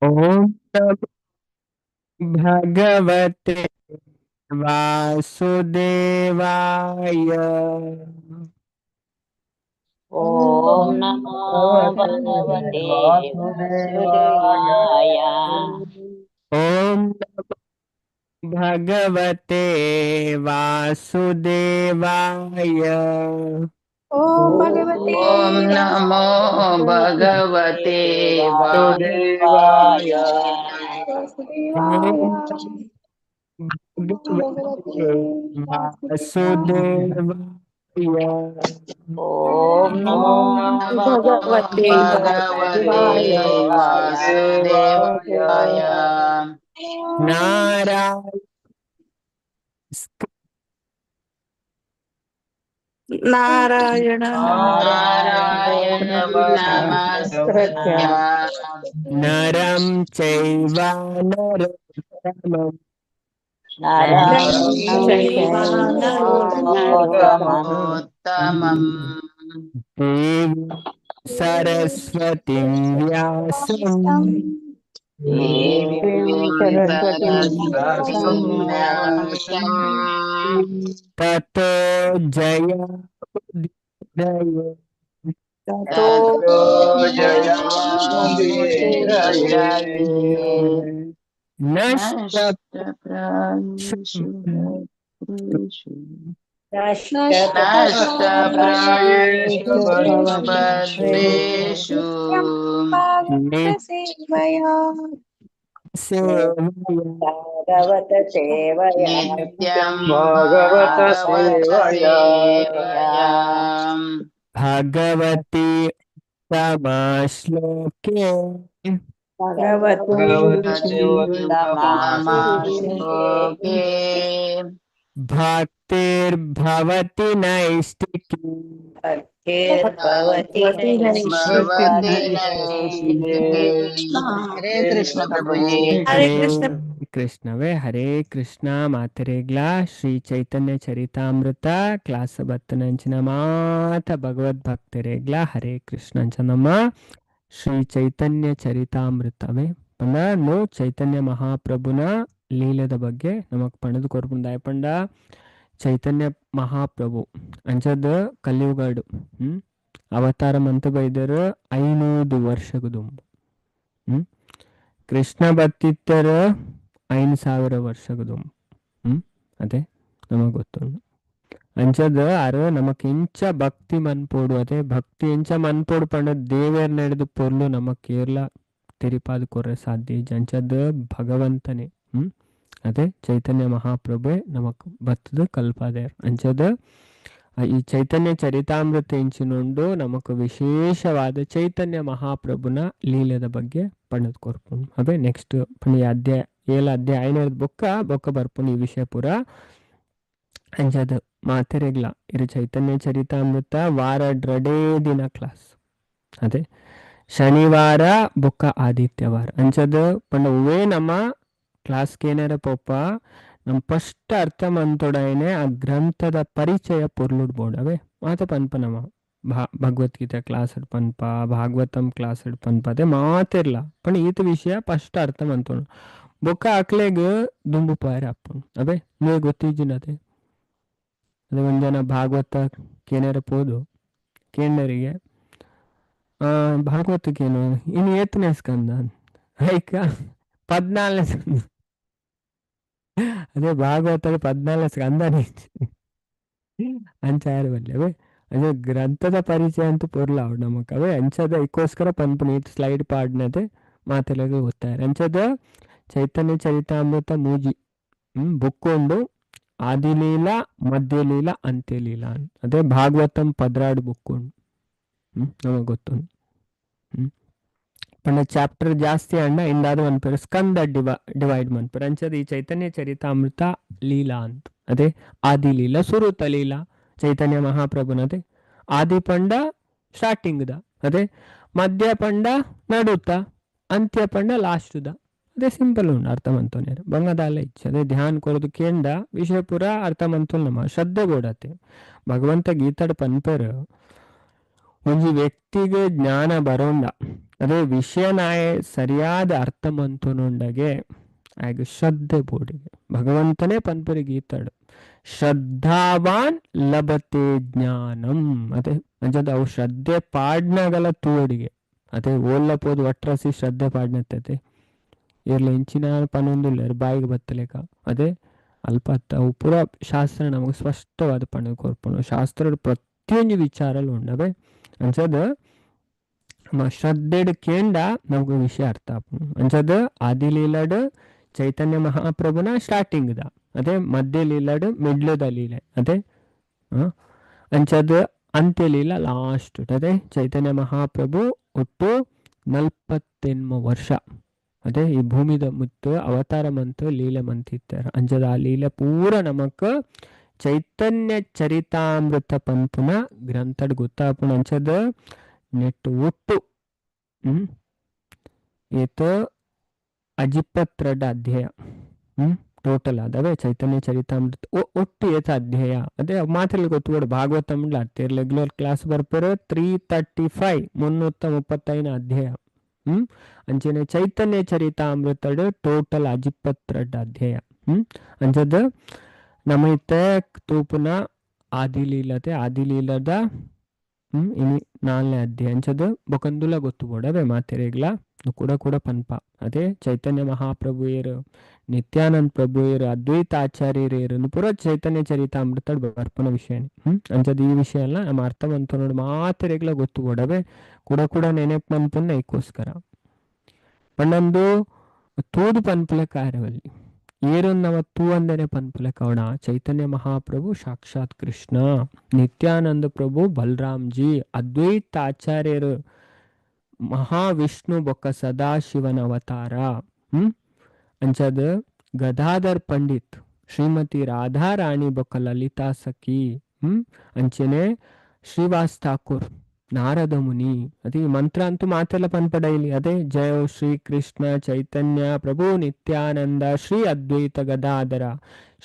ओम नमो भगवते वासुदेवाय। ॐ ॐ नमो भगवते भगवते वासुदेवाय। वासुदेवाय। ओम भगवते वासुदेवाय। ॐ भगवते ॐ नमो भगवते वासुदेवाय। वासुदेवाय। भगवते भगवते वासुदेवाय। वासुदेवाय। ॐ नमो ॐ भगवते भगवते वासुदेवाय। वासुदेवाय। नारायण नारायण नारायण नमस्कृत्य नमस्कृत्य नरं चैव नरोत्तमं नरं चैव चैव नरोत्तमम् नरोत्तमम् देवीं सरस्वतीं व्यासं देवीं सरस्वतीं सरस्वतीं व्यासम् ततो जयमुदीरये ततो ततो जयमुदीरये। जयमुदीरये नष्टप्रायेषु नष्टप्रायेषु नष्टप्रायेषु नष्टप्रायेषु भद्रेषु भद्रेषु सेवया भागवत सेवया नित्यं भागवत भागवत सेवया सेवया भगवती तमाश्लोके भगवती भगवति उत्तमा उत्तमश्लोके श्लोके भक्तिर्भवति नैष्टिकी भक्तिर्भवति भगवती भवति नैष्ठिकी। नैष्ठिके। हरे कृष्ण प्रभुजी। हरे हरे कृष्ण। ಕೃಷ್ಣವೇ ಹರೇ ಕೃಷ್ಣ ಮಾತರೆಗ್ಲ ಶ್ರೀ ಚೈತನ್ಯ ಚರಿತಾಮೃತ ಕ್ಲಾಸ್ ಬತ್ತನಂಚಿನ ಮಾತ ಭಗವದ್ ಭಕ್ತರೆಗ್ಲ ಹರೇ ಕೃಷ್ಣ ಅಂಚನಮ್ಮ ಶ್ರೀ ಚೈತನ್ಯ ಚರಿತಾಮೃತವೇ ಪಂಡ ನೋ ಚೈತನ್ಯ ಮಹಾಪ್ರಭುನ ಲೀಲದ ಬಗ್ಗೆ ನಮಕ್ ಪಣದು ಕೊರ್ಪುಂದಾಯ ಪಂಡ ಚೈತನ್ಯ ಮಹಾಪ್ರಭು ಅಂಚದ ಕಲಿಯುಗಾಡು ಅವತಾರ ಮಂತ ಬೈದರ 500 ವರ್ಷಗದು ಕೃಷ್ಣ ಬತ್ತಿತ್ತರ 5,000 ವರ್ಷಗದು ಅದೇ ನಮಗೆ ಗೊತ್ತುಂಡು ಅಂಚದ ಅರ ನಮಕ್ ಇಂಚ ಭಕ್ತಿ ಮನ್ಪೋಡು ಅದೇ ಭಕ್ತಿ ಇಂಚ ಮನ್ಪೋಡು ಪಂಡ ದೇವೇರ್ ನಡೆದು ಪೊರ್ಲು ನಮಕ್ ಕೇರಳ ತಿರಿಪಾದ ಕೊರ್ರೆ ಸಾಧ್ಯ ಅಂಚದ ಭಗವಂತನೇ ಅದೇ ಚೈತನ್ಯ ಮಹಾಪ್ರಭು ನಮಕ್ ಬತ್ತದ ಕಲ್ಪಾದೇರ್ ಅಂಚದ ಈ ಚೈತನ್ಯ ಚರಿತಾಮೃತ ಇಂಚಿನುಂಡು ನಮಕ್ ವಿಶೇಷವಾದ ಚೈತನ್ಯ ಮಹಾಪ್ರಭುನ ಲೀಲೆದ ಬಗ್ಗೆ ಪಂಡದ್ ಕೊರ್ಪುಂಡು ಅದೇ ನೆಕ್ಸ್ಟ್ ಪಂಡ ಅಧ್ಯಾಯ 7 ಅಧ್ಯಾಯ 5 ಬೊಕ್ಕ ಬರ್ಪುಂಡು ಈ ವಿಷಯ ಪೂರ ಅಂಚದ ಮಾತೆರೆಗ್ಲ ಇರು ಚೈತನ್ಯ ಚರಿತಾಮೃತ ವಾರ ಡ್ರಡೇ ದಿನ ಕ್ಲಾಸ್ ಅದೇ ಶನಿವಾರ ಬೊಕ್ಕ ಆದಿತ್ಯವಾರ ಅಂಚದ ಪಂಡ ಉವೇ ನಮ್ಮ ಕ್ಲಾಸ್ಗೆ ಏನಾರ ಪೋಪ ನಮ್ಮ ಫಸ್ಟ್ ಅರ್ಥ ಮಂತೊಡನೆ ಆ ಗ್ರಂಥದ ಪರಿಚಯ ಪೊರ್ಲುಡ್ಬೋದು ಅವೇ ಮಾತ ಪನ್ಪ ನಮ್ಮ ಭಗವದ್ಗೀತೆ ಕ್ಲಾಸ್ ಪನ್ಪ ಭಾಗವತಂ ಕ್ಲಾಸ್ ಪನ್ಪ ಅದೇ ಮಾತಿರ್ಲ ಪಂಡ ಈತ ವಿಷಯ ಫಸ್ಟ್ ಅರ್ಥ ಮಂತೋಣ ಬೊಕ್ಕ ಅಕ್ಲೆಗ್ ದುಂಬು ಪಾಯರ ಅಪ್ಪುಂಡು ಅವೇ ನೀವೇ ಗೊತ್ತಿಜ್ಜಿನದೆ ಅದೇ ಒಂದು ಜನ ಭಾಗವತ ಕೇನಾರ ಪೋದು ಕೇಂಡರಿಗೆ ಭಾಗವತಕ್ಕೇನು ಇನ್ನು ಏತನೇ ಸ್ಕಂದ ಐಕ 14ನೇ ಸ್ಕಂದ ಅದೇ ಭಾಗವತ 14ನೇ ಸ್ಕಂದನೇ ಅಂಚಾರು ಬಲ್ಲೆ ಅದೇ ಗ್ರಂಥದ ಪರಿಚಯ ಅಂತೂ ಪೊರ್ಲ ಅವ್ರು ನಮಕ್ ಅವೇ ಅಂಚದ ಇಕ್ಕೋಸ್ಕರ ಪನ್ಪುನಿ ಸ್ಲೈಡ್ ಪಾಡ್ನದೆ ಮಾತೆಲೆಗೆ ಗೊತ್ತಾರೆ ಅಂಚದ ಚೈತನ್ಯ ಚರಿತಾಮೃತ ಮೂಜಿ ಬುಕ್ಕೊಂಡು ಆದಿಲೀಲ ಮಧ್ಯಲೀಲ ಅಂತ್ಯಲೀಲ ಅದೇ ಭಾಗವತಂ 16 ಬುಕ್ಕೊಂಡು ನಮಗೆ ಗೊತ್ತುಂಡು ಪಂಡ ಚಾಪ್ಟರ್ ಜಾಸ್ತಿ ಅಣ್ಣ ಇಂದಾದ ಮನ್ಪೇರು ಸ್ಕಂದ ಡಿವೈಡ್ ಮನ್ಪೇರು ಅಂಚದ ಈ ಚೈತನ್ಯ ಚರಿತಾಮೃತ ಲೀಲಾ ಅಂತ ಅದೇ ಆದಿ ಲೀಲಾ ಸುರುತ ಲೀಲಾ ಚೈತನ್ಯ ಮಹಾಪ್ರಭುನದೇ ಆದಿ ಪಂಡ ಸ್ಟಾರ್ಟಿಂಗ್ದ ಅದೇ ಮಧ್ಯ ಪಂಡ ನಡುತ್ತ ಅಂತ್ಯ ಪಂಡ ಲಾಸ್ಟ್ದ ಅದೇ ಸಿಂಪಲ್ ಉಂಡು ಅರ್ಥ ಮಂತೋನೇರು ಬಂಗದಾಲ ಇಚ್ಛೆ ಅದೇ ಧ್ಯಾನ್ ಕೊರದು ಕೇಂಡ ವಿಷಯ ಪೂರ ಅರ್ಥ ಮಂತೋಲ್ ನಮ್ಮ ಶ್ರದ್ಧೆ ಗೋಡತೆ ಭಗವಂತ ಗೀತಾಡ್ ಪನ್ಪೇರು ಒಂಜಿ ವ್ಯಕ್ತಿಗೆ ಜ್ಞಾನ ಬರೋಂಡ ಅದೇ ವಿಷಯನಾಯ ಸರಿಯಾದ ಅರ್ಥ ಮಂತುನುಂಡಗೆ ಆಗ ಶ್ರದ್ಧೆ ಬೋಡಿಗೆ ಭಗವಂತನೇ ಪನ್ಪರಿ ಗೀತಾಡು ಶ್ರದ್ಧಾವಾನ್ ಲಭತೆ ಜ್ಞಾನಂ ಅದೇ ಅಂಚದ ಅವು ಶ್ರದ್ಧೆ ಪಾಡ್ನಗಲ ತೂವಡಿಗೆ ಅದೇ ಓಲ್ಲಪೋದು ಒಟ್ರಸಿ ಶ್ರದ್ಧೆ ಪಾಡ್ನತ್ತೆ ಇರ್ಲ ಇಂಚಿನ ಪನ್ನೊಂದಿಲ್ಲ ಬಾಯಿಗೆ ಬತ್ತಲೇಕ ಅದೇ ಅಲ್ಪ ಅವು ಪೂರ ಶಾಸ್ತ್ರ ನಮಗೆ ಸ್ಪಷ್ಟವಾದ ಪಣ ಕೊರ್ಪಣು ಶಾಸ್ತ್ರ ಪ್ರತಿಯೊಂದು ವಿಚಾರಲು ಉಂಡವೆ ಅಂಚದ ಶ್ರದ್ಧೆಡ್ ಕೇಂಡ ನಮ್ಗೆ ವಿಷಯ ಅರ್ಥ ಆಪುಂಡು ಅಂಚದ ಆದಿಲೀಲಡ್ ಚೈತನ್ಯ ಮಹಾಪ್ರಭುನ ಸ್ಟಾರ್ಟಿಂಗ್ ದ ಅದೇ ಮಧ್ಯ ಲೀಲಡ್ ಮಿಡ್ಲದ ಲೀಲೆ ಅದೇ ಅಂಚದ ಅಂತ್ಯ ಲೀಲ ಲಾಸ್ಟ್ ಅದೇ ಚೈತನ್ಯ ಮಹಾಪ್ರಭು ಒಟ್ಟು 48 ವರ್ಷ ಅದೇ ಈ ಭೂಮಿದ ಮುತ್ತು ಅವತಾರ ಮಂತು ಲೀಲೆ ಮಂತಿತ್ತಾರೆ ಅಂಚದ ಆ ಲೀಲೆ ಪೂರ ನಮಕ್ ಚೈತನ್ಯ ಚರಿತಾಮೃತ ಪಂಪುನ ಗ್ರಂಥಡ್ ಗೊತ್ತಾಪುಣ ಅಂಚದ ನೆಟ್ಟು ಒಟ್ಟು ಏತ ಅಜಿಪ್ಪತ್ರೆಡ್ ಅಧ್ಯಾಯ ಟೋಟಲ್ ಆದವೆ ಚೈತನ್ಯ ಚರಿತಾಮೃತ ಒಟ್ಟು ಏತ ಅಧ್ಯಾಯ ಅದೇ ಮಾತ್ರ ಗೊತ್ತುಬೋಡು ಭಾಗವತಂ ರೆಗ್ಯುಲರ್ ಕ್ಲಾಸ್ ಬರ್ಪರ 335 335 ಅಧ್ಯಾಯ ಅಂಚನೆ ಚೈತನ್ಯ ಚರಿತಾಮೃತಡ್ ಟೋಟಲ್ ಅಜಿಪ್ಪತ್ರೆಡ್ ಅಧ್ಯಾಯ ಅಂಚದ ನಮೈತೆ ತೂಪುನ ಆದಿಲೀಲದ ಇನಿ 4ನೇ ಅಧ್ಯಾಯ ಅಂಚದ ಬೊಕಂದುಲ ಗೊತ್ತುಬೋಡವೆ ಮಾತೆರೆಗ್ಲ ಕೂಡ ಪನ್ಪ ಅದೇ ಚೈತನ್ಯ ಮಹಾಪ್ರಭುಯರು ನಿತ್ಯಾನಂದ ಪ್ರಭುಯರು ಅದ್ವೈತ ಆಚಾರ್ಯರೇರನ್ನು ಪೂರ ಚೈತನ್ಯ ಚರಿತಾಮೃತ ಬರ್ಪನ ವಿಷಯ ಅಂಚದ ಈ ವಿಷಯ ಎಲ್ಲ ನಮ್ಮ ಅರ್ಥವಂತ ನೋಡಿ ಮಾತೆರೆಗ್ಲ ಗೊತ್ತುಬೋಡವೆ ಕೂಡ ನೆನಪು ಮನ್ಪನ್ನ ಈಕೋಸ್ಕರ ಪಂಡಂದು ತೂದು ಪನ್ಪುಲೆ ಕಾರ್ಯವಲ್ಲಿ ಏರನ್ನವ ತೂ ಅಂದರೆ ಪನ್ಪುಲೆ ಕವಣ ಚೈತನ್ಯ ಮಹಾಪ್ರಭು ಸಾಕ್ಷಾತ್ ಕೃಷ್ಣ ನಿತ್ಯಾನಂದ ಪ್ರಭು ಬಲರಾಮ್ಜಿ ಅದ್ವೈತ ಆಚಾರ್ಯರು ಮಹಾವಿಷ್ಣು ಬೊಕ್ಕ ಸದಾಶಿವನ ಅವತಾರ ಅಂಚದ ಗದಾಧರ್ ಪಂಡಿತ್ ಶ್ರೀಮತಿ ರಾಧಾರಾಣಿ ಬೊಕ್ಕ ಲಲಿತಾ ಸಖಿ ಅಂಚನೆ ಶ್ರೀವಾಸ್ ಠಾಕೂರ್ ನಾರದ ಮುನಿ ಅದೇ ಮಂತ್ರ ಅಂತೂ ಮಾತೆಲ್ಲ ಪನ್ಪಡ ಇಲ್ಲಿ ಅದೇ ಜಯ ಶ್ರೀ ಕೃಷ್ಣ ಚೈತನ್ಯ ಪ್ರಭು ನಿತ್ಯಾನಂದ ಶ್ರೀ ಅದ್ವೈತ ಗದಾಧರ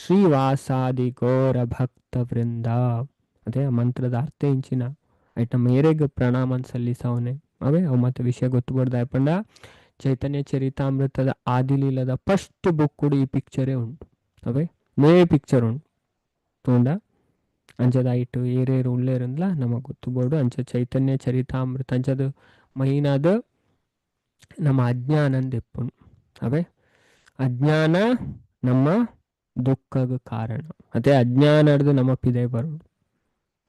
ಶ್ರೀವಾಸಾದಿ ಗೌರ ಭಕ್ತ ವೃಂದ ಅದೇ ಆ ಮಂತ್ರದ ಅರ್ಥ ಇಂಚಿನ ಐಟ ಮೇರೆಗೆ ಪ್ರಣಾಮ ಸಲ್ಲಿಸವನೆ ಅವೇ ಅವು ಮತ್ತೆ ವಿಷಯ ಗೊತ್ತುಬಾರ್ದು ಆಯ್ಪಂಡ ಚೈತನ್ಯ ಚರಿತಾಮೃತದ ಆದಿಲೀಲದ ಫಸ್ಟ್ ಬುಕ್ ಕೂಡ ಈ ಪಿಕ್ಚರೇ ಉಂಟು ಅವೇ ಮೇ ಪಿಕ್ಚರ್ ಉಂಟು ತಗೊಂಡ ಅಂಚದ ಐಟು ಏರೇರು ಉಳ್ಳೇರಂದ್ಲ ನಮಗೆ ಗೊತ್ತುಬೋಡು ಅಂಚ ಚೈತನ್ಯ ಚರಿತಾಮೃತ ಅಂಚದು ಮೈನಾದ ನಮ್ಮ ಅಜ್ಞಾನಂದ ಎಪ್ಪುಂಡು ಅವೇ ಅಜ್ಞಾನ ನಮ್ಮ ದುಃಖದ ಕಾರಣ ಅದೇ ಅಜ್ಞಾನದ ನಮ್ಮ ಪಿದೆ ಬರೋಡು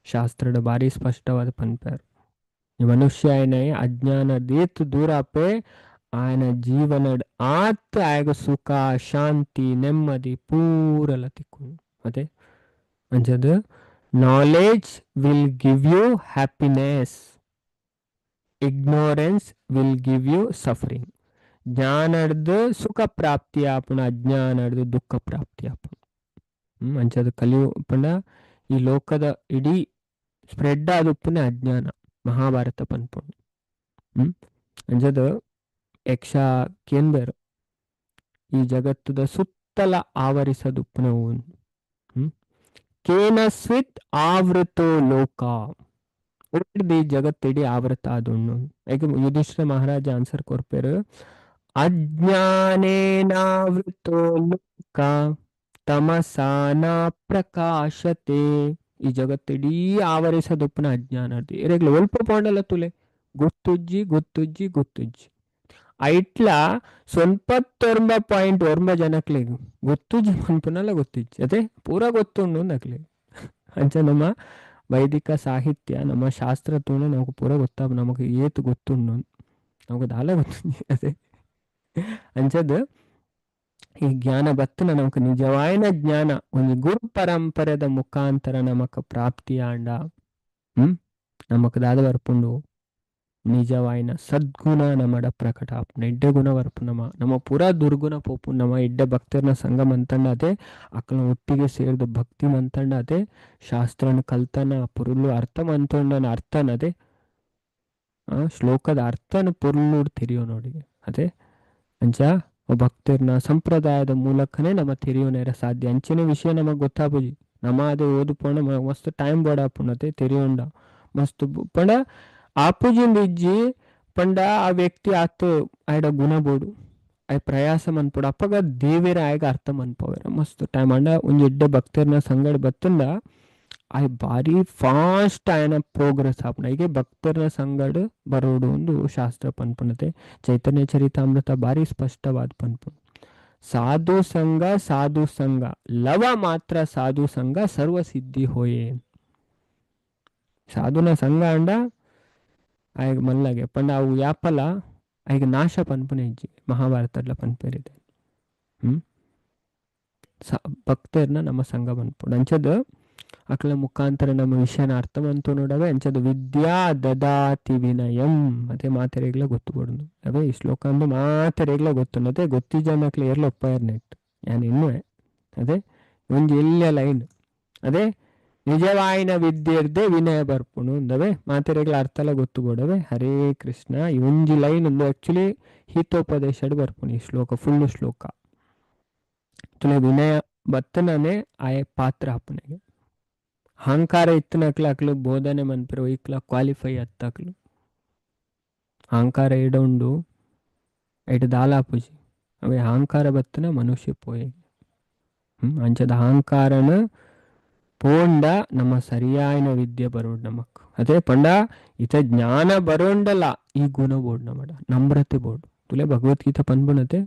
ಶಾಸ್ತ್ರದ ಭಾರಿ ಸ್ಪಷ್ಟವಾದ ಪನ್ಪೇರು ಮನುಷ್ಯ ಆಯ್ನ ಅಜ್ಞಾನದೇತು ದೂರಾಪೆ ఆయన ಜೀವನ ಆತ ಆಗ ಸುಖ ಶಾಂತಿ ನೆಮ್ಮದಿ ಪೂರಲ ತಿಕ್ಕು ಅದೇ ಅಂಚದು knowledge will give you happiness ignorance will give you suffering ಜ್ಞಾನದ ಸುಖ ಪ್ರಾಪ್ತಿ ಆಪುಣ ಅಜ್ಞಾನದ ದುಃಖ ಪ್ರಾಪ್ತಿ ಆಪುಣ ಅಂಚದು ಕಲಿಯು ಪಂಡ ಈ ಲೋಕದ ಇಡೀ ಸ್ಪ್ರೆಡ್ ಆದುಪ್ಪುನೆ ಅಜ್ಞಾನ ಮಹಾಭಾರತ ಪನ್ಪುಂಡು ಅಂಚದ ಯಕ್ಷ ಕೇಂದ್ರ ಈ ಜಗತ್ತದ ಸುತ್ತಲ ಆವರಿಸದುಪ್ಪುನ ಕೇನಸ್ವಿತ್ ಆವೃತೋ ಲೋಕ ಈ ಜಗತ್ತಿಡಿ ಆವೃತ ಆದುಣ್ಣು ಯಾಕೆ ಯುಧಿಷ್ಠಿರ ಮಹಾರಾಜ ಆನ್ಸರ್ ಕೊರ್ಪೇರು ಅಜ್ಞಾನೇನಾವೃತೋ ಲೋಕ ತಮಸಾನ ಪ್ರಕಾಶತೆ ಈ ಜಗತ್ತಿಡೀ ಆವರಿಸದುಪ್ಪನ ಅಜ್ಞಾನ ಇರಗ್ಲು ಒಲ್ಪ ಪೋಂಡಲ್ಲ ತುಲೆ ಗೊತ್ತುಜ್ಜಿ ಐಟ್ಲ ಸೊನ್ಪತ್ತೊರ್ಬ ಪಾಯಿಂಟ್ ಒರ್ಬ ಜನಕ್ಲೆ ಗೊತ್ತುಜ್ಜಿ ಮನ್ಪುನಲ್ಲ ಗೊತ್ತಿಜ್ಜಿ ಅದೇ ಪೂರ ಗೊತ್ತುಂಡು ನಕ್ಲೆ ಅಂಚ ನಮ್ಮ ವೈದಿಕ ಸಾಹಿತ್ಯ ನಮ್ಮ ಶಾಸ್ತ್ರ ತೂಣ ನಮಗೆ ಪೂರ ಗೊತ್ತಾಗ ನಮಗೆ ಏತು ಗೊತ್ತುಂಡು ನಮಗೆ ದಾಲ ಗೊತ್ತುಂಜಿ ಅದೇ ಅಂಚದ ಈ ಜ್ಞಾನ ಬತ್ತನ ನಮಕ್ ನಿಜವಾಯಿನ ಜ್ಞಾನ ಒಂದು ಗುರು ಪರಂಪರೆದ ಮುಖಾಂತರ ನಮಕ್ ಪ್ರಾಪ್ತಿಯಾಂಡ ನಮಕ್ ದಾದ ಬರ್ಪುಂಡು ನಿಜವಾಯಿನ ಸದ್ಗುಣ ನಮ್ಮಡ ಪ್ರಕಟ ಎಡ್ಡೆ ಗುಣ ಬರ್ಪು ನಮ್ಮ ಪೂರಾ ದುರ್ಗುಣ ಪೋಪು ನಮ್ಮ ಎಡ್ಡೆ ಭಕ್ತರನ್ನ ಸಂಘ ಮಂತಂಡ ಅದೇ ಅಕ್ಕನ ಒಟ್ಟಿಗೆ ಸೇರಿದ ಭಕ್ತಿ ಮಂತಂಡ ಅದೇ ಶಾಸ್ತ್ರನ ಕಲ್ತನ ಪುರುಳು ಅರ್ಥ ಮಂತೊಂಡನ ಅರ್ಥನ ಅದೇ ಶ್ಲೋಕದ ಅರ್ಥನ ಪುರುಳು ತಿರಿಯೋ ನೋಡಿ ಅದೇ ಅಂಚ ಭಕ್ತರನ್ನ ಸಂಪ್ರದಾಯದ ಮೂಲಕನೇ ನಮ್ಮ ತಿರಿಯೋನೇರ ಸಾಧ್ಯ ಅಂಚಿನ ವಿಷಯ ನಮಗೆ ಗೊತ್ತಾಪುಜಿ ನಮ್ಮ ಅದೇ ಓದು ಪೋಣ ಮಸ್ತ್ ಟೈಮ್ ಬೋಡಾಪುಣತೆ ತಿರಿಯೋಂಡ ಮಸ್ತ್ ಪಂಡ ಆಪುಜಿಂದ ಇಜ್ಜಿ ಪಂಡ ಆ ವ್ಯಕ್ತಿ ಆತು ಆಯ್ಡ ಗುಣ ಬೋಡು ಆಯ್ ಪ್ರಯಾಸ ಮನ್ಪೋಡು ಅಪ್ಪಗ ದೇವೇರ ಆಯ್ಗ ಅರ್ಥ ಮನ್ಪೋವೇರ ಮಸ್ತ್ ಟೈಮ್ ಅಂಡ ಒಂಜಿ ಎಡ್ಡೆ ಭಕ್ತರ್ನ ಸಂಗಡ ಬತ್ತಂದ ಆಯ್ ಬಾರಿ ಫಾಸ್ಟ್ ಆಯನ ಪ್ರೋಗ್ರೆಸ್ ಆಪುಂಡು ಐಗೆ ಭಕ್ತರ್ನ ಸಂಗಡ ಬರೋಡು ಒಂದು ಶಾಸ್ತ್ರ ಪನ್ಪುಣತೆ ಚೈತನ್ಯ ಚರಿತಾಮೃತ ಬಾರಿ ಸ್ಪಷ್ಟವಾದ ಪನ್ಪುಂಡು. ಸಾಧು ಸಂಘ ಲವ ಮಾತ್ರ ಸಾಧು ಸಂಘ ಸರ್ವ ಸಿದ್ಧಿ ಹೋಯೆ. ಸಾಧುನ ಸಂಘ ಅಂಡ ಆಯ್ಗ ಮಲ್ಲಗೆ ಪಂಡ ಅವು ಯಾಪಲ ಆಯ್ಗ ನಾಶ ಪನ್ಪುನ ಇಜ್ಜಿ ಮಹಾಭಾರತಡ್ಲ ಪನ್ಪೇರಿದೆ. ಭಕ್ತರ್ನ ನಮ್ಮ ಸಂಘ ಪನ್ಪುಡು ಅಂಚದ ಅಕ್ಲ ಮುಖಾಂತರ ನಮ್ಮ ವಿಷಯನ ಅರ್ಥ ಮಂತು ನೋಡವೆ ಅಂಚದ ವಿದ್ಯಾ ದದಾತಿ ವಿನಯಂ ಅದೇ ಮಾತೆರೆಗ್ಲ ಗೊತ್ತುಕೊಡು ಅವೇ ಈ ಶ್ಲೋಕ ಅಂದು ಮಾತೆರೆಗ್ಲ ಗೊತ್ತು ಅದೇ ಗೊತ್ತಿಜನಕ್ಲ ಏರ್ಲ ಒಪ್ಪಯರ್ ನೆಟ್ ಯಾನ್ ಇನ್ನೂ ಅದೇ ಒಂಜಿ ಎಲ್ಯ ಲೈನ್ ಅದೇ ನಿಜವಾಯಿನ ವಿದ್ಯೆರ್ದೆ ವಿನಯ ಬರ್ಪುಣು ಅಂದವೆ ಮಾತೆರೆಗ್ಲ ಅರ್ಥಲ ಗೊತ್ತುಕೊಡವೆ. ಹರೇ ಕೃಷ್ಣ ಈ ಒಂಜಿ ಲೈನ್ ಒಂದು ಆಕ್ಚುಲಿ ಹಿತೋಪದೇಶ ಬರ್ಪುಣು ಈ ಶ್ಲೋಕ ಫುಲ್ ಶ್ಲೋಕ ತುಲೆ ವಿನಯ ಬತ್ತನೇ ಆಯ ಪಾತ್ರ ಅಪ್ಪನಿಗೆ ಅಹಂಕಾರ ಇತ್ತನಕ್ಲ ಅಕ್ಲು ಬೋಧನೆ ಮನ್ಪಿರೋ ಇಕ್ಲ ಕ್ವಾಲಿಫೈ ಅತ್ತಕ್ಲು ಅಹಂಕಾರ ಇಡೊಂಡು ಐಟ್ ದಾಲಾಪುಜಿ ಅವೇ ಅಹಂಕಾರ ಬತ್ತನ ಮನುಷ್ಯ ಪೋಯೆ ಅಂಚದ ಅಹಂಕಾರನ ಪೋಂಡ ನಮ್ಮ ಸರಿಯಾಯಿನ ವಿದ್ಯೆ ಬರೋಡ್ ನಮಕ್ ಅದೇ ಪಂಡ ಇತ ಜ್ಞಾನ ಬರೋಂಡಲ್ಲ ಈ ಗುಣ ಬೋರ್ಡ್ ನಮಡ ನಮ್ರತೆ ಬೋರ್ಡ್ ತುಲೆ ಭಗವದ್ಗೀತಾ ಪನ್ಬುಣತೆ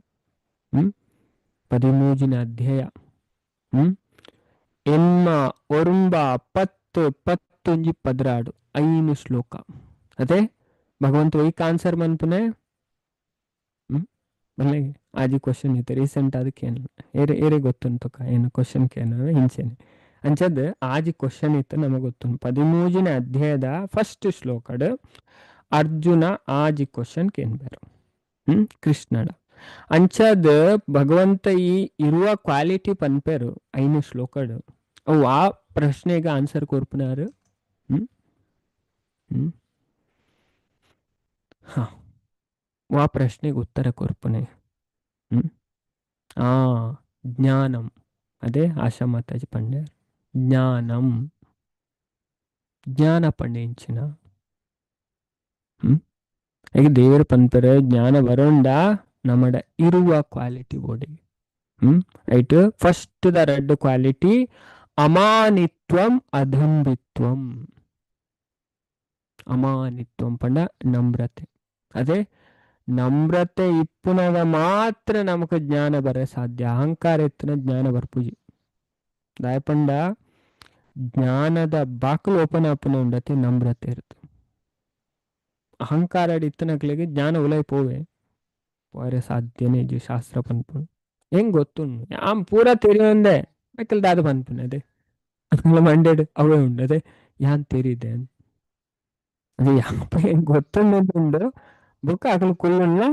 13ನೇ ಅಧ್ಯಾಯ ಎಮ್ಮ ಒರುಂಬ 10 16 5 ಶ್ಲೋಕ ಅದೇ ಭಗವಂತ ವೈಕ್ ಆನ್ಸರ್ ಮನ್ಪುನೆ ಬಲ್ಲೆ ಆಜಿ ಕ್ವಶನ್ ಇತ್ತೆ ರೀಸೆಂಟ್ ಅದಕ್ಕೆ ಏರೆ ಗೊತ್ತುಂಟು ಏನು ಕ್ವಶನ್ ಕೇನ ಹಿಂಸೆನೆ ಅಂಚದ್ ಆಜಿ ಕ್ವಶನ್ ಇತ್ತು ನಮಗೆ ಗೊತ್ತುಂಟು 13ನೇ ಅಧ್ಯಾಯದ ಫಸ್ಟ್ ಶ್ಲೋಕಡ್ ಅರ್ಜುನ ಆಜಿ ಕ್ವಶನ್ ಕೇನ್ಬೇರು ಕೃಷ್ಣಡ ಅಂಚದ್ ಭಗವಂತ ಈ ಇರುವ ಕ್ವಾಲಿಟಿ ಪನ್ಪೇರು 5 ಶ್ಲೋಕಡ್ ಅವು ಆ ಪ್ರಶ್ನೆಗೆ ಆನ್ಸರ್ ಕೊರ್ಪುನಾರು ಆ ಪ್ರಶ್ನೆಗೆ ಉತ್ತರ ಕೊರ್ಪುನೆ ಜ್ಞಾನಂ ಅದೇ ಆಶಾ ಮಾತಾಜಿ ಪಂಡ್ಯ ಜ್ಞಾನಂ ಜ್ಞಾನ ಪಂಡಿಂಚಿನ ಈಗ ದೇವರ ಪಂಪರೆ ಜ್ಞಾನ ಬರೋಂಡ ನಮ್ಮಡ ಇರುವ ಕ್ವಾಲಿಟಿ ಬೋಡಿ ಐಟ್ ಫಸ್ಟ್ ದ ರೆಡ್ ಕ್ವಾಲಿಟಿ ಅಮಾನಿತ್ವಂ ಅಧಂಬಿತ್ವಂ. ಅಮಾನಿತ್ವಂ ಪಂಡ ನಮ್ರತೆ ಅದೇ ನಮ್ರತೆ ಇಪ್ಪುನಗ ಮಾತ್ರ ನಮಕ್ ಜ್ಞಾನ ಬರ ಸಾಧ್ಯ. ಅಹಂಕಾರ ಎತ್ತಿನ ಜ್ಞಾನ ಬರ್ಪುಜಿ ದಾಯಪಂಡ ಜ್ಞಾನದ ಬಾಕಲು ಓಪನ್ ಅಪ್ಪನ ಉಂಡತೆ ನಮ್ರತೆ ಇರುತ್ತೆ. ಅಹಂಕಾರ ಇತ್ತನಕ್ಲಿಗೆ ಜ್ಞಾನ ಉಲೈ ಪೋವೆ ಪೋರೆ ಸಾಧ್ಯನೇ ಜಿ ಶಾಸ್ತ್ರ ಪನ್ಪುಣ್ ಹೆಂಗ್ ಗೊತ್ತು ಆಮ್ ಪೂರ ತೆರಿಯೊಂದೆ ಅಕ್ಕಲ್ ದಾದ ಪನ್ಪುಣ ಅದೇ ಮಂಡೆಡ್ ಅವೇ ಉಂಡದೆ ಯಾನ್ ತೆರಿದೆ ಅದೇ ಯಾಪ ಹೆಂಗ್ ಗೊತ್ತುಂಡು ಬುಕ್ಕ ಅಕಲ್ ಕುಲ್ಲ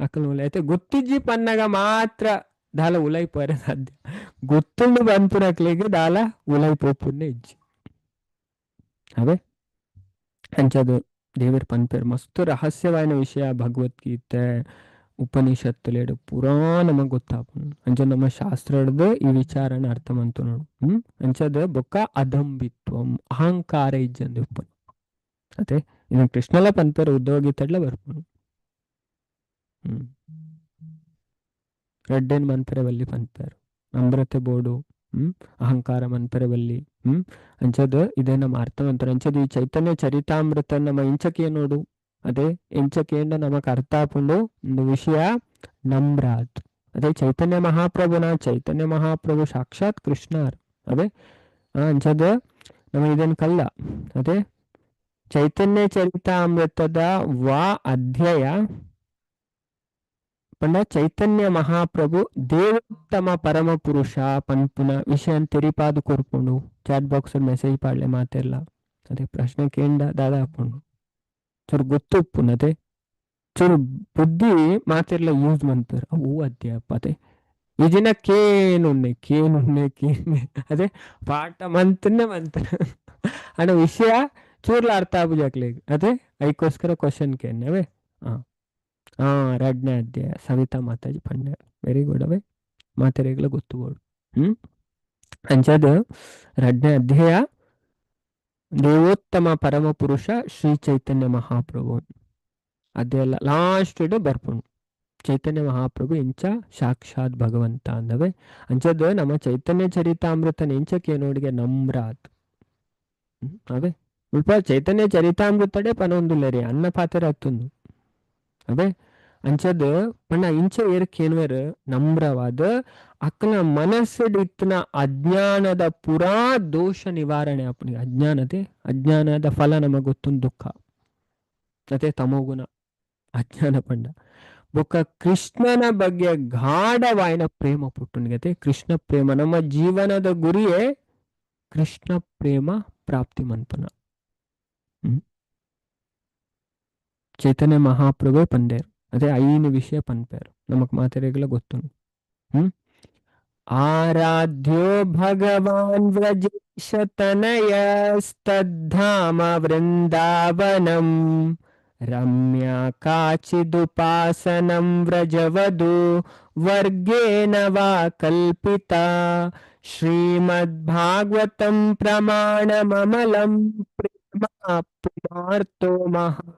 ಅಕಲ್ ಉಲೈ ಐತೆ ಗೊತ್ತಿಜ್ಜಿ ಪನ್ನಗ ಮಾತ್ರ ದಾಲ ಉಲೈ ಪೋರೆ ಸಾಧ್ಯ. ಗೊತ್ತುಂಡು ಪನ್ಪುಣಕ್ಲಿಗೆ ದಾಲ ಉಲೈ ಪೋಪುನ್ನೆ ಇಜ್ಜಿ ಅವೇ ಅಂಚದು ದೇವರ ಪನ್ಪೇರು ಮಸ್ತ್ ರಹಸ್ಯವಾದ ವಿಷಯ ಭಗವದ್ಗೀತೆ ಉಪನಿಷತ್ತುಲೇಡು ಪೂರಾ ನಮಗ್ ಗೊತ್ತಾಪುಂಡು ಅಂಚ ನಮ್ಮ ಶಾಸ್ತ್ರ ಹಿಡ್ದು ಈ ವಿಚಾರನ ಅರ್ಥ ಮಂತು ನೋಡು ಅಂಚದ ಬೊಕ್ಕ ಅಧಂಬಿತ್ವಂ ಅಹಂಕಾರ ಇಜ್ಜಂದು ಉಪ್ಪನು ಅದೇ ಇನ್ನು ಕೃಷ್ಣಲ ಪನ್ಪೇರು ಉದ್ಯೋಗಿತಡ್ಲ ಬರ್ಪುಂಡು ರೆಡ್ಡೇನ್ ಮನ್ಪೆರೆ ಬಲ್ಲಿ ಪನ್ಪೇರು ನಮ್ರತೆ ಬೋಡು ಅಹಂಕಾರ ಮನ್ಪೆರೆ ಬಲ್ಲಿ ಅಂಚದ ಇದೇ ನಮ್ಮ ಅರ್ಥವಂತರ ಅಂಚದ ಈ ಚೈತನ್ಯ ಚರಿತಾಮೃತ ನಮ್ಮ ಇಂಚಕೆ ನೋಡು ಅದೇ ಇಂಚಕೇಂಡ ನಮಕ್ ಅರ್ಥ ಆಪುಂಡು ಒಂದು ವಿಷಯ ನಮ್ರಾತ್ ಅದೇ ಚೈತನ್ಯ ಮಹಾಪ್ರಭು ಸಾಕ್ಷಾತ್ ಕೃಷ್ಣಾರ್ ಅದೇ ಅಂಚದ ನಮ್ಮ ಇದನ್ ಕಲ್ಲ ಅದೇ ಚೈತನ್ಯ ಚರಿತಾಮೃತದ ಅಧ್ಯಾಯ ಪಂಡ ಚೈತನ್ಯ ಮಹಾಪ್ರಭು ದೇವೋತ್ತಮ ಪರಮ ಪುರುಷ ಪನ್ಪುನ ವಿಷಯ ತೆರಿಪಾದು ಕೊರ್ಪುಂಡು ಚಾಟ್ ಬಾಕ್ಸ್ ಮೆಸೇಜ್ ಪಾಡ್ಲೆ ಮಾತೆಲ್ಲ ಅದೇ ಪ್ರಶ್ನೆ ಕೇಂಡ ದಾದ ಹಾಪುಂಡು ಚೂರು ಗೊತ್ತು ಉಪ್ಪುನದೆ ಚೂರು ಬುದ್ಧಿ ಮಾತೆಲ್ಲ ಯೂಸ್ ಮಾಡ್ತಾರೆ ಅವು ಅಧ್ಯಾಪ ಅದೇ ಈ ದಿನ ಕೇನುಣ್ಣೆ ಅದೇ ಪಾಠ ಮಂತನೇ ಅನ್ನೋ ವಿಷಯ ಚೂರ್ಲ ಅರ್ಥ ಆಗುಜಾಕ್ಲೆ ಅದೇ ಅದಕ್ಕೋಸ್ಕರ ಕ್ವಶನ್ ಕೇನ್ನವೇ ಎರಡನೇ ಅಧ್ಯಾಯ ಸವಿತಾ ಮಾತಾಜಿ ಪಂಡ್ಯ ವೆರಿ ಗುಡ್ ಅವೇ ಮಾತೆರೆಗ್ಲ ಗೊತ್ತುಗೋಡು ಅಂಚದ ಎರಡನೇ ಅಧ್ಯಾಯ ದೇವೋತ್ತಮ ಪರಮ ಪುರುಷ ಶ್ರೀ ಚೈತನ್ಯ ಮಹಾಪ್ರಭು ಅದೆಲ್ಲ ಲಾಸ್ಟ್ ಬರ್ಪುಂಡು. ಚೈತನ್ಯ ಮಹಾಪ್ರಭು ಇಂಚ ಸಾಕ್ಷಾತ್ ಭಗವಂತ ಅಂದವೆ ಅಂಚದ ನಮ್ಮ ಚೈತನ್ಯ ಚರಿತಾಮೃತ ನೆಂಚಕ್ಕೆ ನೋಡಿಗೆ ನಮ್ರಾತ್ ಅವೇ ಉಲ್ಪ ಚೈತನ್ಯ ಚರಿತಾಮೃತಡೆ ಪನೊಂದುಲ್ಲರಿ ಅನ್ನ ಪಾತ್ರ ಹತ್ತುಂದು ಅವೇ ಅಂಚದ ಪಣ್ಣ ಇಂಚ ಏರ್ಕೇನ್ವೇರ್ ನಮ್ರವಾದ ಅಕ್ಕನ ಮನಸ್ಸಿಡಿತ್ತಿನ ಅಜ್ಞಾನದ ಪುರಾ ದೋಷ ನಿವಾರಣೆ ಅಪ್ಪನಿಗೆ ಅಜ್ಞಾನದ ಫಲ ನಮಗೆ ಗೊತ್ತುಂದು ದುಃಖ ಅದೇ ತಮೋಗುಣ ಅಜ್ಞಾನ ಪಂಡ ಬೊಕ್ಕ ಕೃಷ್ಣನ ಬಗ್ಗೆ ಗಾಢವಾಯಿನ ಪ್ರೇಮ ಪುಟ್ಟುನಿಗತೆ ಕೃಷ್ಣ ಪ್ರೇಮ ನಮ್ಮ ಜೀವನದ ಗುರಿಯೇ ಕೃಷ್ಣ ಪ್ರೇಮ ಪ್ರಾಪ್ತಿ ಮನ್ಪನ ಚೈತನ್ಯ ಮಹಾಪ್ರಭು ಪಂದೇರು ಅದೇ 5 ವಿಷಯ ಪನ್ಪೇರು ನಮಕ್ ಮಾತೆರೆಗಳ ಗೊತ್ತುಂಡು. ಆರಾಧ್ಯ ಭಗವಾನ್ ವ್ರಜೇಶತನಯಸ್ತದ್ಧಾಮ ವೃಂದಾವನಂ ರಮ್ಯಾ ಕಾಚಿದುಪಾಸನಂ ವ್ರಜವಧು ವರ್ಗೇನ ವಾ ಕಲ್ಪಿತಾ ಶ್ರೀಮದ್ಭಾಗವತಂ ಪ್ರಮಾಣಮಮಲಂ ಪ್ರೇಮ ಪುಮಾರ್ತೋ ಮಹಾನ್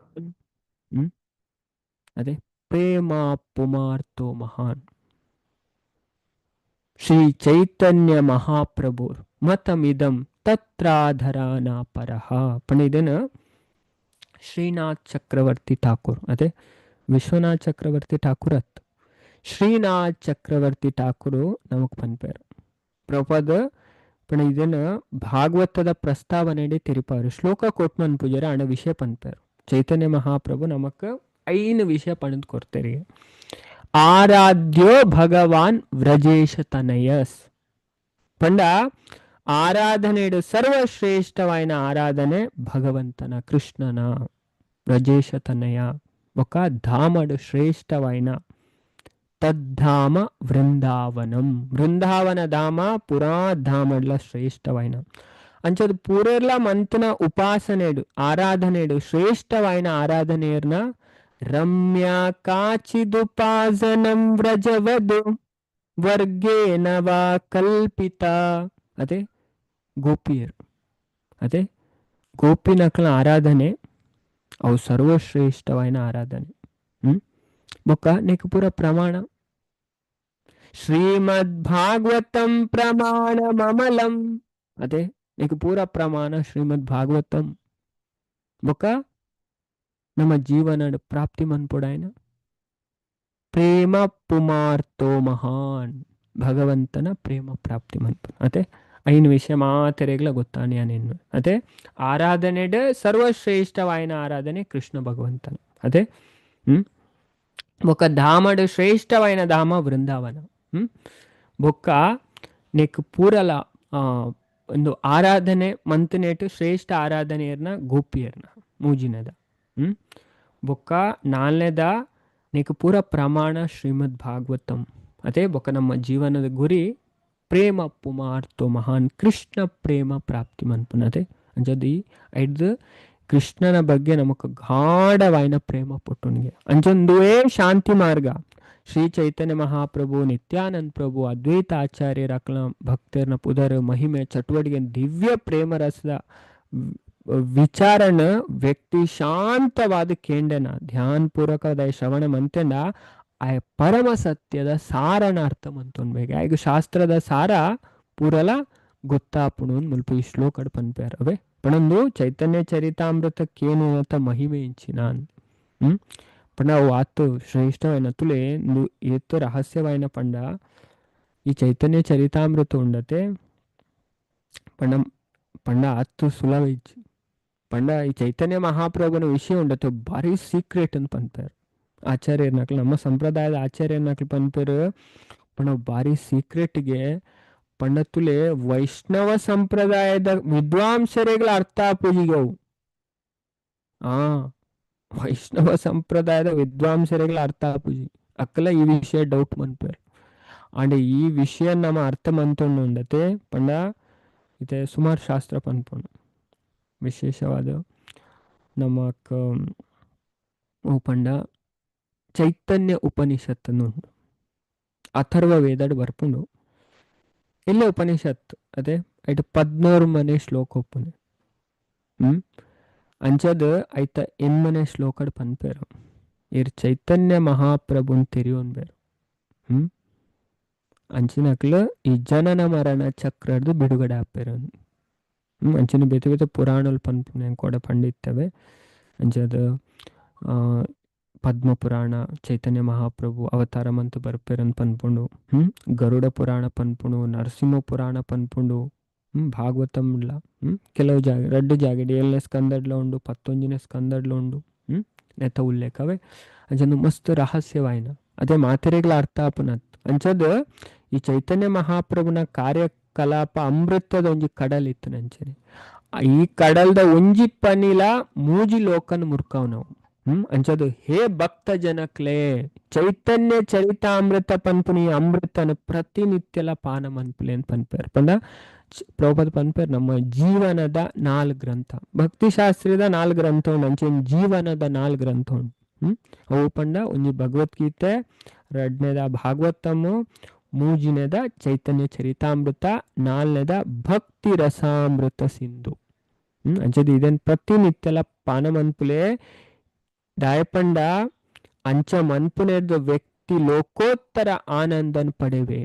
ಅದೇ ಪ್ರೇಮ ಪುಮಾರ್ತೋ ಮಹಾನ್ ಶ್ರೀ ಚೈತನ್ಯ ಮಹಾಪ್ರಭು ಮತಮಿದಂ ತತ್ರಾಧರಾನ ಪರಹ पण ಇದನ್ನು ಶ್ರೀನಾಥ್ ಚಕ್ರವರ್ತಿ ಠಾಕೂರ್ ಅದೇ ವಿಶ್ವನಾಥ್ ಚಕ್ರವರ್ತಿ ಠಾಕೂರ್ ಅತ್ ಶ್ರೀನಾಥ್ ಚಕ್ರವರ್ತಿ ಠಾಕೂರು ನಮಗ್ ಪನ್ಪೇರು ಪ್ರಪದ पण ಇದನ್ನು ಭಾಗವತದ ಪ್ರಸ್ತಾವನೆ ತಿರುಪಾರು ಶ್ಲೋಕ ಕೋಟ್ಮನ್ ಪೂಜಾರ ಅಣ್ಣ ವಿಷಯ ಪನ್ಪೇರು ಚೈತನ್ಯ ಮಹಾಪ್ರಭು ನಮಕ್ 5 ವಿಷಯ ಪಣದ್ ಕೊಡ್ತೇರಿ. ಆರಾಧ್ಯ ಭಗವಾನ್ ವ್ರಜೇಶ ತನಯಸ್ ಪಂಡ ಆರಾಧನೆಡು ಸರ್ವಶ್ರೇಷ್ಠವಾಯಿನ ಆರಾಧನೆ ಭಗವಂತನ ಕೃಷ್ಣನ ವ್ರಜೇಶ ತನಯ ఒక ಧಾಮಡು ಶ್ರೇಷ್ಠವಾಯಿನ ತದ್ಧಾಮ ವೃಂದಾವನಂ ವೃಂದಾವನ ಧಾಮ ಪುರಾ ಧಾಮಡ್ಲ ಶ್ರೇಷ್ಠವಾಯಿನ ಅಂಚದು ಪೂರೆರ್ಲ ಮಂತನ ಉಪಾಸನೆಡು ಆರಾಧನೆಡು ಶ್ರೇಷ್ಠವಾಯಿನ ಆರಾಧನೆಯರ್ನ ರಮ್ಯಾ ಕಾಚಿದುಪಾಸನಂ ವ್ರಜವಧು ವರ್ಗೇನ ವಾ ಕಲ್ಪಿತ ಅದೇ ಗೋಪಿಯರು ಅದೇ ಗೋಪಿನಕಲ ಆರಾಧನೆ ಅವು ಸರ್ವಶ್ರೇಷ್ಠವಾಯಿನ ಆರಾಧನೆ ಬೊಕ್ಕ ನೀಕು ಪೂರ ಪ್ರಮಾಣ ಶ್ರೀಮದ್ ಭಾಗವತಂ ಪ್ರಮಾಣ ಮಮಲಂ ಅದೇ ನೀಕು ಪೂರ ಪ್ರಮಾಣ ಶ್ರೀಮದ್ ಭಾಗವತಂ ಬೊಕ್ಕ ನಮ್ಮ ಜೀವನ ಪ್ರಾಪ್ತಿ ಮನ್ಪೊಡಾಯ್ನ ಪ್ರೇಮ ಪುಮಾರ್ತೋ ಮಹಾನ್ ಭಗವಂತನ ಪ್ರೇಮ ಪ್ರಾಪ್ತಿ ಮನ್ಪು ಅದೇ 5 ವಿಷಯ ಮಾತೆರೆಗ್ಲ ಗೊತ್ತಾನೇನು ಅದೇ ಆರಾಧನೆಡೆ ಸರ್ವಶ್ರೇಷ್ಠವಾಯಿನ ಆರಾಧನೆ ಕೃಷ್ಣ ಭಗವಂತನ ಅದೇ ಬೊಕ್ಕ ಧಾಮಡು ಶ್ರೇಷ್ಠವಾಯಿನ ಧಾಮ ವೃಂದಾವನ ಬೊಕ್ಕ ನೆಕ್ ಪೂರಲ ಒಂದು ಆರಾಧನೆ ಮಂತನೇಟು ಶ್ರೇಷ್ಠ ಆರಾಧನೆಯರ್ನ ಗೋಪಿಯರ್ನ ಮೂಜಿನದ ಬೊಕ್ಕ 4ನೇದ ನೀಕು ಪೂರ ಪ್ರಮಾಣ ಶ್ರೀಮದ್ ಭಾಗವತಂ ಅದೇ ಬೊಕ್ಕ ನಮ್ಮ ಜೀವನದ ಗುರಿ ಪ್ರೇಮ ಪುಮಾರ್ತೋ ಮಹಾನ್ ಕೃಷ್ಣ ಪ್ರೇಮ ಪ್ರಾಪ್ತಿ ಮನ್ಪುನದೆ ಅಂಜದಿ 5 ಕೃಷ್ಣನ ಬಗ್ಗೆ ನಮಕ್ ಗಾಢವಾಯಿನ ಪ್ರೇಮ ಪುಟ್ಟುನಿಗೆ ಅಂಜೊಂದುವೇ ಶಾಂತಿ ಮಾರ್ಗ ಶ್ರೀ ಚೈತನ್ಯ ಮಹಾಪ್ರಭು ನಿತ್ಯಾನಂದ ಪ್ರಭು ಅದ್ವೈತ ಆಚಾರ್ಯರ ಅಕ್ಲ ಭಕ್ತರ್ನ ಪುದರ್ ಮಹಿಮೆ ಚಟುವಟಿಕೆ ದಿವ್ಯ ಪ್ರೇಮ ರಸದ ವಿಚಾರಣ ವ್ಯಕ್ತಿ ಶಾಂತವಾದ ಕೇಂಡನ ಧ್ಯಾನ ಪೂರ್ವಕದ ಶ್ರವಣ ಮಂತೆಂಡ ಆ ಪರಮ ಸತ್ಯದ ಸಾರನ ಅರ್ಥ ಮಂತೊನ್ಬೇಗೆ ಈಗ ಶಾಸ್ತ್ರದ ಸಾರ ಪೂರಲ ಗೊತ್ತಾಪುಣು ಮುಲ್ಪ ಈ ಶ್ಲೋಕಡ್ ಪನ್ಪೇರ್ ಅವೇ ಪಣಂದು ಚೈತನ್ಯ ಚರಿತಾಮೃತಕ್ಕೇನು ಅಂತ ಮಹಿಮೆ ಇಂಚಿನಾನ್ ಪಂಡ ಅವು ಆತು ಶ್ರೇಷ್ಠವಾಯಿನ ತುಲೆ ಏತು ರಹಸ್ಯವಾಯಿನ ಪಂಡ ಈ ಚೈತನ್ಯ ಚರಿತಾಮೃತ ಉಂಡತೆ ಪಂಡ ಆತು ಸುಲಭ ಇಚ್ಚಿ ಪಂಡ ಈ ಚೈತನ್ಯ ಮಹಾಪ್ರಭುನ ವಿಷಯ ಉಂಡತೆ ಭಾರಿ ಸೀಕ್ರೆಟ್ ಅಂತ ಪನ್ಪೇರು ಆಚಾರ್ಯರ್ನಕ್ಲು ನಮ್ಮ ಸಂಪ್ರದಾಯದ ಆಚಾರ್ಯರ್ನಕ್ಲು ಪನ್ಪೇರು ಪಂಡ ಭಾರಿ ಸೀಕ್ರೆಟ್ಗೆ ಪಂಡತುಲೆ ವೈಷ್ಣವ ಸಂಪ್ರದಾಯದ ವಿದ್ವಾಂಸರೆಗಳ ಅರ್ಥ ಪೂಜಿಗವು ವೈಷ್ಣವ ಸಂಪ್ರದಾಯದ ವಿದ್ವಾಂಸರೆಗಳ ಅರ್ಥ ಪೂಜಿ ಅಕ್ಕಲ ಈ ವಿಷಯ ಡೌಟ್ ಮನ್ಪೇರು ಅಂಡ್ ಈ ವಿಷಯ ನಮ್ಮ ಅರ್ಥ ಮಂತೊಂಡು ಉಂಡತೆ ಪಂಡ ಇದೆ ಸುಮಾರು ಶಾಸ್ತ್ರ ಪನ್ಪೊಂಡು ವಿಶೇಷವಾದ ನಮಕ್ ಪಂಡ ಚೈತನ್ಯ ಉಪನಿಷತ್ತನ್ನು ಅಥರ್ವ ವೇದಡ್ ಬರ್ಪುಂಡು ಇಲ್ಲ ಉಪನಿಷತ್ ಅದೇ ಐಟ್ 14 ಮನೆ ಶ್ಲೋಕ ಒಪ್ಪುನೆ ಅಂಚದ ಐತ ಎನ್ಮನೆ ಶ್ಲೋಕಡ್ ಪನ್ಪೇರು ಇರ್ ಚೈತನ್ಯ ಮಹಾಪ್ರಭುನ್ ತೆರಿಯೋನ್ ಬೇರು. ಅಂಚಿನಕ್ಲು ಈ ಜನನ ಮರಣ ಚಕ್ರದ್ದು ಬಿಡುಗಡೆ ಆಪೇರು. ಅಂಚಿನ ಬೇತೆ ಬೇತೆ ಪುರಾಣಲ್ ಪನ್ಪುನೆ ಕೂಡ ಪಂಡಿತ್ತವೆ. ಅಂಚದ ಪದ್ಮ ಪುರಾಣ ಚೈತನ್ಯ ಮಹಾಪ್ರಭು ಅವತಾರ ಮಂತು ಬರ್ಪೇರನ್ ಪನ್ಪುಂಡು. ಗರುಡ ಪುರಾಣ ಪನ್ಪುಂಡು, ನರಸಿಂಹ ಪುರಾಣ ಪನ್ಪುಂಡು, ಭಾಗವತಂ ಇಲ್ಲ. ಕೆಲವು ಜಾಗ 2 ಜಾಗ 7ನೇ ಸ್ಕಂದಡ್ಲ ಉಂಡು, 11ನೇ ಸ್ಕಂದಡ್ಲ ಉಂಡು. ನೆತ್ತ ಉಲ್ಲೇಖವೇ ಅಂಚಂದು ಮಸ್ತ್ ರಹಸ್ಯವಾಯಿನ ಅದೇ ಮಾತೆರೆಗ್ಲ ಅರ್ಥ ಆಪುನತ್. ಅಂಚದ ಈ ಚೈತನ್ಯ ಮಹಾಪ್ರಭುನ ಕಾರ್ಯಕಲಾಪ ಅಮೃತದ ಒಂಜಿ ಕಡಲ್ ಇತ್ತು ನಂಚನೆ. ಈ ಕಡಲ್ದ ಒಂಜಿ ಪನಿಲ ಮೂಜಿ ಲೋಕನ್ ಮುರ್ಕಾವ್ ನಾವು. ಅಂಚದು ಹೇ ಭಕ್ತ ಜನಕ್ಲೆ ಚೈತನ್ಯ ಚರಿತಾಮೃತ ಪನ್ಪುನಿ ಅಮೃತನ ಪ್ರತಿನಿತ್ಯಲ ಪಾನ ಮನ್ಪುಲೆ ಅಂತ ಪನ್ಪೇರ್ ಪಂಡ ಪ್ರಭುಪಾದ ಪನ್ಪೇರ್ ನಮ್ಮ ಜೀವನದ 4 ಗ್ರಂಥ. ಭಕ್ತಿಶಾಸ್ತ್ರದ 4 ಗ್ರಂಥ ಉಂಡು, ಅಂಚೆನ್ ಜೀವನದ 4 ಗ್ರಂಥ ಉಂಡು. ಅವು ಪಂಡ ಒಂಜಿ ಭಗವದ್ಗೀತೆ, 2ನೇದ ಭಾಗವತಮು, 3ನೇದ ಚೈತನ್ಯ ಚರಿತಾಮೃತ, 4ನೇದ ಭಕ್ತಿ ರಸಾಮೃತ ಸಿಂಧು. ಅಂಚದು ಇದನ್ ಪ್ರತಿನಿತ್ಯಲ ಪಾನ ಮನ್ಪುಲೆ ದಾಯಪಂಡ ಅಂಚ ಮನ್ಪುನೆದ ವ್ಯಕ್ತಿ ಲೋಕೋತ್ತರ ಆನಂದನ್ ಪಡೆವೆ.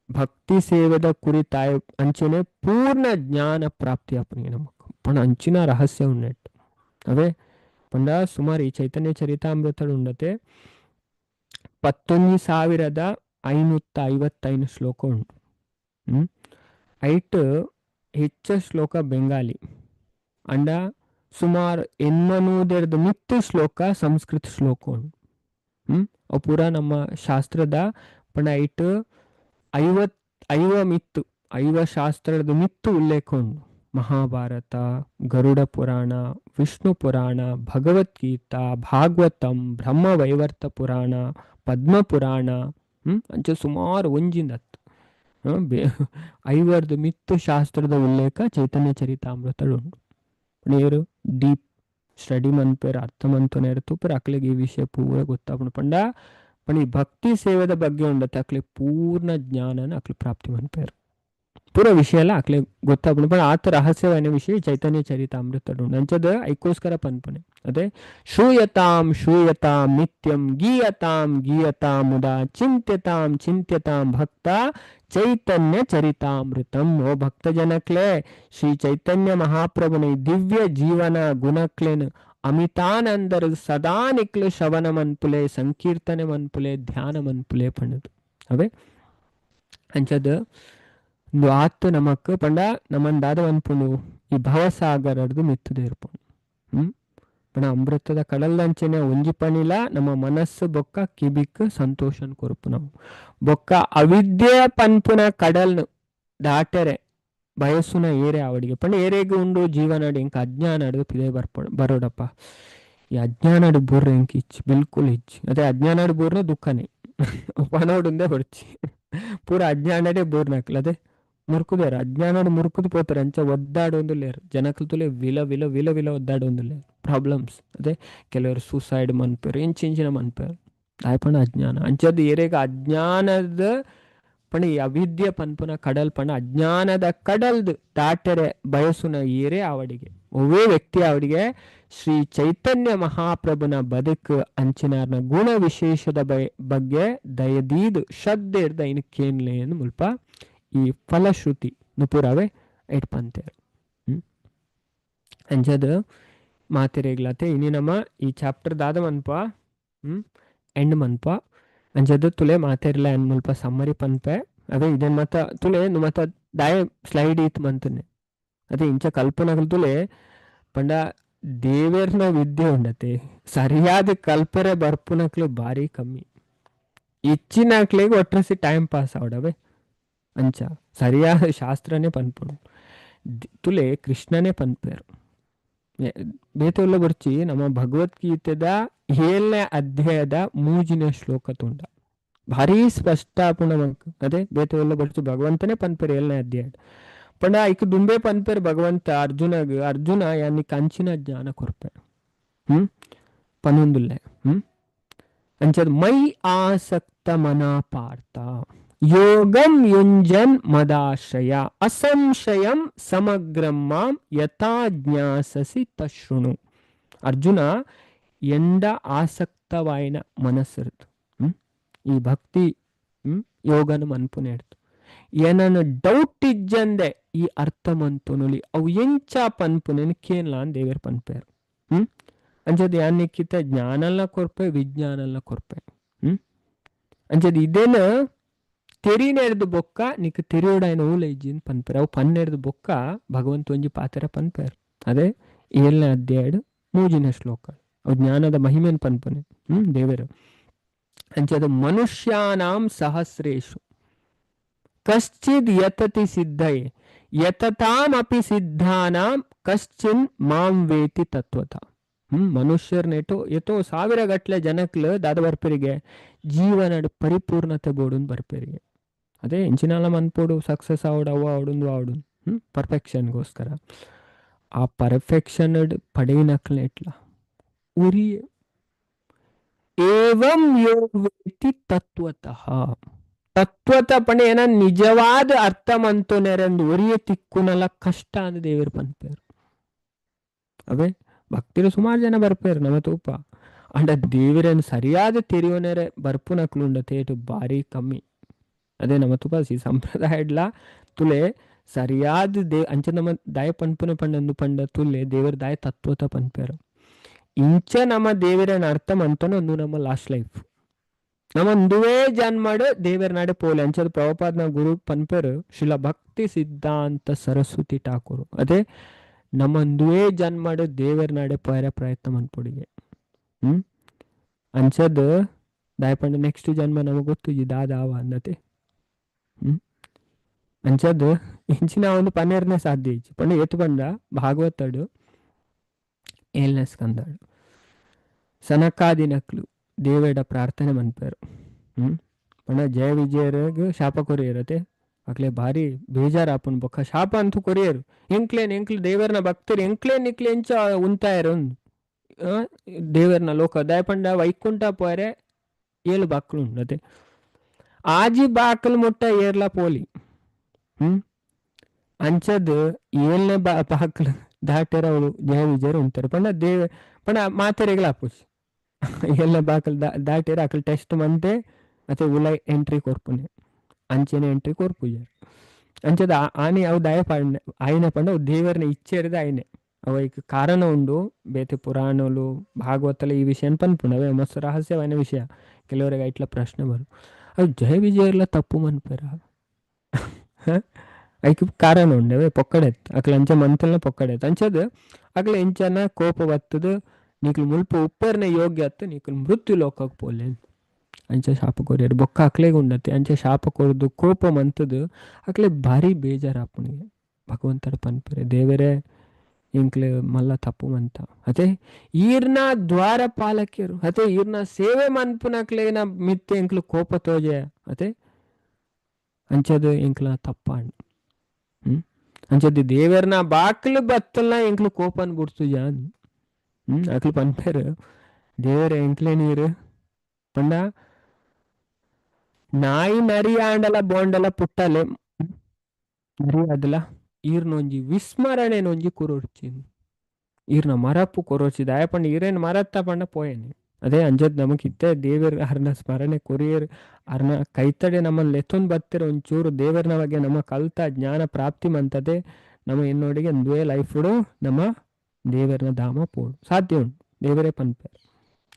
ಭಕ್ತಿ ಸೇವೆದ ಕುರಿತಾಯ ಅಂಚನೆ ಪೂರ್ಣ ಜ್ಞಾನ ಪ್ರಾಪ್ತಿ ಆಪನಿಗೆ ನಮಕ್ ಪಂಡ ಅಂಚಿನ ರಹಸ್ಯ ಉಂಡೆಟ್ ಅವೇ ಪಂಡ ಸುಮಾರು ಈ ಚೈತನ್ಯ ಚರಿತಾಮೃತ ಉಂಡತೆ 11,555 ಶ್ಲೋಕ ಉಂಟು. ಐಟ್ ಹೆಚ್ಚ ಶ್ಲೋಕ ಬೆಂಗಾಲಿ ಅಂಡ ಸುಮಾರು 800 ಮಿತ್ತು ಶ್ಲೋಕ ಸಂಸ್ಕೃತ ಶ್ಲೋಕ ಉಂಟು. ಅವು ಪೂರ ನಮ್ಮ ಶಾಸ್ತ್ರದ ಪಂಡ ಐಟ್ 5 ಶಾಸ್ತ್ರದ ಮಿತ್ತು ಉಲ್ಲೇಖ ಉಂಟು. ಮಹಾಭಾರತ, ಗರುಡ ಪುರಾಣ, ವಿಷ್ಣು ಪುರಾಣ, ಭಗವದ್ಗೀತಾ, ಭಾಗವತಂ, ಬ್ರಹ್ಮವೈವರ್ತ ಪುರಾಣ, ಪದ್ಮ ಪುರಾಣ, ಅಂಚ ಸುಮಾರು ಒಂಜಿಂದತ್ತು 5 ಮಿತ್ತು ಶಾಸ್ತ್ರದ ಉಲ್ಲೇಖ ಚೈತನ್ಯ ಚರಿತಾಮೃತ ಉಂಟು. ನೀರು ಡೀಪ್ ಸ್ಟಡಿ ಮನ್ಪೇರು ಅರ್ಥ ಮಂತನೇರು ತೂಪರ್ ಅಕ್ಲಿಗೆ ಈ ವಿಷಯ ಪೂರ ಗೊತ್ತಾಪಣ ಪಂಡ ಈ ಭಕ್ತಿ ಸೇವೆದ ಬಗ್ಗೆ ಉಂಡತ್ತೆ ಅಕ್ಲಿ ಪೂರ್ಣ ಜ್ಞಾನನ ಅಕ್ಲಿ ಪ್ರಾಪ್ತಿ ಮನ್ಪೇರು ಪೂರ ವಿಷಯ ಎಲ್ಲ ಅಕ್ಲಿ ಗೊತ್ತಾಪಣ ಪಂಡ ಆತ ರಹಸ್ಯವಾದ ವಿಷಯ ಚೈತನ್ಯ ಚರಿತಾಮೃತ ಉಂಡು. ಅಂಚದ ಐಕೋಸ್ಕರ ಪನ್ಪನೆ ಅದೇ ಶೂಯತಾಂ ಶೂಯತಾಂ ನಿತ್ಯಂ ಗೀಯತಾಂ ಗೀಯತಾಂ ಮುದಾ ಚಿಂತ್ಯತಾಂ ಚಿಂತ್ಯತಾಂ ಭಕ್ತ ಚೈತನ್ಯ ಚರಿತಾಮೃತಂ. ಓ ಭಕ್ತ ಜನಕ್ಲೆ ಶ್ರೀ ಚೈತನ್ಯ ಮಹಾಪ್ರಭುನ ದಿವ್ಯ ಜೀವನ ಗುಣಕ್ಲೇನ್ ಅಮಿತಾನಂದರ ಸದಾ ನಿಕ್ಲು ಶ್ರವಣ ಮನ್ಪುಲೆ, ಸಂಕೀರ್ತನೆ ಮನ್ಪುಲೆ, ಧ್ಯಾನ ಮನ್ಪುಲೆ ಪಣ್ಣದು ಅವೇ ಅಂಚದ ಆತು ನಮಕ್ ಪಂಡ ನಮ್ಮನ್ ದಾದ ಅನ್ಪುಂಡು ಈ ಭವಸಾಗರದ್ದು ಮಿತ್ತುದೇ ಇರ್ಪುಂಡು. ಪಂಡ ಅಮೃತದ ಕಡಲ್ದಂಚೆನೆ ಒಂಜಿ ಪಣಿಲ ನಮ್ಮ ಮನಸ್ಸು ಬೊಕ್ಕ ಕಿಬಿಕ್ ಸಂತೋಷನ್ ಕೊರುಪು ನಾವು ಬೊಕ್ಕ ಅವಿದ್ಯೆ ಪನ್ಪುನ ಕಡಲ್ನು ದಾಟರೆ ಬಯಸ್ಸುನ ಏರೆ ಅವಡಿಗೆ ಪಂಡ ಏರೆಗೆ ಉಂಡು ಜೀವನಡು ಇಂಕ ಅಜ್ಞಾನ ಅಡ್ದು ಪಿದೆ ಬರೋಡಪ್ಪ ಈ ಅಜ್ಞಾನ ಬೂರ್ರೆ ಇಂಕ ಇಚ್ಚಿ ಬಿಲ್ಕುಲ್ ಇಚ್ಚಿ ಅದೇ ಅಜ್ಞಾನ ಬೂರ್ನ ದುಃಖನೇ ಪನೋಡುಂದೇ ಹೊಡ್ಚಿ ಪೂರ ಅಜ್ಞಾನಡೆ ಬೂರ್ನಾಕ್ಲ ಅದೇ ಮುರ್ಕುದೇರ ಅಜ್ಞಾನ ಮುರ್ಕುದು ಪೋತಾರೆ ಅಂಚ ಒದ್ದಾಡೊಂದು ಲೇರು ಜನಕ್ಲು ತುಲೆ ವಿಲ ವಿಲ ವಿಲ ವಿಲ ಒದ್ದಾಡೊಂದು ಲೇರು ಪ್ರಾಬ್ಲಮ್ಸ್ ಅದೇ ಕೆಲವರು ಸೂಸೈಡ್ ಮನ್ಪೇರು ಇಂಚಿನ ಮನ್ಪೇರು ಆಯ್ಪಣ ಅಜ್ಞಾನ ಅಂಚದ್ದು ಏರೆಗ ಅಜ್ಞಾನದ ಪಣ ಈ ಅವಿದ್ಯೆ ಪನ್ಪುನ ಕಡಲ್ ಪಣ ಅಜ್ಞಾನದ ಕಡಲ್ದು ದಾಟರೆ ಬಯಸುನ ಏರೆ ಅವಡಿಗೆ ಒವ್ವೇ ವ್ಯಕ್ತಿ ಅವಡಿಗೆ ಶ್ರೀ ಚೈತನ್ಯ ಮಹಾಪ್ರಭುನ ಬದುಕು ಅಂಚಿನಾರ್ನ ಗುಣ ವಿಶೇಷದ ಬಗ್ಗೆ ದಯದೀದು ಶ್ರದ್ಧೆ ಇರ್ದ ಇನ್ನು ಕೇನ್ಲೆ ಎಂದು ಮುಲ್ಪ ಈ ಫಲಶ್ರುತಿ ನುಪುರವೇ ಇಟ್ಪಂತೇರು. ಅಂಚದ ಮಾತಿರೇಗ್ಲತೆ ಇನಿ ನಮ್ಮ ಈ ಚಾಪ್ಟರ್ ದಾದ ಮನ್ಪ ಎಂಡ್ ಮನ್ಪ ಅಂಚದ ತುಲೆ ಮಾತೇರ್ಲ ಎನ್ ಮುಲ್ಪ ಸಮ್ಮರಿ ಪನ್ಪೆ ಅದೇ ಇದನ್ ಮತ್ತ ತುಲೆ ಮತ್ತ ದಾಯ ಸ್ಲೈಡ್ ಇತ್ ಮಂತನೆ ಅದೇ ಇಂಚ ಕಲ್ಪನೆಗಳು ತುಲೆ ಪಂಡ ದೇವೇರ್ನ ವಿದ್ಯೆ ಉಂಡತೆ ಸರಿಯಾದ ಕಲ್ಪನೆ ಬರ್ಪುನಕ್ಲು ಭಾರಿ ಕಮ್ಮಿ ಇಚ್ಚಿನಕ್ಲಿಗೆ ಒಟ್ರಸಿ ಟೈಮ್ ಪಾಸ್ ಅವಡವೆ ಅಂಚ ಸರಿಯಾದ ಶಾಸ್ತ್ರನೇ ಪನ್ಪುಂಡು ತುಲೆ ಕೃಷ್ಣನೇ ಪನ್ಪೇರು ಬೇತೊಲ್ಲ ಬರ್ಚಿ ನಮ್ಮ ಭಗವದ್ಗೀತೆದ 7ನೇ ಅಧ್ಯಾಯದ 3ನೇ ಶ್ಲೋಕ ತುಂಡ ಭಾರಿ ಸ್ಪಷ್ಟ ಪುಣ ಅದೇ ಬೇತೊಲ್ಲ ಬರ್ಚಿ ಭಗವಂತನೇ ಪನ್ಪೇರು 7ನೇ ಅಧ್ಯಾಯ ಪಂಡ ಐಕ್ ದುಂಬೆ ಪನ್ಪೇರು ಭಗವಂತ ಅರ್ಜುನ ಯಾನಿ ಕಂಚಿನ ಜ್ಞಾನ ಕೊರ್ಪೆ ಪನೊಂದುಲ್ಲೆ ಅಂಚದ್ ಮೈ ಆಸಕ್ತ ಮನ ಪಾರ್ಥ ಯೋಗಂ ಯುಂಜನ್ ಮದಾಶ್ರಯ ಅಸಂಶಯಂ ಸಮಗ್ರಂ ಮಾಂ ಯಥಾ ಜ್ಞಾಸಸಿ ತಶೃಣು. అర్జున ఎండ ఆసక్తమైన మనస్సు ಈ ಭಕ್ತಿ ಯೋಗನ ಮನ್ಪುನೇಡ್ತು ಏನನ್ನು ಡೌಟ್ ಇಜ್ಜಂದೆ ಈ ಅರ್ಥ ಮಂತುನುಲಿ ಅವು ಎಂಚ ಪನ್ಪುನೇನು ಕೇನ್ಲ ಅಂತ ದೇವರ ಪನ್ಪೇರು ಅಂಚದ ಯಾನಿಕ್ಕಿತ ಜ್ಞಾನಲ್ಲ ಕೊರ್ಪೆ ವಿಜ್ಞಾನಲ್ಲ ಕೊರ್ಪೆ ಅಂಚದ ಇದೇನು ತೆರಿನೆಡ್ದು ಬೊಕ್ಕ ನೀಕು ತೆರಿಯೋಡಾಯನ ಊಲ ಇಜ್ಜಿನ್ ಪನ್ಪೇರು ಅವು ಪನ್ನೆಡ್ದು ಬೊಕ್ಕ ಭಗವಂತ ಒಂಜಿ ಪಾತ್ರ ಪನ್ಪೇರು ಅದೇ 7ನೇ ಅಧ್ಯಾಯಡು 3ನೇ ಶ್ಲೋಕ ಅವು ಜ್ಞಾನದ ಮಹಿಮೆನ್ ಪನ್ಪುನೆ ದೇವರು ಅಂಚದ ಮನುಷ್ಯಾನಾಂ ಸಹಸ್ರೇಶು ಕಶ್ಚಿದ್ ಯತತಿ ಸಿದ್ಧಯೇ ಯತತಾಮಪಿ ಸಿದ್ಧಾನಾಂ ಕಶ್ಚಿನ್ ಮಾಂ ವೇತಿ ತತ್ವತ. ಮನುಷ್ಯರ್ನೆಟು ಎತೋ 1000 ಗಟ್ಲೆ ಜನಕ್ಲು ದಾದ ಬರ್ಪೆರಿಗೆ ಜೀವನಡು ಪರಿಪೂರ್ಣತೆ ಬೋಡುನ್ ಬರ್ಪೆರಿಗೆ ಅದೇ ಇಂಚಿನಾಲ ಮನ್ಪೋಡು ಸಕ್ಸಸ್ ಆವಡು ಅವ ಆವಡುಂದು ಆವಡು ಪರ್ಫೆಕ್ಷನ್ಗೋಸ್ಕರ ಆ ಪರ್ಫೆಕ್ಷನ್ ಪಡೆಯಿನಕ್ಲೆ ಎಟ್ಲ ಉರಿ ಏವಂ ಯೋವೇತಿ ತತ್ವತಃ ತತ್ವತ ಪಣೆ ಏನ ನಿಜವಾದ ಅರ್ಥ ಮಂತೋನೆರಂದು ಒರಿಯ ತಿಕ್ಕುನಲ ಕಷ್ಟ ಅಂದ ದೇವರು ಪನ್ಪೇರು ಅವೇ ಭಕ್ತಿರು ಸುಮಾರು ಜನ ಬರ್ಪೇರು ನಮ್ಮ ತೂಪ ಅಂಡ ದೇವರನ್ನು ಸರಿಯಾದ ತೆರಿಯೋನೆರೆ ಬರ್ಪುನಕ್ಲುಂಡ ತೇಟು ಭಾರಿ ಕಮ್ಮಿ ಅದೇ ನಮ್ಮ ತೂಪ ಸಂಪ್ರದಾಯಡ್ಲ ತುಲೆ ಸರಿಯಾದ ಅಂಚ ನಮ್ಮ ದಾಯ ಪನ್ಪುನ ಪಂಡಂದು ಪಂಡ ತುಲೆ ದೇವರ ದಾಯ ತತ್ವತ ಪನ್ಪೇರು ಇಂಚ ನಮ್ಮ ದೇವರನ್ನ ಅರ್ಥ ಮಂತನ ಒಂದು ನಮ್ಮ ಲಾಸ್ಟ್ ಲೈಫ್ ನಮ್ಮೊಂದುವೇ ಜನ್ಮಡು ದೇವರ ನಾಡೆ ಪೋಲೆ ಅಂಚದ ಪ್ರಭುಪಾದನ ಗುರು ಪನ್ಪೇರು ಶ್ರೀಲ ಭಕ್ತಿ ಸಿದ್ಧಾಂತ ಸರಸ್ವತಿ ಠಾಕೂರು ಅದೇ ನಮ್ಮೊಂದುವೇ ಜನ್ಮಡು ದೇವರ ನಾಡೆ ಪೋಯರ ಪ್ರಯತ್ನ ಮನ್ಪೊಡಿಗೆ ಅಂಚದ ದಾಯಪಂಡ ನೆಕ್ಸ್ಟ್ ಜನ್ಮ ನಮಗೆ ಗೊತ್ತು ಇದಾವ ಅನ್ನತೆ ಅಂಚದ ಇಂಚಿನ ಒಂದು 12ನೇ ಸಾಧ್ಯ ಇಚ್ಚಿ ಪಂಡ ಎತ್ತು ಬಂದ ಭಾಗವತಡು 7ನೇ ಸ್ಕಂದಾಡು ಸನಕಾದಿನಕ್ಲು ದೇವೇಡ ಪ್ರಾರ್ಥನೆ ಮನ್ಪೇರು ಪಂಡ ಜಯ ವಿಜಯರಿಗೆ ಶಾಪ ಕೊರಿಯರತೆ ಅಕ್ಲೆ ಭಾರಿ ಬೇಜಾರ ಆಪನ್ ಬೊಕ್ಕ ಶಾಪ ಅಂತೂ ಕೊರಿಯರು ಎಂಕ್ಲು ದೇವರನ ಭಕ್ತರು ಎಂಕ್ಲೆ ಎಂಚ ಉಂತಾಯರು ದೇವರನ ಲೋಕ ದಯಪಂಡ ವೈಕುಂಠ ಪೋರೆ 7 ಬಾಕ್ಲು ಉಂಡತೆ ಆಜಿ ಬಾಕಲ್ ಮುಟ್ಟ ಏರ್ಲ ಪೋಲಿ ಅಂಚದ್ 7ನೇ ಬಾಕಲು ದಾಟರ ಅವಳು ಜಯ ವಿಜಯರು ಉಂಟಾರು ಪಂಡ ಮಾತೆರೆಗಳ ಆಪುಜಿ 7ನೇ ಬಾಕಲ್ ದಾಟಿರ ಅಕಲ್ ಟೆಸ್ಟ್ ಮಂತೆ ಮತ್ತೆ ಉಲೈ ಎಂಟ್ರಿ ಕೊರ್ಪುನೆ ಅಂಚೆನೆ ಎಂಟ್ರಿ ಕೊರ್ಪುಜಾರು ಅಂಚದ ಆನೆ ಅವು ದಯ ಪಾಡ್ನೆ ಆಯ್ನೆ ಪಂಡ ದೇವರನ್ನ ಇಚ್ಛೆರಿದ ಆಯ್ನೆ ಅವೈಕ್ ಕಾರಣ ಉಂಡು ಬೇತೆ ಪುರಾಣಲು ಭಾಗವತಲ ಈ ವಿಷಯ ಪನ್ಪುಂಡವೇ ಮಸ್ತ್ ರಹಸ್ಯವಾದ ವಿಷಯ ಕೆಲವರಿಗೆ ಐಟ್ಲ ಪ್ರಶ್ನೆ ಬರು ಅವು ಜಯ ವಿಜಯರ್ಲ ತಪ್ಪು ಮನ್ಪೇರ ಐಕ್ ಕಾರಣ ಉಂಡವೆ ಪೊಕ್ಕಡೆತ್ ಅಕ್ಲ ಅಂಚೆ ಮಂತಲ್ನ ಪೊಕ್ಕಡೆತ್ ಅಂಚದ ಅಕ್ಲ ಎಂಚನ ಕೋಪ ಬತ್ತದ ನೀಕ್ಲು ಮುಲ್ಪ ಉಪ್ಪರ್ನ ಯೋಗ್ಯ ಅತ್ತ ನೀಕ್ಲು ಮೃತ್ಯು ಲೋಕಕ್ಕೆ ಪೋಲೆ ಅಂಚೆ ಶಾಪ ಕೊರಿಯರು ಬೊಕ್ಕ ಅಕ್ಲೆಗೆ ಉಂಡತ್ತೆ ಅಂಚೆ ಶಾಪ ಕೊರದು ಕೋಪ ಮಂತದು ಅಕ್ಲೆ ಭಾರಿ ಬೇಜಾರಾಪುನಿಗೆ ಭಗವಂತರ ಪನ್ಪರೆ ದೇವರೇ ಇಂಕ್ಲೆ ಮಲ್ಲ ತಪ್ಪು ಮಂತ ಅದೇ ಈರ್ನ ದ್ವಾರ ಪಾಲಕಿಯರು ಅದೇ ಈರ್ನ ಸೇವೆ ಮನ್ಪುನಕ್ಲೆನ ಮಿತ್ತೆ ಇಂಕ್ಲು ಕೋಪ ತೋಜೆ ಅದೇ ಅಂಚದು ಇಂಕ್ಲ ತಪ್ಪಾಣ್ ಅಂಚದ್ದು ದೇವರನ ಬಾಕ್ಲು ಬತ್ತಲ್ನ ಇಂಕ್ಲು ಕೋಪನ್ ಬಿಡ್ತು ಜಾನ್ ಅಕ್ಲು ಪನ್ಪೇರು ದೇವರ ಎಂಕ್ಲೆ ನೀರು ಪಂಡ ನಾಯಿ ನರಿ ಆಂಡಲ ಬೋಂಡಲ ಪುಟ್ಟಲೆ ನರಿ ಅದಲ ಈರ್ನೊಂಜಿ ವಿಸ್ಮರಣೆ ನೊಂಜಿ ಕುರೋರ್ಚಿ ಈರ್ನ ಮರಪ್ಪು ಕೊರೋಚಿ ದಾಯ ಪಂಡ ಈರೇನು ಮರತ್ತ ಪಂಡ ಪೋಯನೆ ಅದೇ ಅಂಜದ್ ನಮಗಿತ್ತೆ ದೇವರ ಅರ್ನ ಸ್ಮರಣೆ ಕೊರಿಯರ್ ಅರ್ನ ಕೈತಡೆ ನಮ್ಮಲ್ಲಿ ಲೆತ್ತೊಂದು ಬತ್ತಿರ ಒಂಚೂರು ದೇವರನ ಬಗ್ಗೆ ನಮ್ಮ ಕಲ್ತ ಜ್ಞಾನ ಪ್ರಾಪ್ತಿ ಮಂತದೆ ನಮ್ಮ ಎನ್ನೋಡಿಗೆ ಒಂದುವೇ ಲೈಫುಡು ನಮ್ಮ ದೇವರನ ಧಾಮ ಪೋಡು ಸಾಧ್ಯ ಉಂಟು ದೇವರೇ ಪನ್ಪೇರು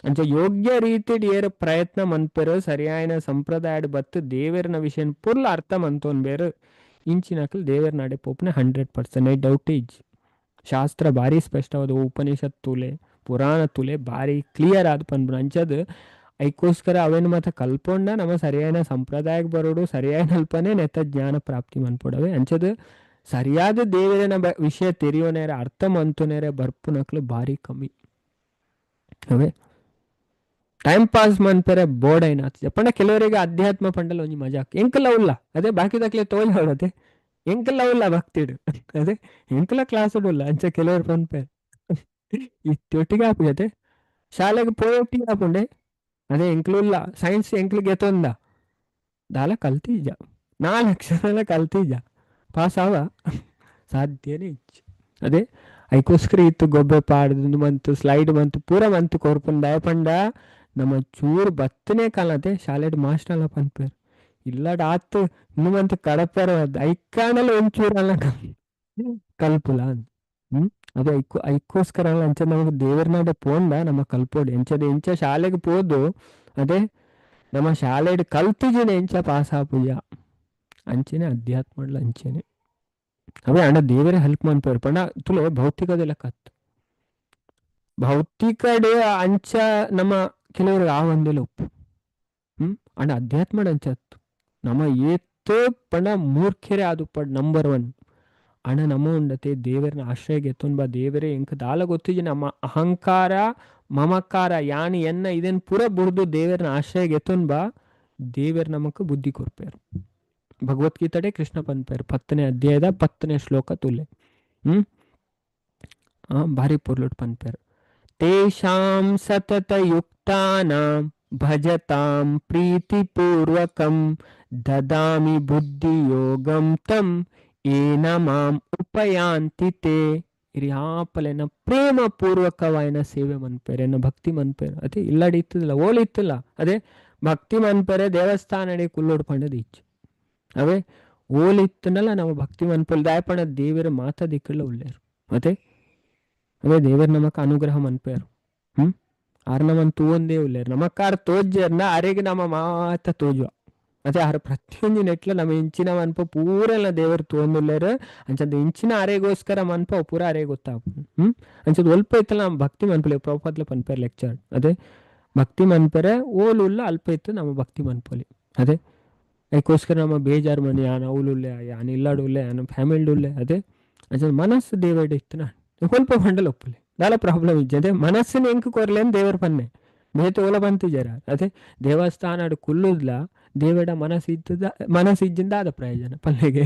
ಅಂಚ ಯೋಗ್ಯ ರೀತಿ ಏರು ಪ್ರಯತ್ನ ಮನ್ಪೇರು ಸರಿಯಾಯಿನ ಸಂಪ್ರದಾಯ ಬತ್ತು ದೇವರನ ವಿಷಯ ಪುರ್ಲ ಅರ್ಥ ಮಂತೋನ್ ಬೇರು ಇಂಚಿನಕಲ್ ದೇವರ ನಾಡೆ ಪೋಪನೆ 100% ಡೌಟ್ ಇಜ್ ಶಾಸ್ತ್ರ ಭಾರಿ ಸ್ಪಷ್ಟವಾದ ಉಪನಿಷತ್ ತುಲೆ ಪುರಾಣ ತುಲೆ ಭಾರಿ ಕ್ಲಿಯರ್ ಆದ ಪನ್ಪು ಅಂಚದು ಐಕೋಸ್ಕರ ಅವೇನು ಮತ್ತೆ ಕಲ್ಪೊಂಡ ನಮ್ಮ ಸರಿಯಾಯಿನ ಸಂಪ್ರದಾಯಕ್ಕೆ ಬರೋಡು ಸರಿಯಾಯಿನ ಅಲ್ಪನೆ ನೆತ್ತ ಜ್ಞಾನ ಪ್ರಾಪ್ತಿ ಮನ್ಪೊಡವೆ ಅಂಚದು ಸರಿಯಾದ ದೇವರನ ವಿಷಯ ತೆರಿಯೋನೇರ ಅರ್ಥ ಮಂತೋನೇರ ಬರ್ಪು ನಕ್ಲು ಭಾರಿ ಕಮ್ಮಿ ಅವೇ ಟೈಮ್ ಪಾಸ್ ಮನ್ಪೇರೆ ಬೋರ್ಡ್ ಐನ ಪಂಡ ಕೆಲವರಿಗೆ ಅಧ್ಯಾತ್ಮ ಪಂಡಲ ಒಂಜಿ ಮಜಾಕ್ ಎಂಕಲ್ಲ ಉಲ್ಲ ಅದೇ ಬಾಕಿ ದಕ್ಲೆ ತೋಜ್ ಹೊಡತೆ ಎಂಕಲ್ಲ ಉಲ್ಲ ಭಕ್ತಿಡು ಅದೇ ಎಂಕಲ ಕ್ಲಾಸ್ ಉಲ್ಲ ಅಂಚೆ ಕೆಲವರು ಪನ್ಪೇರ್ ಇತ್ತೊಟ್ಟಿಗೆ ಆಪುಜತೆ ಶಾಲೆಗೆ ಪೋಯೊಟ್ಟಿಗೆ ಆಪುಂಡೆ ಅದೇ ಎಂಕ್ಲು ಉಲ್ಲ ಸೈನ್ಸ್ ಎಂಕ್ಲಿಗೆ ಎತ್ತೊಂದ ದಾಲ ಕಲ್ತೀಜ 4 ಅಕ್ಷರ ಕಲ್ತೀಜ ಪಾಸ್ ಆವ ಸಾಧ್ಯನೇ ಇಚ್ಚು ಅದೇ ಐಕೋಸ್ಕರ ಇತ್ತು ಗೊಬ್ಬೆ ಪಾಡ್ದು ಮಂತು ಸ್ಲೈಡ್ ಮಂತು ಪೂರ ಮಂತು ಕೊರ್ಪನ್ ದಯಪಂಡ ನಮ್ಮ ಚೂರು ಬತ್ತನೇ ಕಾಲತೆ ಶಾಲೆಡ್ ಮಾಸ್ಟರ್ಲ ಪನ್ಪೇರು ಇಲ್ಲಡ ಆತು ಇನ್ನು ಮಂತು ಕಡಪೇರ ಐಕಾಣಲ್ಲ ಒಂಚೂರಲ್ಲ ಕಲ್ಪುಲ ಅಂತ ಅದು ಐಕೋಸ್ಕರ ಅಂಚ ನಮಗೆ ದೇವರನಾಡೆ ಪೋಂಡ ನಮ್ಮ ಕಲ್ಪೋಡು ಎಂಚ ಶಾಲೆಗೆ ಪೋದು ಅದೇ ನಮ್ಮ ಶಾಲೆಡ್ ಕಲ್ತಿಜಿನ ಎಂಚ ಪಾಸ್ ಆಪುಜ ಅಂಚೆನೆ ಅಧ್ಯಾತ್ಮಡ್ಲ ಅಂಚೆನೆ ಅವೇ ಅಣ್ಣ ದೇವರೇ ಹೆಲ್ಪ್ ಮಾಡ್ಪೇರು ಪಂಡ ತುಲೆ ಭೌತಿಕದೆಲ್ಲ ಕತ್ತು ಭೌತಿಕಡೆ ಅಂಚ ನಮ್ಮ ಕೆಲವ್ರಿಗೆ ಆ ಒಂದೆಲ್ಲ ಉಪ್ಪು ಅಣ್ಣ ಅಧ್ಯಾತ್ಮಡ್ ಅಂಚತ್ತು ನಮ್ಮ ಏತ್ ಪಂಡ ಮೂರ್ಖೆರೆ ಅದು ಪಡ್ ನಂಬರ್ 1 ಅಣ್ಣ ನಮ್ಮ ಉಂಡತೆ ದೇವರನ್ನ ಆಶ್ರಯ ಎತ್ತೊಂದು ಬಾ ದೇವರೇ ಎಂಕ ದಾಲ ಗೊತ್ತಿಜಿ ನಮ್ಮ ಅಹಂಕಾರ ಮಮಕಾರ ಯಾನಿ ಎನ್ನ ಇದನ್ ಪೂರ ಬುಡ್ದು ದೇವರನ್ನ ಆಶ್ರಯ ಎತ್ತೊಂದು ಬಾ ದೇವರ ನಮಕ್ ಬುದ್ಧಿ ಕೊರ್ಪೇರು ಭಗವದ್ಗೀತಡೆ ಕೃಷ್ಣ ಪನ್ಪೇರು 10ನೇ ಅಧ್ಯಾಯದ 10ನೇ ಶ್ಲೋಕ ತುಲೆ ಭಾರಿ ಪೊರ್ಲುಟ್ ಪನ್ಪೇರು ತೇಷಾಂ ಸತತ ಯುಕ್ತಾನಾಂ ಭಜತಾಂ ಪ್ರೀತಿಪೂರ್ವಕಂ ದದಾಮಿ ಬುದ್ಧಿ ಯೋಗಂ ತಂ ಏನ ಮಾಂ ಉಪಯಾಂತಿ ತೇ ಇರಿ ಆಪಲೆನ ಪ್ರೇಮ ಪೂರ್ವಕವಾಯಿನ ಸೇವೆ ಮನ್ಪೇರೆ ಎನ್ನ ಭಕ್ತಿ ಮನ್ಪೇರು ಅದೇ ಇಲ್ಲಡಿ ಇತ್ತದಿಲ್ಲ ಓಲಿ ಇತ್ತಿಲ್ಲ ಅದೇ ಭಕ್ತಿ ಮನ್ಪೇರೆ ದೇವಸ್ಥಾನ ಅಡಿ ಕುಲ್ಲೋಡ್ ಪಂಡದ ಇಚ್ಚು ಅವೇ ಓಲಿ ಇತ್ತನಲ್ಲ ನಾವು ಭಕ್ತಿ ಮನ್ಪೇಲ್ ದಾಯಪಣ ದೇವರ ಮಾತ ದಿಕ್ಕಲ್ಲ ಉಳ್ಳೇರು ಅದೇ ಅವೇ ದೇವರ ನಮಕ್ ಅನುಗ್ರಹ ಮನ್ಪೇರು ಆರ್ ನಮ್ಮನ್ ತೂವೊಂದೇ ಉಳ್ಳೇರು ನಮಕಾರ ತೋಜ್ಜರ್ನ ಅರೆಗೆ ನಮ್ಮ ಮಾತ ತೋಜುವ ಅದೇ ಆರ ಪ್ರತಿಯೊಂದು ನೆಟ್ಲ ನಮ್ಮ ಇಂಚಿನ ಮನ್ಪ ಪೂರೆಲ್ಲ ದೇವರು ತೋಂದುಳ್ಳೇರು ಅಂಚದ ಇಂಚಿನ ಅರೆಗೋಸ್ಕರ ಮನ್ಪ ಪೂರ ಅರೆ ಗೊತ್ತಾಪ ಅಂಚದ ಒಲ್ಪ ಇತ್ತಲ್ಲ ನಮ್ಮ ಭಕ್ತಿ ಮನ್ಪಲೆ ಪ್ರಭುಪಾದ್ಲ ಪನ್ಪೇರ್ ಲೆಕ್ಚರ್ ಅದೇ ಭಕ್ತಿ ಮನ್ಪರೆ ಓಲುಲ್ಲ ಅಲ್ಪ ಇತ್ತು ನಮ್ಮ ಭಕ್ತಿ ಮನ್ಪಲಿ ಅದೇ ಅದಕ್ಕೋಸ್ಕರ ನಮ್ಮ ಬೇಜಾರು ಮನೆ ಯಾನ್ ಅವಳುಲ್ಲೆ ಯಾನ್ ಇಲ್ಲಾಡುಲ್ಲೆ ಯಾನ ಫ್ಯಾಮಿಲಿಡುಲ್ಲೆ ಅದೇ ಅಂಚದ ಮನಸ್ಸು ದೇವಡೆ ಇತ್ತು ನಾನು ಸ್ವಲ್ಪ ಬಂಡಲ್ ಒಪ್ಪಲೆ ದಾಲ ಪ್ರಾಬ್ಲಮ್ ಇಜ್ಜೆ ಅದೇ ಮನಸ್ಸಿನ ಎಂಕ್ ಕೊರ್ಲೇನ್ ದೇವರ ಪನ್ನೆ ಬೇತೆ ಓಲ ಬಂತು ಜರ ಅದೇ ದೇವಸ್ಥಾನ ಕುಲ್ಲುದ್ಲ ದೇವಡ ಮನಸ್ಸಿಜ್ಜಿಂದ ಆದ ಪ್ರಯೋಜನ ಪಲ್ಲೆಗೆ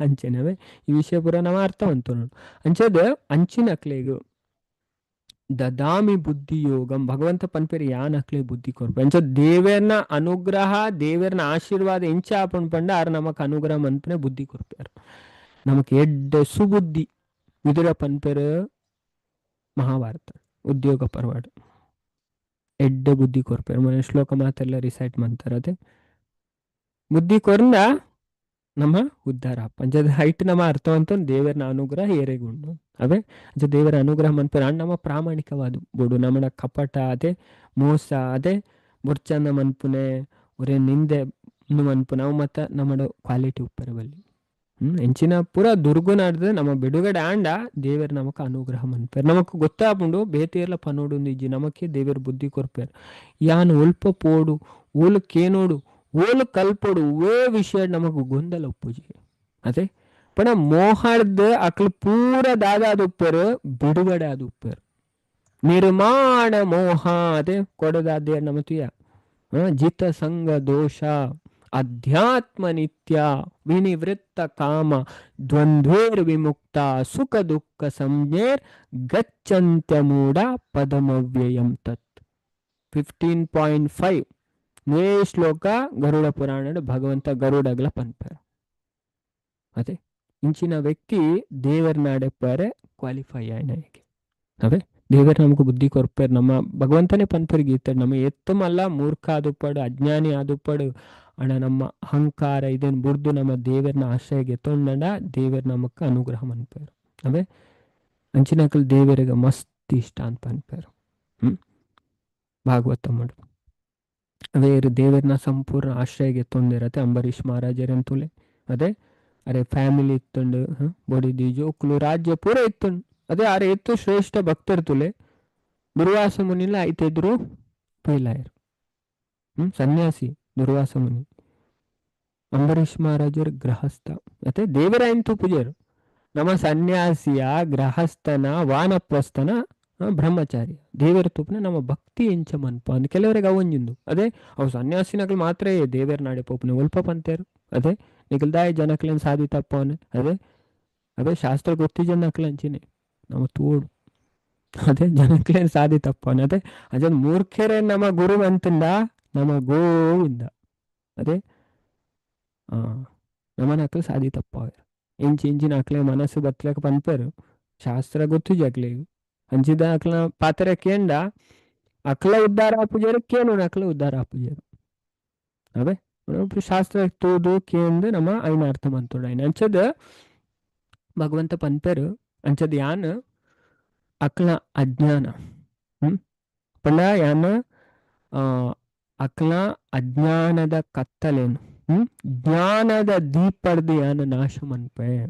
ಅಂಚೆನವೇ ಈ ವಿಷಯ ಪುರ ನಾವು ಅರ್ಥವಂತು ನೋಡು ಅಂಚದ ಅಂಚಿನ ಅಕ್ಲೆಗು ದದಾಮಿ ಬುದ್ಧಿ ಯೋಗಂ ಭಗವಂತ ಪನ್ಪೇರಿ ಯಾನ್ ಅಕ್ಲೆ ಬುದ್ಧಿ ಕೊರ್ಪ ಎಂಚ ದೇವರನ ಅನುಗ್ರಹ ದೇವರನ ಆಶೀರ್ವಾದ ಎಂಚ ಆಪಣ್ ಪಂಡ ಆರ ನಮಕ್ ಅನುಗ್ರಹ ಮನ್ಪನೆ ಬುದ್ಧಿ ಕೊರ್ಪೇರು ನಮಕ್ ಎಡ್ಡ ಸುಬುದ್ಧಿ ವಿದುರ ಪನ್ಪೇರು ಮಹಾಭಾರತ ಉದ್ಯೋಗ ಪರ್ವಾಡ ಎಡ್ಡ ಬುದ್ಧಿ ಕೊರ್ಪೇರು ಮನೆ ಶ್ಲೋಕ ಮಾತೆಲ್ಲ ರಿಸೈಟ್ ಮಾಡ್ತಾರೆ ಅದೇ ಬುದ್ಧಿ ಕೊರ್ಂದ ನಮ್ಮ ಉದ್ಧಾರ ಪಂಚದ ಹೈಟ್ ನಮ್ಮ ಅರ್ಥವಂತ ದೇವರನ ಅನುಗ್ರಹ ಏರೆಗುಂಡು ಅವೇ ಅಂಚ ದೇವರ ಅನುಗ್ರಹ ಮನ್ಪೇರು ಅಣ್ಣ ನಮ್ಮ ಪ್ರಾಮಾಣಿಕವಾದ ಬೋಡು ನಮ್ಮನ ಕಪಟ ಅದೇ ಮೋಸ ಅದೇ ಬುರ್ಚಂದ ಮನ್ಪುನೆ ಒರೇ ನಿಂದೆ ಮನ್ಪುನೆ ಅವು ಮತ್ತ ನಮ್ಮಡ ಕ್ವಾಲಿಟಿ ಉಪ್ಪರ ಬಲ್ಲಿ ಎಂಚಿನ ಪೂರ ದುರ್ಗುನಾಡ್ದು ನಮ್ಮ ಬಿಡುಗಡೆ ಆಂಡ ದೇವರ ನಮಕ್ ಅನುಗ್ರಹ ಮನ್ಪೇರು ನಮಕ್ ಗೊತ್ತಾಪುಂಡು ಬೇತೆಯರ್ಲ ಪನೋಡು ಇಜ್ಜಿ ನಮಕ್ಕೆ ದೇವರ ಬುದ್ಧಿ ಕೊರ್ಪೇರು ಯಾನ್ ಒಲ್ಪ ಪೋಡು ಓಲು ಕೇನೋಡು ಓಲು ಕಲ್ಪೋಡು ಓ ವಿಷಯ ನಮಗ್ ಗೊಂದಲ ಉಪ್ಪುಜಿ ಅದೇ ಪಣ ಮೋಹಾಡ್ದ ಅಕ್ಲು ಪೂರ ದಾದಾದ ಉಪ್ಪೇರು ಬಿಡುಗಡೆ ಆದ ಉಪ್ಪೇರು ನಿರ್ಮಾಣ ಮೋಹ ಅದೇ ಕೊಡದಾದ ನಮತಿಯ ಜಿತ ಸಂಗ ದೋಷ ಅಧ್ಯಾತ್ಮ ನಿತ್ಯ ವಿನಿವೃತ್ತ ಕಾಮ ದ್ವಂದ್ವೇರ್ ವಿಮುಕ್ತ ಸುಖ ದುಃಖ ಸಂಜ್ಞೇರ್ ಗಚ್ಚಂತ್ಯ ಮೂಢ ಪದಮವ್ಯಯಂ ತತ್ 15.5 ನೇ ಶ್ಲೋಕ ಗರುಡ ಪುರಾಣ ಭಗವಂತ ಗರುಡಗ್ಲ ಪನ್ಪೇರು ಅದೇ ಇಂಚಿನ ವ್ಯಕ್ತಿ ದೇವರ ನಾಡೆಪ್ಪಾರೆ ಕ್ವಾಲಿಫೈ ಆಯ್ನ ಹೇಗೆ ಅವೇ ದೇವರ ನಮಗೂ ಬುದ್ಧಿ ಕೊರ್ಪೇರು ನಮ್ಮ ಭಗವಂತನೇ ಪನ್ಪೇರು ಗೀತೆ ನಮ್ಮ ಎತ್ತಮಲ್ಲ ಮೂರ್ಖ ಆದುಪಡು ಅಜ್ಞಾನಿ ಆದುಪಡು ಅಣ್ಣ ನಮ್ಮ ಅಹಂಕಾರ ಇದನ್ನು ಬುಡ್ದು ನಮ್ಮ ದೇವರನ್ನ ಆಶ್ರಯಗೆ ತೊಂಡ ದೇವರ ನಮಕ್ ಅನುಗ್ರಹ ಮನ್ಪೇರು ಅವೇ ಅಂಚಿನಕಲ್ ದೇವರಿಗೆ ಮಸ್ತ್ ಇಷ್ಟ ಅಂತ ಪನ್ಪೇರು ಭಾಗವತ ಮಾಡು ಅವೇ ದೇವರನ್ನ ಸಂಪೂರ್ಣ ಆಶ್ರಯಗೆ ತೊಂದಿರತ್ತೆ ಅಂಬರೀಷ್ ಮಹಾರಾಜರಂತುಲೆ ಅದೇ ಅರೆ ಫ್ಯಾಮಿಲಿ ಇತ್ತುಂಡು ಬೊಡಿ ಜೋಕ್ಲು ರಾಜ್ಯ ಪೂರ ಇತ್ತುಂಡು ಅದೇ ಅರೆ ಎತ್ತು ಶ್ರೇಷ್ಠ ಭಕ್ತರು ತುಲೆ ದುರ್ವಾಸ ಮುನಿಲ ಐತೆದ್ರು ಪೈಲಾಯರು ಸನ್ಯಾಸಿ ದುರ್ವಾಸ ಮುನಿ ಅಂಬರೀಷ್ ಮಹಾರಾಜರ ಗೃಹಸ್ಥ ಮತ್ತೆ ದೇವರ ಎಂತೂ ಪೂಜಾರು ನಮ್ಮ ಸನ್ಯಾಸಿಯ ಗೃಹಸ್ಥನ ವಾನಪ್ರಸ್ಥನ ಬ್ರಹ್ಮಚಾರಿ ದೇವರ ತುಪ್ಪನ ನಮ್ಮ ಭಕ್ತಿ ಎಂಚ ಮನ್ಪ ಅಂದ್ ಕೆಲವರಿಗೆ ಅವಂಜಿಂದು ಅದೇ ಅವು ಸನ್ಯಾಸಿನಗಳು ಮಾತ್ರ ದೇವರ ನಾಡೆ ಪೋಪನೆ ಒಲ್ಪ ಪಂತೇರು ಅದೇ ನಿಗಲ್ದಾಯ ಜನಕ್ಲೇನ್ ಸಾಧಿತಪ್ಪ ಅವನೇ ಅದೇ ಶಾಸ್ತ್ರ ಗೊತ್ತಿಜ ನಕ್ಲಂಚಿನೇ ನಮ್ಮ ತೋಡು ಅದೇ ಜನಕ್ಲೇನ್ ಸಾಧಿತಪ್ಪ ಅವನೇ ಅದೇ ಮೂರ್ಖರೇ ನಮ್ಮ ಗುರು ಅಂತಂದ ನಮ್ಮ ಗೋವಿಂದ ಅದೇ ನಮ್ಮನಕ್ಲು ಸಾದಿ ತಪ್ಪಾವೆ ಇಂಚಿನ ಅಕ್ಲೆ ಮನಸ್ಸು ಬತ್ಲಕ್ಕೆ ಪನ್ಪರು ಶಾಸ್ತ್ರ ಗೊತ್ತು ಜಕ್ಲೆ ಅಂಚಿದ ಅಕ್ಲ ಪಾತ್ರ ಕೇಂಡ ಅಕ್ಲ ಉದ್ಧಾರ ಆಪುಜರು ಕೇನು ಅಕ್ಲ ಉದ್ಧಾರ ಆಪುಜರು ಅವೇ ಶಾಸ್ತ್ರ ತೂದು ಕೇಂದು ನಮ್ಮ ಐನ ಅರ್ಥ ಮಂತೋಡ ಅಂಚದ ಭಗವಂತ ಪನ್ಪರು ಅಂಚದ ಯಾನ್ ಅಕ್ಲ ಅಜ್ಞಾನ ಪಂಡ ಯಾನ್ ಅಕ್ಲ ಅಜ್ಞಾನದ ಕತ್ತಲೇನು ಜ್ಞಾನದ ದೀಪರ್ದು ಯಾನ ನಾಶ ಮನ್ಪೆ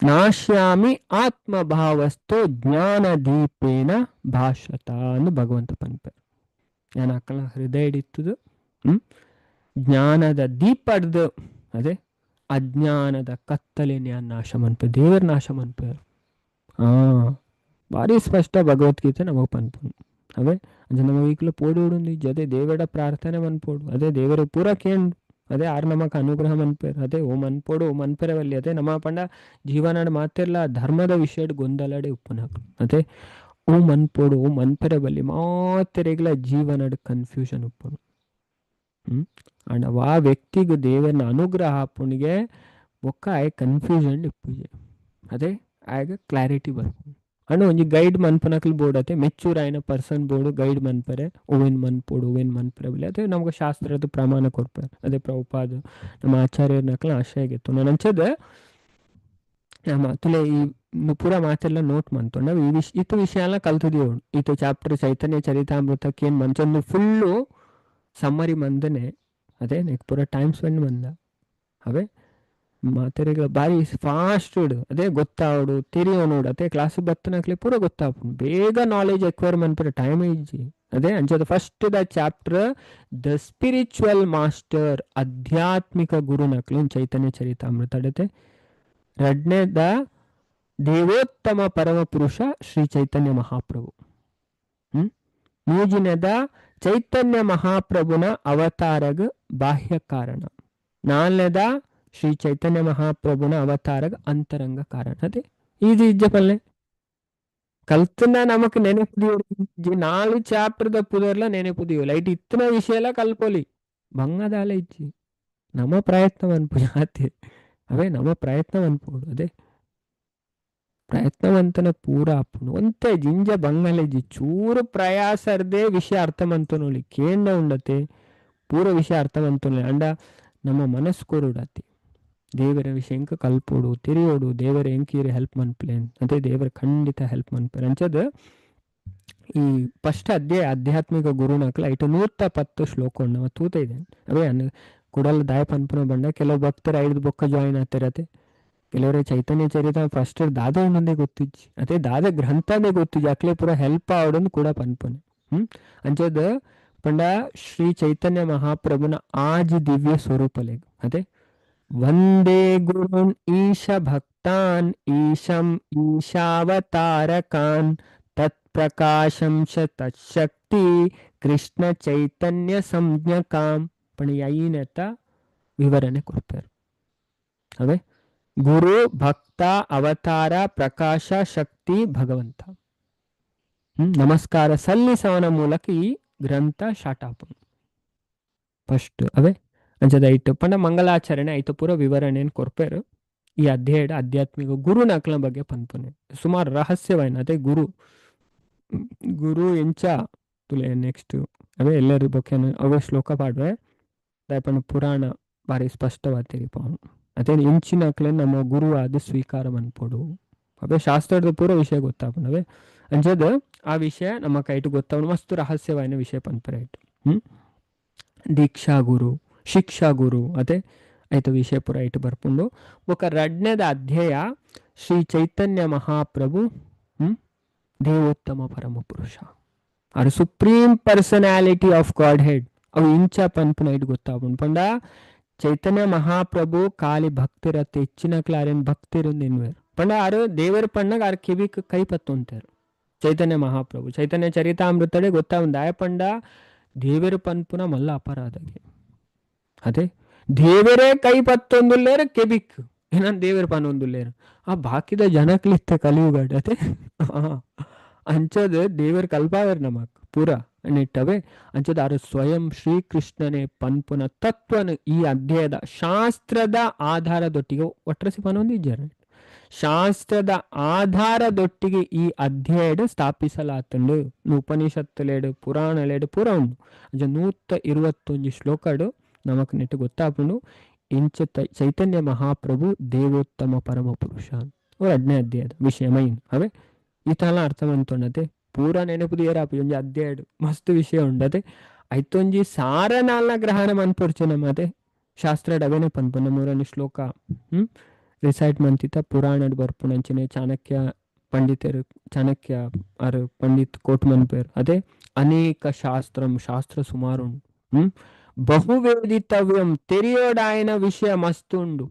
ನಾಶ್ಯಾಮಿ ಆತ್ಮಭಾವಸ್ಥೋ ಜ್ಞಾನ ದೀಪೇನ ಭಾಷತ ಅಂದು ಭಗವಂತ ಪನ್ಪೆ ನಾನು ಅಕ್ಕಳ ಹೃದಯ ಹಿಡಿತದು ಜ್ಞಾನದ ದೀಪಡ್ದು ಅದೇ ಅಜ್ಞಾನದ ಕತ್ತಲೇನು ಯಾನ್ ನಾಶ ಮನ್ಪೆ ದೇವರ ನಾಶ ಮನ್ಪೆ ಭಾರಿ ಸ್ಪಷ್ಟ ಭಗವದ್ಗೀತೆ ನಮಗೆ ಪನ್ಪು ಅವೇ ಅಂಚೆ ನಮಗೆ ಈಗಲೂ ಪೋಡುಂದು ಜೊತೆ ದೇವರ ಪ್ರಾರ್ಥನೆ ಮನ್ಪೋಡು ಅದೇ ದೇವರ ಪೂರ ಕೇಂಡು ಅದೇ ಆರು ನಮಕ್ ಅನುಗ್ರಹ ಮನ್ಪೇರು ಅದೇ ಓ ಮನ್ಪೋಡು ಓ ಮನ್ಪೆರವಲ್ಲಿ ಅದೇ ನಮ್ಮ ಪಂಡ ಜೀವನಾಡು ಮಾತಿರ್ಲ ಧರ್ಮದ ವಿಷಯ ಗೊಂದಲಾಡೆ ಉಪ್ಪುನಾಕು ಅದೇ ಓ ಮನ್ಪೋಡು ಓ ಮನ್ಪೆರವಲ್ಲಿ ಮಾತೆರೆಗ್ಲ ಜೀವನಾಡು ಕನ್ಫ್ಯೂಷನ್ ಉಪ್ಪುನು ಅಂಡ್ ಆ ವ್ಯಕ್ತಿಗೂ ದೇವರನ ಅನುಗ್ರಹ ಹಾಪುಣಿಗೆ ಒಕ್ಕ ಆಯ್ ಕನ್ಫ್ಯೂಷನ್ ಇಪ್ಪುಜೆ ಅದೇ ಆಗ ಕ್ಲಾರಿಟಿ ಬರ್ಪುಂಡು ಅಂಡ್ ಒಂಜಿ ಗೈಡ್ ಮನ್ಪನಕ್ಲು ಬೋರ್ಡ್ ಅತೆ ಮೆಚ್ಚೂರ್ ಆಯ್ನ ಪರ್ಸನ್ ಬೋರ್ಡು ಗೈಡ್ ಮನ್ಪರೆ ಓವೆನ್ ಮನ್ಪೋಡು ಓವೆನ್ ಮನ್ಪರೆ ಬಲ್ಲಿ ಅದೇ ನಮ್ಗೆ ಶಾಸ್ತ್ರದ ಪ್ರಮಾಣ ಕೊಡ್ಪೇರೆ ಅದೇ ಪ್ರಭುಪಾದ ನಮ್ಮ ಆಚಾರ್ಯರ್ನಕ್ಲ ಆಶಯಾಗಿತ್ತು ನಾನು ಅಂಚದ ನಮ್ಮ ತುಲೆ ಈ ಪೂರ ಮಾತೆಲ್ಲ ನೋಟ್ ಮಂತು ನಾವು ಇತ್ತು ವಿಷಯ ಎಲ್ಲ ಕಲ್ತಿದೀವಿ ಇತ್ತು ಚಾಪ್ಟರ್ ಚೈತನ್ಯ ಚರಿತಾಮೃತಕ್ಕೆ ಏನು ಮಂಚೊಂದು ಫುಲ್ಲು ಸಮ್ಮರಿ ಮಂದನೆ ಅದೇ ನೆಕ್ ಪೂರ ಟೈಮ್ ಸ್ಪೆಂಡ್ ಮಂದ ಅವೇ ಮಾತೆರೆಗಳ ಬಾರಿ ಫಾಸ್ಟ್ ಅದೇ ಗೊತ್ತಾವಡು ತಿರಿಯೋಡು ಅದೇ ಕ್ಲಾಸ್ ಬತ್ತನಕ್ಲಿ ಪೂರ ಗೊತ್ತಾಪು ಬೇಗ ನಾಲೆಜ್ ಎಕ್ವೈರ್ ಮನ್ಪರ ಟೈಮ್ ಇಜ್ಜಿ ಅದೇ ಅಂಚದ ಫಸ್ಟ್ ದ ಚಾಪ್ಟರ್ ದ ಸ್ಪಿರಿಚುವಲ್ ಮಾಸ್ಟರ್ ಆಧ್ಯಾತ್ಮಿಕ ಗುರುನಕ್ಲು ಚೈತನ್ಯ ಚರಿತಾಮೃತ ಅಡತೆ ಎರಡನೇದ ದೇವೋತ್ತಮ ಪರಮ ಪುರುಷ ಶ್ರೀ ಚೈತನ್ಯ ಮಹಾಪ್ರಭು ಮೂಜಿನದ ಚೈತನ್ಯ ಮಹಾಪ್ರಭುನ ಅವತಾರಗ ಬಾಹ್ಯ ಕಾರಣ ನಾಲ್ನೇದ ಶ್ರೀ ಚೈತನ್ಯ ಮಹಾಪ್ರಭುನ ಅವತಾರಗ ಅಂತರಂಗ ಕಾರಣ ಅದೇ ಇದು ಇಜ್ಜ ಪಲ್ಲೆ ಕಲ್ತನ ನಮಕ್ ನೆನಪುದಿಯೋ 4 ಚಾಪ್ಟರ್ದ ಪುದರ್ಲ ನೆನಪುದಿಯೋ ಲೈಟ್ ಇತ್ತನ ವಿಷಯ ಎಲ್ಲ ಕಲ್ಪೊಲಿ ಬಂಗದಾಲ ಇಜ್ಜಿ ನಮ್ಮ ಪ್ರಯತ್ನ ಅನ್ಪು ಜಾತಿ ಅವೇ ನಮ್ಮ ಪ್ರಯತ್ನ ಅನ್ಪೋಡು ಅದೇ ಪ್ರಯತ್ನವಂತನ ಪೂರ ಅಪ್ಪುನು ಒಂತೆ ಜಿಂಜ ಬಂಗಲೆಜ್ಜಿ ಚೂರು ಪ್ರಯಾಸರ್ದೇ ವಿಷಯ ಅರ್ಥವಂತನೋಲಿ ಕೇಂಡ ಉಂಡತೆ ಪೂರ ವಿಷಯ ಅರ್ಥವಂತನೋಲಿ ಅಂಡ ನಮ್ಮ ಮನಸ್ಸು ಕೊರುಡತಿ ದೇವರ ವಿಷಯ ಎಂಕ ಕಲ್ಪೋಡು ತಿರಿಯೋಡು ದೇವರ ಎಂಕೀರಿ ಹೆಲ್ಪ್ ಮನ್ಪ್ಲೇನ್ ಅದೇ ದೇವರ ಖಂಡಿತ ಹೆಲ್ಪ್ ಮನ್ಪೇರ್ ಅಂಚದ ಈ ಫಸ್ಟ್ ಅಧ್ಯಾಯ ಆಧ್ಯಾತ್ಮಿಕ ಗುರುನಕ್ಲ ಇಟ್ಟು 110 ಶ್ಲೋಕ ಉಂಡು ತೂತ ಇದೆ ಅವೇ ಕುಡಲ್ ದಾಯ ಪನ್ಪುನ ಬಂಡ ಕೆಲವು ಭಕ್ತರು 5 ಬೊಕ್ಕ ಜಾಯಿನ್ ಆಗ್ತಿರತ್ತೆ ಕೆಲವರ ಚೈತನ್ಯ ಚರಿತ ಫಸ್ಟ್ ದಾದ ಒಂದೊಂದೇ ಗೊತ್ತಿಜ್ಜಿ ಅದೇ ದಾದ ಗ್ರಂಥನೇ ಗೊತ್ತಿಜ್ಜಿ ಅಕ್ಲೆ ಪೂರ ಹೆಲ್ಪ್ ಆವಡೊಂದು ಕೂಡ ಪನ್ಪನೆ ಅಂಚದ ಪಂಡ ಶ್ರೀ ಚೈತನ್ಯ ಮಹಾಪ್ರಭುನ ಆಜಿ ದಿವ್ಯ ಸ್ವರೂಪಲೆ ಅದೇ ವಂದೇ ಗುರುನ್ ಈಶ ಭಕ್ತಾನ್ ಈಶಂ ಈಶಾವತಾರಕಾನ್ ತತ್ ಪ್ರಕಾಶಂ ತತ್ಶಕ್ತಿ ಕೃಷ್ಣ ಚೈತನ್ಯ ಸಂಜ್ಞಕಾಂ ಪಣ ಐನತ ವಿವರಣೆ ಕೊಡ್ತಾರೆ ಅವೇ ಗುರು ಭಕ್ತ ಅವತಾರ ಪ್ರಕಾಶ ಶಕ್ತಿ ಭಗವಂತ ನಮಸ್ಕಾರ ಸಲ್ಲಿಸವನ ಮೂಲಕ ಈ ಗ್ರಂಥ ಶಾಟಾಪ ಫಸ್ಟ್ ಅವೇ ಅಂಚದ ಐಟು ಪಂಡ ಮಂಗಲಾಚರಣೆ ಐತು ಪೂರ ವಿವರಣೆಯನ್ನು ಕೊರ್ಪೇರು ಈ ಅಧ್ಯಾಯ ಆಧ್ಯಾತ್ಮಿಕ ಗುರು ನಕ್ಲ ಬಗ್ಗೆ ಪನ್ಪನೆ ಸುಮಾರು ರಹಸ್ಯವಾಯಿನ ಅದೇ ಗುರು ಎಂಚ ತುಲೆ ನೆಕ್ಸ್ಟ್ ಅವೇ ಎಲ್ಲರ ಬಗ್ಗೆ ಅವೇ ಶ್ಲೋಕ ಪಾಡ್ವೆ ದಯಪಣ್ಣ ಪುರಾಣ ಬಾರಿ ಸ್ಪಷ್ಟವಾಗ್ತೀರಿ ಪಾವನು ಅದೇ ಇಂಚಿನಕ್ಲೆ ನಮ್ಮ ಗುರು ಆದ ಸ್ವೀಕಾರ ಮನ್ಪೋಡು ಅವೇ ಶಾಸ್ತ್ರದ ಪೂರ ವಿಷಯ ಗೊತ್ತಾಪನವೇ ಅಂಚದ ಆ ವಿಷಯ ನಮ್ಮ ಕೈಟು ಗೊತ್ತಾವನು ಮಸ್ತು ರಹಸ್ಯವಾಯಿನ ವಿಷಯ ಪನ್ಪರೆ ಆಯ್ತು ದೀಕ್ಷಾ ಗುರು ಶಿಕ್ಷಾ ಗುರು ಅದೇ ಐತ ವಿಷಯ ಪುರ ಐಟು ಬರ್ಪುಂಡು ఒక ಎರಡನೇದ ಅಧ್ಯಾಯ ಶ್ರೀ ಚೈತನ್ಯ ಮಹಾಪ್ರಭು ದೇವೋತ್ತಮ ಪರಮ ಪುರುಷ or supreme personality of Godhead ಅವು ಇಂಚ ಪನ್ಪುನ ಐಟು ಗೊತ್ತಾಪುಂಡು ಪಂಡ ಚೈತನ್ಯ ಮಹಾಪ್ರಭು ಕಾಲಿ ಭಕ್ತಿರತ್ತೆ ಹೆಚ್ಚಿನ ಕ್ಲಾರೇನ್ ಭಕ್ತಿರಂದು ಎನ್ವೇರು ಪಂಡ ಆರು ದೇವರ ಪಣ್ಣಗ ಆರು ಕಿವಿಕ್ ಕೈ ಪತ್ತೊಂತಾರು ಚೈತನ್ಯ ಮಹಾಪ್ರಭು ಚೈತನ್ಯ ಚರಿತಾಮೃತಡೆ ಗೊತ್ತಾವಂದ ಆಯ ಪಂಡ ದೇವರ ಪನ್ಪುನ ಮಲ್ಲ ಅಪರಾಧಗೆ ಅದೇ ದೇವರೇ ಕೈ ಪತ್ತೊಂದುಲ್ಲೇರ ಕೆಬಿಕ್ ಏನಂದ್ ದೇವರ ಪನ್ನೊಂದುಲ್ಲೇರ ಆ ಬಾಕಿದ ಜನಕ್ಲಿತ್ತೆ ಕಲಿಯುಗಾಡ ಅದೇ ಅಂಚದ ದೇವರ ಕಲ್ಪಾವರ್ ನಮಕ್ ಪೂರ ನಿಟ್ಟವೆ ಅಂಚದ ಅರು ಸ್ವಯಂ ಶ್ರೀಕೃಷ್ಣನೇ ಪನ್ಪುನ ತತ್ವನು ಈ ಅಧ್ಯಾಯದ ಶಾಸ್ತ್ರದ ಆಧಾರದೊಟ್ಟಿಗೆ ಒಟ್ಟರಸಿ ಪನೊಂದಿದ್ದಾರೆ. ಶಾಸ್ತ್ರದ ಆಧಾರದೊಟ್ಟಿಗೆ ಈ ಅಧ್ಯಾಯ ಸ್ಥಾಪಿಸಲಾತಂಡು. ಉಪನಿಷತ್ತುಲೇಡು ಪುರಾಣಲೇಡು ಪೂರ ಉಂಡು. ಅಂಚ 121 ಶ್ಲೋಕಡು ನಮಕ್ ನೆಟ್ಟು ಗೊತ್ತಾಪುಂಡು ಇಂಚ ಚೈತನ್ಯ ಮಹಾಪ್ರಭು ದೇವೋತ್ತಮ ಪರಮ ಪುರುಷ ಅಡ್ನೇ ಅಧ್ಯಾಯದ ವಿಷಯ ಮೈನ್ ಅವೇ ಈತಲ ಅರ್ಥವಂತೊಂಡತೆ ಪೂರ ನೆನಪು ದಿಯರಾಪು ಒಂಜಿ ಅಧ್ಯಾಯ ಮಸ್ತ್ ವಿಷಯ ಉಂಡತೆ ಐತೊಂಜಿ ಸಾರನಾಲ್ನ ಗ್ರಹಣ ಮನ್ಪೊರ್ಚು ನಮ್ಮತೆ ಶಾಸ್ತ್ರ ಡವೆನೆ ಪನ್ಪುನ 3ನೇ ಶ್ಲೋಕ ರಿಸೈಟ್ ಮಂತಿತ ಪುರಾಣಡ್ ಬರ್ಪುನಂಚಿನ ಚಾಣಕ್ಯ ಪಂಡಿತರು ಚಾಣಕ್ಯ ಅರು ಪಂಡಿತ್ ಕೋಟ್ ಮನ್ಪೇರು ಅದೇ ಅನೇಕ ಶಾಸ್ತ್ರ ಸುಮಾರು ಬಹುವೇದಿತವ್ಯಂ ತೆರಿಯೋಡಾಯನ ವಿಷಯ ಮಸ್ತ್ ಉಂಡು.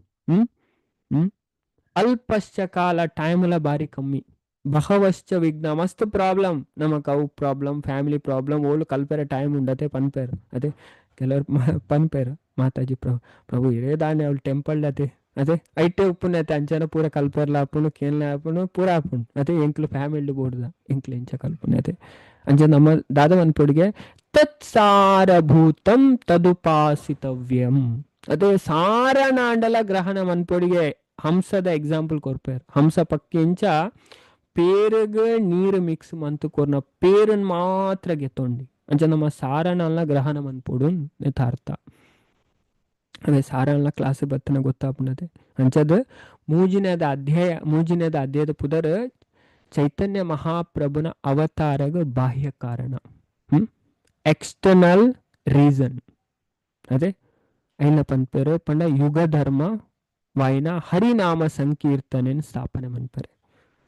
ಅಲ್ಪಶ್ಚ ಕಾಲ ಟೈಮ್ಲ ಬಾರಿ ಕಮ್ಮಿ. ಬಹವಶ್ಚ ವಿಘ್ನ ಮಸ್ತ್ ಪ್ರಾಬ್ಲಮ್ ನಮಕ್ ಅವು ಪ್ರಾಬ್ಲಮ್ ಫ್ಯಾಮಿಲಿ ಪ್ರಾಬ್ಲಮ್ ಓಳು ಕಲ್ಪೆರೆ ಟೈಮ್ ಉಂಡತೆ ಪನ್ಪೇರು ಅದೇ ಕೆಲವ್ರು ಪನ್ಪೇರು ಮಾತಾಜಿ ಪ್ರಭು ಇರೇದಾನೆ ಅವಳು ಟೆಂಪಲ್ ಅದೇ ಅದೇ ಐಟೆ ಉಪ್ಪುನತೆ ಅಂಚನ ಪೂರ ಕಲ್ಪರ್ಲ ಆಪುನು ಕೇನ್ಲ ಆಪುನು ಪೂರ ಆಪುನು ಅದೇ ಎಂಕ್ಲು ಫ್ಯಾಮಿಲಿ ಬೋಡ್ದ ಎಂಕ್ಲು ಇಂಚ ಕಲ್ಪನೆ ಅದೇ ಅಂಚ ನಮ್ಮ ದಾದ ಮನ್ಪುಡಿಗೆ ತತ್ಸಾರಭೂತಂ ತದುಪಾಸಿತವ್ಯಂ ಅದೇ ಸಾರನಾಂಡಲ ಗ್ರಹಣ ಮನ್ಪೊಡಿಗೆ ಹಂಸದ ಎಕ್ಸಾಂಪಲ್ ಕೊರ್ಪೇರು. ಹಂಸ ಪಕ್ಕಿಂಚ ಪೇರುಗ ನೀರು ಮಿಕ್ಸ್ ಮಂತು ಕೊರ್ನ ಪೇರನ್ ಮಾತ್ರ ಗೆತ್ತೊಂಡಿ ಅಂಚ ನಮ್ಮ ಸಾರನಾಲ್ನ ಗ್ರಹಣ ಮನ್ಪೊಡು ನೆತಾರ್ಥ ಅದೇ ಸಾರನಾಲ್ನ ಕ್ಲಾಸ್ ಬತ್ತನ ಗೊತ್ತಾಪುನದೆ ಅಂಚದ ಮೂಜಿನದ ಅಧ್ಯಾಯದ ಪುದರ್ ಚೈತನ್ಯ ಮಹಾಪ್ರಭುನ ಅವತಾರಗ ಬಾಹ್ಯ ಕಾರಣ ಎಕ್ಸ್ಟರ್ನಲ್ ರೀಸನ್ ಅದೇ ಐನ ಪನ್ಪೇರು ಪಂಡ ಯುಗ ಧರ್ಮ ವಾಯಿನ ಹರಿನಾಮ ಸಂಕೀರ್ತನೆ ಸ್ಥಾಪನೆ ಮನ್ಪರೆ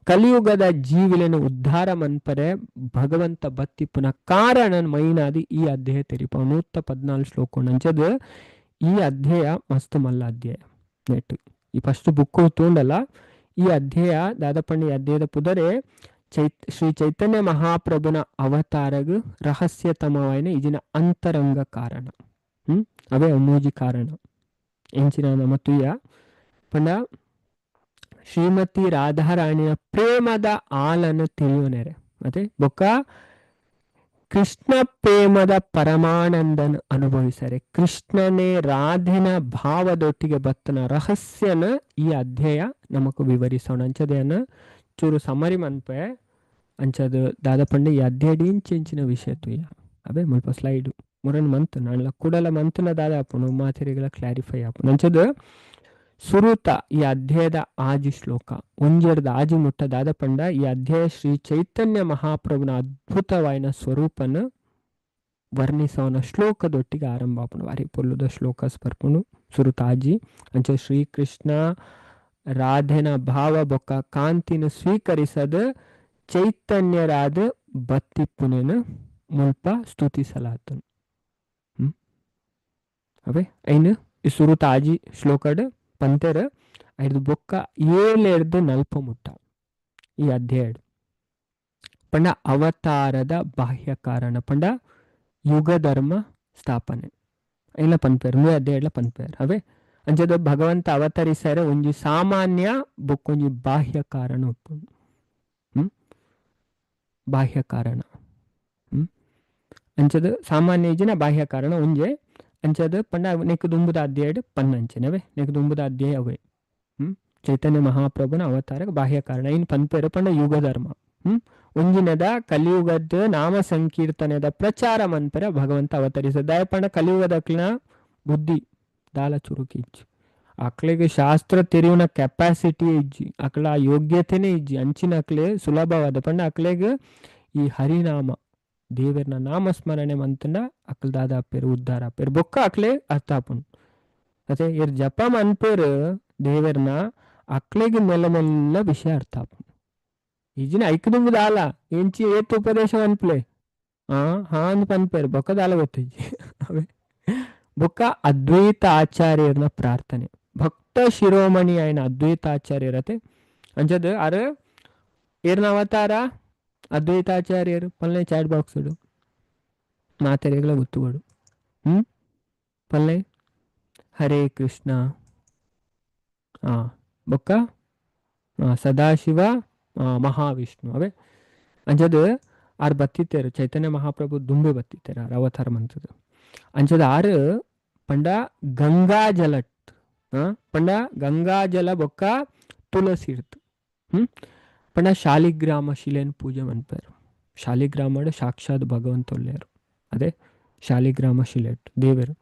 ಕಲಿಯುಗದ ಜೀವಿಲೆನ ಉದ್ಧಾರ ಮನ್ಪರೆ ಭಗವಂತ ಬತ್ತಿ ಪುನಃ ಕಾರಣ ಮೈನಾದಿ ಈ ಅಧ್ಯಾಯ ತೆರಿಪ 114 ಶ್ಲೋಕ ನಂಚದ ಈ ಅಧ್ಯಾಯ ಮಸ್ತ್ ಮಲ್ಲ ಅಧ್ಯಾಯ ನೆಟ್ಟು ಈ ಫಸ್ಟ್ ಬುಕ್ ತೋಂಡಲ್ಲ ಈ ಅಧ್ಯಾಯ ದಾದಪಂಡಿ ಅಧ್ಯಾಯದ ಪುದರೆ ಶ್ರೀ ಚೈತನ್ಯ ಮಹಾಪ್ರಭುನ ಅವತಾರಗ ರಹಸ್ಯತಮವಾಯಿನ ಇಜಿನ ಅಂತರಂಗ ಕಾರಣ ಅವೇ ಅಮೂಜಿ ಕಾರಣ ಎಂಚಿನ ನಮ್ಮ ತುಯ್ಯ ಪಂಡ ಶ್ರೀಮತಿ ರಾಧಾರಾಣಿಯ ಪ್ರೇಮದ ಆಲನ್ನು ತಿಳಿಯೋನೆರೆ ಮತ್ತೆ ಬೊಕ್ಕ ಕೃಷ್ಣ ಪ್ರೇಮದ ಪರಮಾನಂದನ ಅನುಭವಿಸರೆ ಕೃಷ್ಣನೇ ರಾಧೆನ ಭಾವದೊಟ್ಟಿಗೆ ಬತ್ತನ ರಹಸ್ಯನ ಈ ಅಧ್ಯಾಯ ನಮಕ್ ವಿವರಿಸೋಣ ಅಂಚದೆಯನ್ನ ಚೂರು ಸಮರಿ ಮನ್ಪೆ ಅಂಚದು ದಾದಪಂಡೆ ಈ ಅಧ್ಯಾಯ ಇಂಚಿನ ವಿಷಯ ತುಯ್ಯ ಅವೇ ಮುಲ್ಪ ಸ್ಲೈಡು ಮುರನ್ ಮಂತ್ ನಾಣ್ಲ ಕೂಡಲ ಮಂತನ ದಾದ ಆಪುನು ಮಾತೆರೆಗಳ ಕ್ಲಾರಿಫೈ ಆಪುನು ಅಂಚದು ಸುರುತ ಈ ಅಧ್ಯಾಯದ ಆಜಿ ಶ್ಲೋಕ ಒಂಜೆರ್ದ ಆಜಿ ಮುಟ್ಟ ದಾದಪಂಡ ಈ ಅಧ್ಯಾಯ ಶ್ರೀ ಚೈತನ್ಯ ಮಹಾಪ್ರಭುನ ಅದ್ಭುತವಾಯಿನ ಸ್ವರೂಪನ ವರ್ಣಿಸೋನ ಶ್ಲೋಕದೊಟ್ಟಿಗೆ ಆರಂಭ ಆಪುನು ವಾರಿ ಪೊಲ್ಲುದ ಶ್ಲೋಕ ಸ್ಪರ್ಪುನು ಸುರುತ ಆಜಿ ಅಂಚ ಶ್ರೀಕೃಷ್ಣ ರಾಧೆನ ಭಾವ ಬೊಕ್ಕ ಕಾಂತಿನ ಸ್ವೀಕರಿಸದ ಚೈತನ್ಯರಾದ ಬತ್ತಿಪ್ಪುನೇನ ಮುಲ್ಪ ಸ್ತುತಿಸಲಾತನು ಅವೇ ಐನು ಈ ಸುರುತ ಆಜಿ ಶ್ಲೋಕಡ್ ಪಂತೆರ ಐದು ಬೊಕ್ಕ 7 ಮುಟ್ಟ ಈ ಅಧ್ಯಾಯ ಪಂಡ ಅವತಾರದ ಬಾಹ್ಯ ಕಾರಣ ಪಂಡ ಯುಗ ಧರ್ಮ ಸ್ಥಾಪನೆ ಇಲ್ಲ ಪನ್ಪೇರ್ ಮೂ ಅಧ್ಯಾಯ ಪನ್ಪೇರ್ ಅವೇ ಅಂಚದ ಭಗವಂತ ಅವತರಿಸರೆ ಒಂಜಿ ಸಾಮಾನ್ಯ ಬೊಕ್ಕೊಂಜಿ ಬಾಹ್ಯ ಕಾರಣ ಉಪ್ಪುಂಡು ಬಾಹ್ಯ ಕಾರಣ ಅಂಚದ ಸಾಮಾನ್ಯ ಇಜಿನ ಬಾಹ್ಯ ಕಾರಣ ಒಂಜೆ ಅಂಚದ ಪಂಡ ನೆಕ್ ದುಂಬುದ ಅಧ್ಯಾಯ ಪನ್ನಂಚನವೇ ನೆಕ್ ದುಂಬುದ ಅಧ್ಯಾಯ ಅವೇ ಚೈತನ್ಯ ಮಹಾಪ್ರಭುನ ಅವತಾರ ಬಾಹ್ಯ ಕಾರಣ ಇನ್ ಪನ್ಪೇರ ಪಂಡ ಯುಗ ಧರ್ಮ ಒಂಜಿನದ ಕಲಿಯುಗದ ನಾಮ ಸಂಕೀರ್ತನದ ಪ್ರಚಾರ ಮನ್ಪರ ಭಗವಂತ ಅವತರಿಸ ದಯ ಪಂಡ ಕಲಿಯುಗದಕ್ಲಿನ ಬುದ್ಧಿ ದಾಲ ಚುರುಕಿ ಇಜ್ಜಿ ಅಕ್ಲೆಗೆ ಶಾಸ್ತ್ರ ತೆರೆಯುವ ಕೆಪಾಸಿಟಿ ಇಜ್ಜಿ ಅಕ್ಲ ಯೋಗ್ಯತೆನೇ ಇಜ್ಜಿ ಅಂಚಿನ ಅಕ್ಲೆ ಸುಲಭವಾದ ಪಂಡ ಅಕ್ಲೆಗೆ ಈ ಹರಿನಾಮ ದೇವರನ ನಾಮಸ್ಮರಣೆ ಮಂತಂಡ ಅಕ್ಲ ದಾದ ಪೇರು ಉದ್ಧಾರ ಪೇರು ಬೊಕ್ಕ ಅಕ್ಲೆ ಅರ್ಥ ಆಪುಂಡು ಅದೇ ಇರ್ ಜಪ ಮನ್ಪೇರು ದೇವರನ ಅಕ್ಲೆಗೆ ಮೆಲ್ಲ ಮೆಲ್ಲ ವಿಷಯ ಅರ್ಥ ಆಪುಂಡು ಈಜಿನ ಐಕದುಂಬುದ ಆಲ ಎಂಚಿ ಏತ್ ಉಪದೇಶ ಅನ್ಪ್ಲೆ ಹಾನ್ ಪನ್ಪೇರು ಬೊಕ್ಕ ದಾಲ ಗೊತ್ತಿಜ್ಜಿ ಅವೇ ಬೊಕ್ಕ ಅದ್ವೈತ ಆಚಾರ್ಯರನ ಪ್ರಾರ್ಥನೆ ಭಕ್ತ ಶಿರೋಮಣಿ ಆಯ್ನ ಅದ್ವೈತಾಚಾರ್ಯರತೆ ಅಂಚದ ಅರ ಏರ್ನ ಅವತಾರ ಅದ್ವೈತಾಚಾರ್ಯರು ಪಲ್ಲೆ ಚಾಟ್ ಬಾಕ್ಸ್ ಇಡು ಮಾತೆರೆಗಳ ಗೊತ್ತುಗಳು ಪಲ್ಲೆ ಹರೇ ಕೃಷ್ಣ ಬೊಕ್ಕ ಸದಾಶಿವ ಮಹಾವಿಷ್ಣು ಅವೇ ಅಂಚದು ಆರ್ ಬತ್ತಿತ್ತೇರು ಚೈತನ್ಯ ಮಹಾಪ್ರಭು ದುಂಬೆ ಬತ್ತಿತ್ತೇರು ಆರ್ ಅವತಾರ ಮಂತದ ಅಂಚದ ಆರು ಪಂಡ ಗಂಗಾಜಲಟ್ ಪಂಡ ಗಂಗಾಜಲ ಬೊಕ್ಕ ತುಳಸಿ ಇರ್ತು ಪಂಡ ಶಾಲಿಗ್ರಾಮ ಶಿಲೆನ್ ಪೂಜೆ ಮನ್ಪೇರು. ಶಾಲಿಗ್ರಾಮ ಸಾಕ್ಷಾತ್ ಭಗವಂತ ಒಲ್ಲೇರು, ಅದೇ ಶಾಲಿಗ್ರಾಮ ಶಿಲೆಟ್ ದೇವರು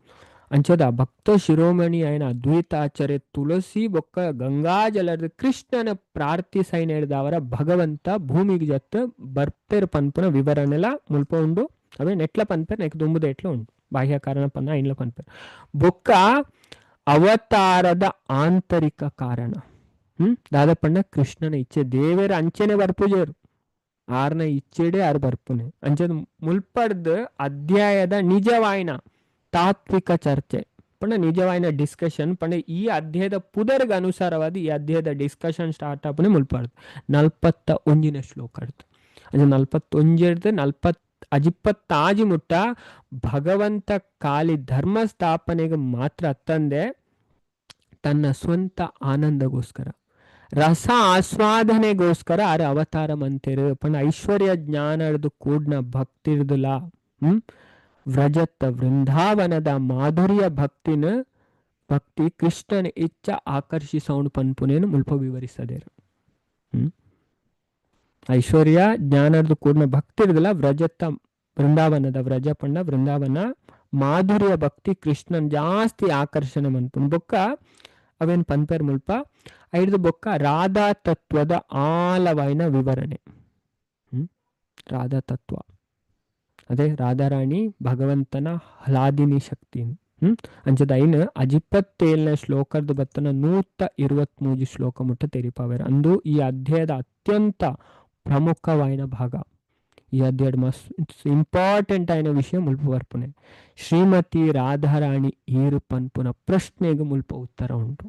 ಅಂಚದ ಭಕ್ತ ಶಿರೋಮಣಿ ఆయన ಅದ್ವೈತಾಚಾರ್ಯ ತುಳಸಿ ಬೊಕ್ಕ ಗಂಗಾಜಲದ ಕೃಷ್ಣನ ಪ್ರಾರ್ಥಿಸೈನ ಹೇಳಿದ ಅವರ ಭಗವಂತ ಭೂಮಿಗೆ ಜತ್ತ ಬರ್ಪೇರು ಪನ್ಪುನ ವಿವರಣೆಲ ಮುಲ್ಪ ಉಂಡು. ಅವೇ ನೆಟ್ಲ ಪನ್ಪೇರು ನೆಕ್ ದುಂಬುದ ಎಟ್ಲ ಉಂಡು ಬಾಹ್ಯ ಕಾರಣ ಪನ್ನ ಐನ್ಲ ಪನ್ಪೇರು ಬೊಕ್ಕ ಅವತಾರದ ಆಂತರಿಕ ಕಾರಣ ದಾದಪಣ್ಣ ಕೃಷ್ಣನ ಇಚ್ಛೆ ದೇವರ ಅಂಚೆನೆ ಬರ್ಪುಜೇರು ಆರ್ನ ಇಚ್ಛೆಡೆ ಆರು ಬರ್ಪುನೆ ಅಂಚದ ಮುಲ್ಪಡ್ದು ಅಧ್ಯಾಯದ ನಿಜವಾಯಿನ ತಾತ್ವಿಕ ಚರ್ಚೆ ಪಂಡ ನಿಜವಾಯಿನ ಡಿಸ್ಕಷನ್ ಪಂಡ ಈ ಅಧ್ಯಾಯದ ಪುದರ್ಗ ಅನುಸಾರವಾದ ಈ ಅಧ್ಯಾಯದ ಡಿಸ್ಕಷನ್ ಸ್ಟಾರ್ಟ್ ಆಪನೆ ಮುಲ್ಪಾಡ್ದು 41 ಶ್ಲೋಕ ಆಡ್ತು. ಅದು 41 ಅಜಿಪ್ಪತ್ತಾಜಿ ಮುಟ್ಟ ಭಗವಂತ ಖಾಲಿ ಧರ್ಮ ಸ್ಥಾಪನೆಗೆ ಮಾತ್ರ ತಂದೆ ತನ್ನ ಸ್ವಂತ ಆನಂದಗೋಸ್ಕರ ರಸ ಆಸ್ವಾದನೆಗೋಸ್ಕರ ಆರು ಅವತಾರ ಮಂತೇರು ಪಂಡ ಐಶ್ವರ್ಯ ಜ್ಞಾನದ ಕೂಡ್ನ ಭಕ್ತಿರ್ದುಲ ವ್ರಜತ್ತ ವೃಂದಾವನದ ಮಾಧುರ್ಯ ಭಕ್ತಿ ಕೃಷ್ಣನ ಇಚ್ಛ ಆಕರ್ಷಿಸೋಣ ಪನ್ಪುನೇನು ಮುಲ್ಪ ವಿವರಿಸದೇರು. ಐಶ್ವರ್ಯ ಜ್ಞಾನದ ಕೂಡ್ನ ಭಕ್ತಿ ಇರ್ದಲ್ಲ ವ್ರಜತ್ತ ವೃಂದಾವನದ ವ್ರಜ ಪಂಡ ವೃಂದಾವನ ಮಾಧುರ್ಯ ಭಕ್ತಿ ಕೃಷ್ಣನ್ ಜಾಸ್ತಿ ಆಕರ್ಷಣೆ ಮನ್ಪುನ್ ಬೊಕ್ಕ ಅವೇನು ಪನ್ಪೇರ್ ಮುಲ್ಪ ಐದು ಬೊಕ್ಕ ರಾಧಾ ತತ್ವದ ಆಲವಾಯಿನ ವಿವರಣೆ. ರಾಧಾ ತತ್ವ ಅದೇ ರಾಧಾರಾಣಿ ಭಗವಂತನ ಹಲಾದಿನಿ ಶಕ್ತಿ ಅಂಚದ ಐನ್ 27 ಶ್ಲೋಕದ ಬತ್ತನ 123 ಶ್ಲೋಕ ಮುಟ್ಟ ತೆರಿಪಾವೇರು ಅಂದು ಈ ಅಧ್ಯಾಯದ ಅತ್ಯಂತ ಪ್ರಮುಖವಾಯಿನ ಭಾಗ. ಈ ಅಧ್ಯಾಯದ ಮಸ್ತ್ ಇಂಪಾರ್ಟೆಂಟ್ ಆಯ್ನ ವಿಷಯ ಮುಲ್ಪ ಬರ್ಪುನೆ ಶ್ರೀಮತಿ ರಾಧಾರಾಣಿ ಈರು ಪನ್ಪುನ ಪ್ರಶ್ನೆಗೆ ಮುಲ್ಪ ಉತ್ತರ ಉಂಟು.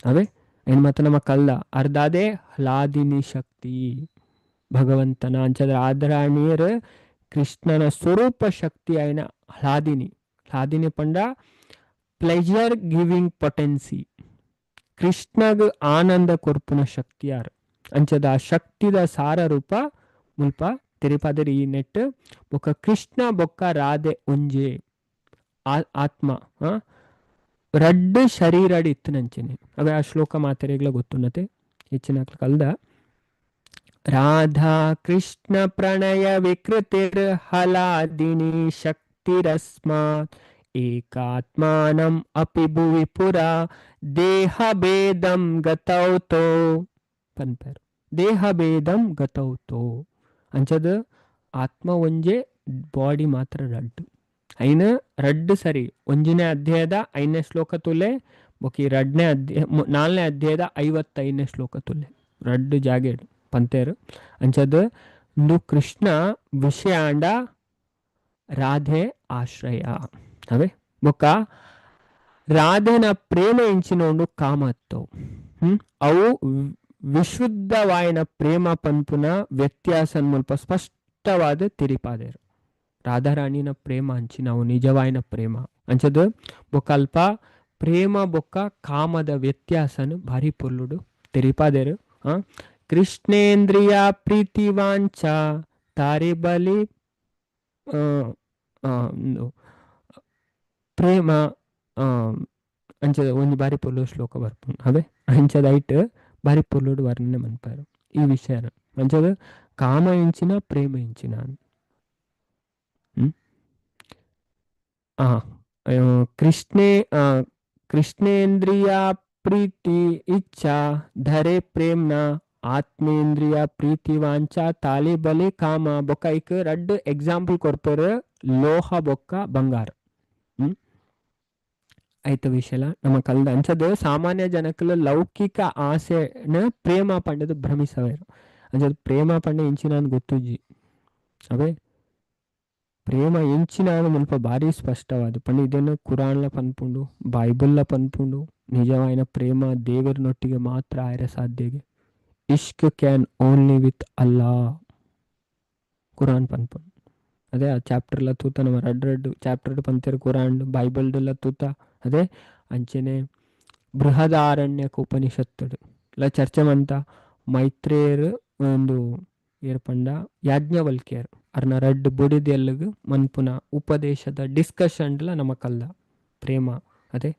ಅವೇ ಏನ್ ಮತ್ತ ನಮ್ಮ ಕಲ್ದ ಅರ್ಧಾದೇ ಹಲಾದಿನಿ ಶಕ್ತಿ ಭಗವಂತನ ಅಂಚದ ರಾಧಾರಾಣಿಯರು ಕೃಷ್ಣನ ಸ್ವರೂಪ ಶಕ್ತಿ ಆಯ್ನ ಹಲಾದಿನಿ ಪಂಡ ಪ್ಲೆಜರ್ ಗಿವಿಂಗ್ ಪೊಟೆನ್ಸಿ ಕೃಷ್ಣಗ್ ಆನಂದ ಕೊರ್ಪುನ ಶಕ್ತಿ ಯಾರು ಅಂಚದ ಆ ಶಕ್ತಿದ ಸಾರ ರೂಪ ಮುಲ್ಪ ತೆರಿಪಾದರಿ ಈ ನೆಟ್ ಬೊಕ್ಕ ಕೃಷ್ಣ ಬೊಕ್ಕ ರಾಧೆ ಒಂಜೆ ಆತ್ಮ ರಡ್ಡು ಶರೀರಡ್ ಇತ್ತು ನಂಚೆನೆ ಅವೇ ಆ ಶ್ಲೋಕ ಮಾತೆರೆಗ್ಲ ಗೊತ್ತುನ್ನತೆ ಹೆಚ್ಚಿನ ಕಲ್ದ ರಾಧಾ ಕೃಷ್ಣ ಪ್ರಣಯ ವಿಕೃತಿರ್ ಹಲಾದಿನಿ ಶಕ್ತಿರಸ್ಮಾತ್ ಏಕಾತ್ಮಾನಂ ಅಪಿ ಭುವಿ ಪುರ ದೇಹ ಭೇದಂ ಗತೌತೋ ಪನ್ಪೇರು ದೇಹ ಭೇದಂ ಗತೌತೋ ಅಂಚದ ಆತ್ಮ ಒಂಜೆ ಬಾಡಿ ಮಾತ್ರ ರಡ್ಡು ಐನ ರಡ್ಡು ಸರಿ ಒಂಜಿನೇ ಅಧ್ಯಾಯದ 5ನೇ ಶ್ಲೋಕ ತುಲೆ ಬೊಕಿ 4ನೇ ಅಧ್ಯಾಯದ 55ನೇ ಶ್ಲೋಕ ತುಲೆ ರಡ್ಡು ಜಾಗೇಡು ಪಂತೇರು ಅಂಚದ ಇಂದು ಕೃಷ್ಣ ವಿಷಯಾಂಡ ರಾಧೆ ಆಶ್ರಯ ಅವೇ ಬೊಕ್ಕ ರಾಧೆನ ಪ್ರೇಮ ಇಂಚಿನೋಂಡು ಕಾಮತ್ತವು ಅವು ವಿಶುದ್ಧವಾಯಿನ ಪ್ರೇಮ ಪನ್ಪುನ ವ್ಯತ್ಯಾಸ ಮುಲ್ಪ ಸ್ಪಷ್ಟವಾದ ತಿರಿಪಾದೇರು. ರಾಧಾರಾಣಿನ ಪ್ರೇಮ ಅಂಚಿ ನಾವು ನಿಜವಾಯಿನ ಪ್ರೇಮ ಅಂಚದು ಬೊಕ್ಕ ಅಲ್ಪ ಪ್ರೇಮ ಬೊಕ್ಕ ಕಾಮದ ವ್ಯತ್ಯಾಸನು ಭಾರಿ ಪೊಲ್ಲುಡು ತೆರಿಪಾದೇರು. ಕೃಷ್ಣೇಂದ್ರಿಯ ಪ್ರೀತಿ ವಾಂಚ ತಾರಿ ಬಲಿ ಪ್ರೇಮ ಅಂಚದ ಒಂದು ಬಾರಿ ಪೊಲ್ಲು ಶ್ಲೋಕ ಬರ್ಪು ಅವೇ ಅಂಚದ ಐಟ್ ಬಾರಿ ಪೊಲ್ಲುಡು ವರ್ಣನೆ ಮನ್ಪಾರು ಈ ವಿಷಯನ ಅಂಚದ ಕಾಮ ಇಂಚಿನ ಪ್ರೇಮ ಇಂಚಿನ ಕೃಷ್ಣೇಂದ್ರಿಯ ಪ್ರೀತಿ ಇಚ್ಛಾ ಧರೆ ಪ್ರೇಮ್ನ ಆತ್ಮೇಂದ್ರಿಯ ಪ್ರೀತಿ ವಾಂಚ ತಾಲಿ ಬಲಿ ಕಾಮ ಬೊಕ್ಕ ಐಕ್ ರಡ್ಡು ಎಕ್ಸಾಂಪಲ್ ಕೊರ್ಪೇರು ಲೋಹ ಬೊಕ್ಕ ಬಂಗಾರ ಐತ ವಿಷಯ ನಮ್ಮ ಕಲ್ದ ಅಂಚದು ಸಾಮಾನ್ಯ ಜನಕಲು ಲೌಕಿಕ ಆಸೆನ ಪ್ರೇಮ ಪಂಡದು ಭ್ರಮಿಸವೇರು ಅಂಚದು ಪ್ರೇಮ ಪಂಡ ಇಂಚಿನ ಗೊತ್ತುಜ್ಜಿ ಅವೇ ಪ್ರೇಮ ಎಂಚಿನ ಮುಲ್ಪ ಭಾರಿ ಸ್ಪಷ್ಟವಾದ ಪಂಡ ಇದನ್ನು ಕುರಾನ್ಲ ಪನ್ಪುಂಡು ಬೈಬಲ್ನ ಪನ್ಪುಂಡು ನಿಜವಾಯಿನ ಪ್ರೇಮ ದೇವರನೊಟ್ಟಿಗೆ ಮಾತ್ರ ಆಯ್ರ ಸಾಧ್ಯಗೆ ಇಷ್ಕ್ ಕ್ಯಾನ್ ಓನ್ಲಿ ವಿತ್ ಅಲ್ಲಾ ಕುರಾನ್ ಪನ್ಪುಂಡು ಅದೇ ಆ ಚಾಪ್ಟರ್ಲ ತೂತ ನಮ್ಮ ರಡ್ಡು ಚಾಪ್ಟರ್ ಪಂತೇರು ಕುರಾನ್ ಬೈಬಲ್ಡೆಲ್ಲ ತೂತ ಅದೇ ಅಂಚೆನೆ ಬೃಹದಾರಣ್ಯಕ ಉಪನಿಷತ್ತುಡು ಇಲ್ಲ ಚರ್ಚೆ ಮಂತ ಮೈತ್ರೇಯರು ಒಂದು ಏರ್ಪಂಡ ಯಾಜ್ಞವಲ್ಕ್ಯರ್ ಅರ್ನ ರಡ್ಡು ಬುಡಿದೆಲ್ಲಗ್ ಮನ್ಪುನ ಉಪದೇಶದ ಡಿಸ್ಕಷನ್ಲ ನಮ ಕಲ್ದ ಪ್ರೇಮ ಅದೇ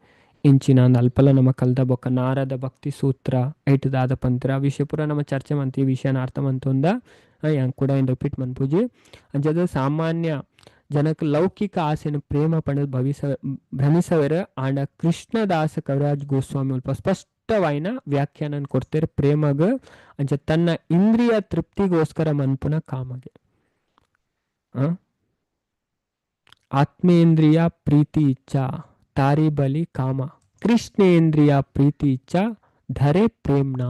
ಇಂಚಿನ ಅಲ್ಪಲ ನಮ ಕಲ್ದ ಬೊಕ್ಕ ನಾರದ ಭಕ್ತಿ ಸೂತ್ರ ಐಟದಾದ ಪಂತ್ರ ವಿಷಯ ಪೂರ ನಮ್ಮ ಚರ್ಚೆ ಮಂತಿ ಈ ವಿಷಯನ ಅರ್ಥ ಮಂತೊಂದ ಯಾಂಗ್ ಕೂಡ ಏನು ರಿಪೀಟ್ ಮನ್ಪುಜಿ ಅಂಚದ ಸಾಮಾನ್ಯ ಜನಕ್ಕೆ ಲೌಕಿಕ ಆಸೆನ ಪ್ರೇಮ ಪಂಡದ ಭ್ರಮಿಸವರ ಆಂಡ ಕೃಷ್ಣದಾಸ ಕವಿರಾಜ್ ಗೋಸ್ವಾಮಿ ಅಲ್ಪ ಸ್ಪಷ್ಟವಾಯಿನ ವ್ಯಾಖ್ಯಾನ ಕೊಡ್ತಾರೆ ಪ್ರೇಮಗ ಅಂಚ ತನ್ನ ಇಂದ್ರಿಯ ತೃಪ್ತಿಗೋಸ್ಕರ ಮನ್ಪುನ ಕಾಮಗೆ ಆತ್ಮೇಂದ್ರಿಯ ಪ್ರೀತಿ ಇಚ್ಛಾ ತಾರಿ ಬಲಿ ಕಾಮ ಕೃಷ್ಣೇಂದ್ರಿಯ ಪ್ರೀತಿ ಇಚ್ಛಾ ಧರೆ ಪ್ರೇಮ್ನಾ.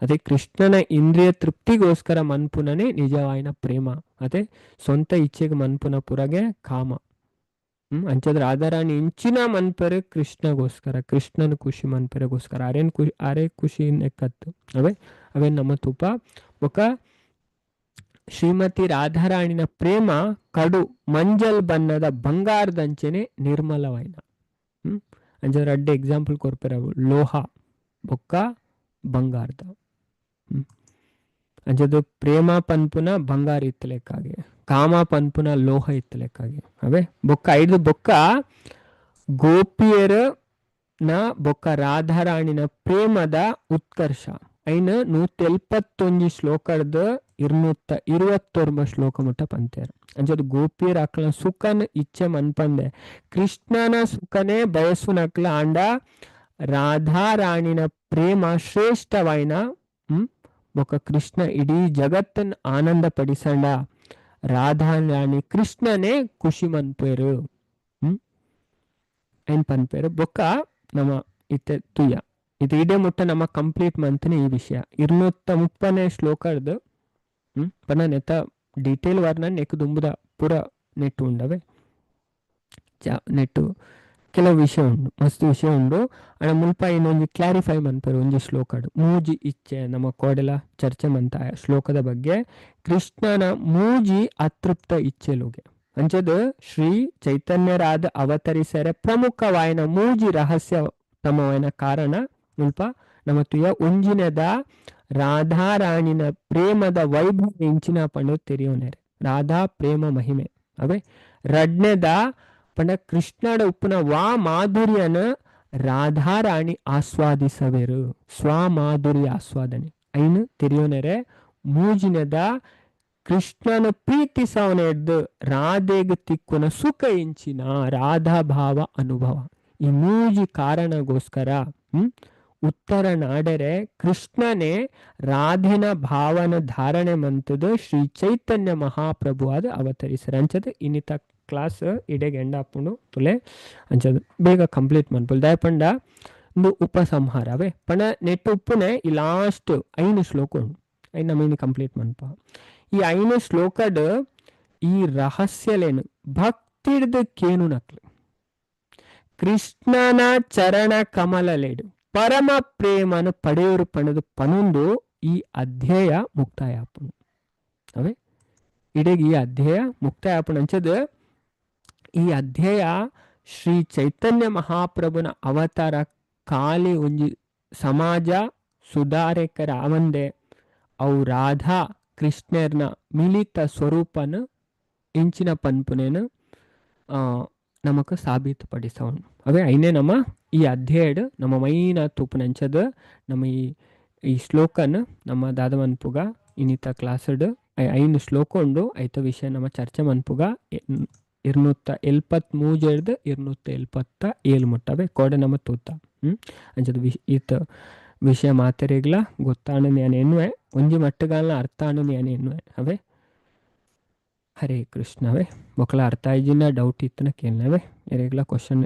ಅದೇ ಕೃಷ್ಣನ ಇಂದ್ರಿಯ ತೃಪ್ತಿಗೋಸ್ಕರ ಮನ್ಪುನನೇ ನಿಜವಾಯಿನ ಪ್ರೇಮ. ಅದೇ ಸ್ವಂತ ಇಚ್ಛೆಗೆ ಮನ್ಪುನ ಪುರಗೆ ಕಾಮ. ಅಂಚದ್ರ ರಾಧಾರಾಣಿ ಇಂಚಿನ ಮನ್ಪರೆ ಕೃಷ್ಣಗೋಸ್ಕರ, ಕೃಷ್ಣನ ಖುಷಿ ಮನ್ಪರೆಗೋಸ್ಕರ ಅರೆ ಖುಷಿ ನೆಕ್ಕತ್ತು ಅವೇನ್ ನಮ್ಮ ತುಪ ఒక ಶ್ರೀಮತಿ ರಾಧಾರಾಣಿನ ಪ್ರೇಮ ಕಡು ಮಂಜಲ್ ಬಣ್ಣದ ಬಂಗಾರದಂಚೆನೆ ನಿರ್ಮಲವಾಯಿನ. ಅಂಚದ್ರ ಅಡ್ಡೆ ಎಕ್ಸಾಂಪಲ್ ಕೊರ್ಪೆರ ಲೋಹ ಬೊಕ್ಕ ಬಂಗಾರದ. ಅಂಚದು ಪ್ರೇಮ ಪನ್ಪುನ ಬಂಗಾರ ಇತ್ತಲೆಕ್ಕಾಗೆ, ಕಾಮ ಪನ್ಪುನ ಲೋಹ ಇತ್ತಲೆಕ್ಕಾಗೆ ಅವೇ ಬೊಕ್ಕ ಐದು ಬೊಕ್ಕ ಗೋಪಿಯರ ನ ಬೊಕ್ಕ ರಾಧಾರಾಣಿನ ಪ್ರೇಮದ ಉತ್ಕರ್ಷ ಐನ 171 ಶ್ಲೋಕದ 229 ಶ್ಲೋಕ ಮುಟ್ಟ ಪಂತೇರ. ಅಂಚದು ಗೋಪಿಯರ ಅಕ್ಲ ಸುಖನ ಇಚ್ಛೆ ಮನ್ಪಂದೆ ಕೃಷ್ಣನ ಸುಖನೇ ಬಯಸುನಕ್ಲ ಆಂಡ ರಾಧಾರಾಣಿನ ಪ್ರೇಮ ಶ್ರೇಷ್ಠವಾಯಿನ. ಬೊಕ್ಕ ಕೃಷ್ಣ ಇಡೀ ಜಗತ್ತನ್ನು ಆನಂದ ಪಡಿಸಂಡ ರಾಧಾರಾಣಿ ಕೃಷ್ಣನೇ ಖುಷಿ ಮನ್ಪೇರು ಏನ್ ಪನ್ಪೇರು ಬೊಕ್ಕ ನಮ್ಮ ಇತ್ತೆ ತುಯ್ಯ ಇದು ಇಡೇ ಮುಟ್ಟ ನಮ್ಮ ಕಂಪ್ಲೀಟ್ ಮಂತ್ನಿ ಈ ವಿಷಯ 230 ಶ್ಲೋಕದ ಪನ ನೆತ್ತ ಡೀಟೇಲ್ ವರ್ಣ ನೆಕ್ ದುಂಬುದ ಪೂರ ನೆಟ್ಟು ಉಂಡವೆ ನೆಟ್ಟು ಕೆಲವು ವಿಷಯ ಉಂಡು, ಮಸ್ತ್ ವಿಷಯ ಉಂಡು. ಅಣ್ಣ ಮುಲ್ಪ ಇನ್ನೊಂದು ಕ್ಲಾರಿಫೈ ಮನ್ಪೇರು ಒಂಜಿ ಶ್ಲೋಕಡು ಮೂಜಿ ಇಚ್ಛೆ ನಮ್ಮ ಕೋಡೆಲ ಚರ್ಚೆ ಮಂತ ಶ್ಲೋಕದ ಬಗ್ಗೆ. ಕೃಷ್ಣನ ಮೂಜಿ ಅತೃಪ್ತ ಇಚ್ಛೆಲುಗೆ ಅಂಚದು ಶ್ರೀ ಚೈತನ್ಯರಾದ ಅವತರಿಸರೆ ಪ್ರಮುಖವಾಯಿನ ಮೂಜಿ ರಹಸ್ಯತಮವಾಯಿನ ಕಾರಣ ಮುಲ್ಪ ನಮ್ಮ ತುಯ ಒಂಜಿನದ ರಾಧಾರಾಣಿನ ಪ್ರೇಮದ ವೈಭವ ಇಂಚಿನ ಪಂಡು ತೆರೆಯೋನೆರೆ ರಾಧಾ ಪ್ರೇಮ ಮಹಿಮೆ ಅವೇ ರಡ್ನೆದ ಪಂಡ ಕೃಷ್ಣಡ ಉಪ್ಪುನ ವಾ ಮಾಧುರ್ಯನ ರಾಧಾರಾಣಿ ಆಸ್ವಾದಿಸವೆರು ಸ್ವಮಾಧುರ್ಯ ಆಸ್ವಾದನೆ ಐನು ತೆರೆಯೋನೆರೆ ಮೂಜಿನದ ಕೃಷ್ಣನ ಪ್ರೀತಿಸವನೆದ್ದು ರಾಧೆಗೆ ತಿಕ್ಕುನ ಸುಖ ಇಂಚಿನ ರಾಧಾ ಭಾವ ಅನುಭವ. ಈ ಮೂಜಿ ಕಾರಣಗೋಸ್ಕರ ಉತ್ತರ ನಾಡರೆ ಕೃಷ್ಣನೇ ರಾಧೆನ ಭಾವನ ಧಾರಣೆ ಮಂತದು ಶ್ರೀ ಚೈತನ್ಯ ಮಹಾಪ್ರಭು ಆದ ಅವತರಿಸರ. ಅಂಚದು ಇನ್ನಿತ ಕ್ಲಾಸ್ ಇಡೆಗೆ ಎಂಡ ಹಾಕೊಂಡು ತುಲೆ ಅಂಚದು ಬೇಗ ಕಂಪ್ಲೀಟ್ ಮನ್ಪುಲ್ ದಯಪಂಡ ಒಂದು ಉಪಸಂಹಾರ ಅವೇ ಪಂಡ ನೆಟ್ಟು ಉಪ್ಪುನೆ ಈ ಲಾಸ್ಟ್ 5 ಶ್ಲೋಕ ಉಂಡು ಐದು ನಮೀನಿ ಕಂಪ್ಲೀಟ್ ಮನ್ಪ. ಈ 5 ಶ್ಲೋಕದ ಈ ರಹಸ್ಯಲೇನು ಭಕ್ತಿಡ್ದು ಕೇನು ನಕ್ಲು ಕೃಷ್ಣನ ಚರಣ ಕಮಲಲೇಡು ಪರಮ ಪ್ರೇಮನು ಪಡೆಯೋರು ಪಣದು ಪನೊಂದು ಈ ಅಧ್ಯಾಯ ಮುಕ್ತಾಯ ಆಪುನು ಅವೇ ಇಡೆಗೆ ಈ ಅಧ್ಯಾಯ ಮುಕ್ತಾಯ ಆಪುನು. ಅಂಚದು ಈ ಅಧ್ಯಾಯ ಶ್ರೀ ಚೈತನ್ಯ ಮಹಾಪ್ರಭುನ ಅವತಾರ ಖಾಲಿ ಒಂಜಿ ಸಮಾಜ ಸುಧಾರಕರ ಅವಂದೆ ಅವು ರಾಧಾ ಕೃಷ್ಣರ್ನ ಮಿಲಿತ ಸ್ವರೂಪನ ಇಂಚಿನ ಪನ್ಪುನೇನು ನಮಕ್ ಸಾಬೀತು ಪಡಿಸೋಣ ಅವೇ ಐನೇ ನಮ್ಮ ಈ ಅಧ್ಯಾಯಡ್ ನಮ್ಮ ಮೈನ ತೂಪುನಂಚದ ನಮ್ಮ ಈ ಶ್ಲೋಕನ ನಮ್ಮ ದಾದ ಮನ್ಪುಗ ಇನ್ನಿತ ಕ್ಲಾಸಡ್ 5 ಶ್ಲೋಕ ಉಂಡು ಐತ ವಿಷಯ ನಮ್ಮ ಚರ್ಚೆ ಮನ್ಪುಗ 273 277 ಮುಟ್ಟವೆ ಕೋಡೆ ನಮ್ಮ ತೂತ ಅಂಚದ ಈತ ವಿಷಯ ಮಾತೆರೆಗ್ಲ ಗೊತ್ತಾಣ ನಾನು ಎನ್ನುವೆ ಒಂಜಿ ಮಟ್ಟಗಾಲ ಅರ್ಥ ಆಣ ನಾನು ಎನ್ನುವೆ ಅವೇ ಹರೇ ಕೃಷ್ಣವೇ ಮೊಕಲ ಅರ್ಥ ಆಯ್ಜಿನ ಡೌಟ್ ಇತ್ತನ ಕೇಳನವೆ ಎರೆಗ್ಲ ಕ್ವಶನ್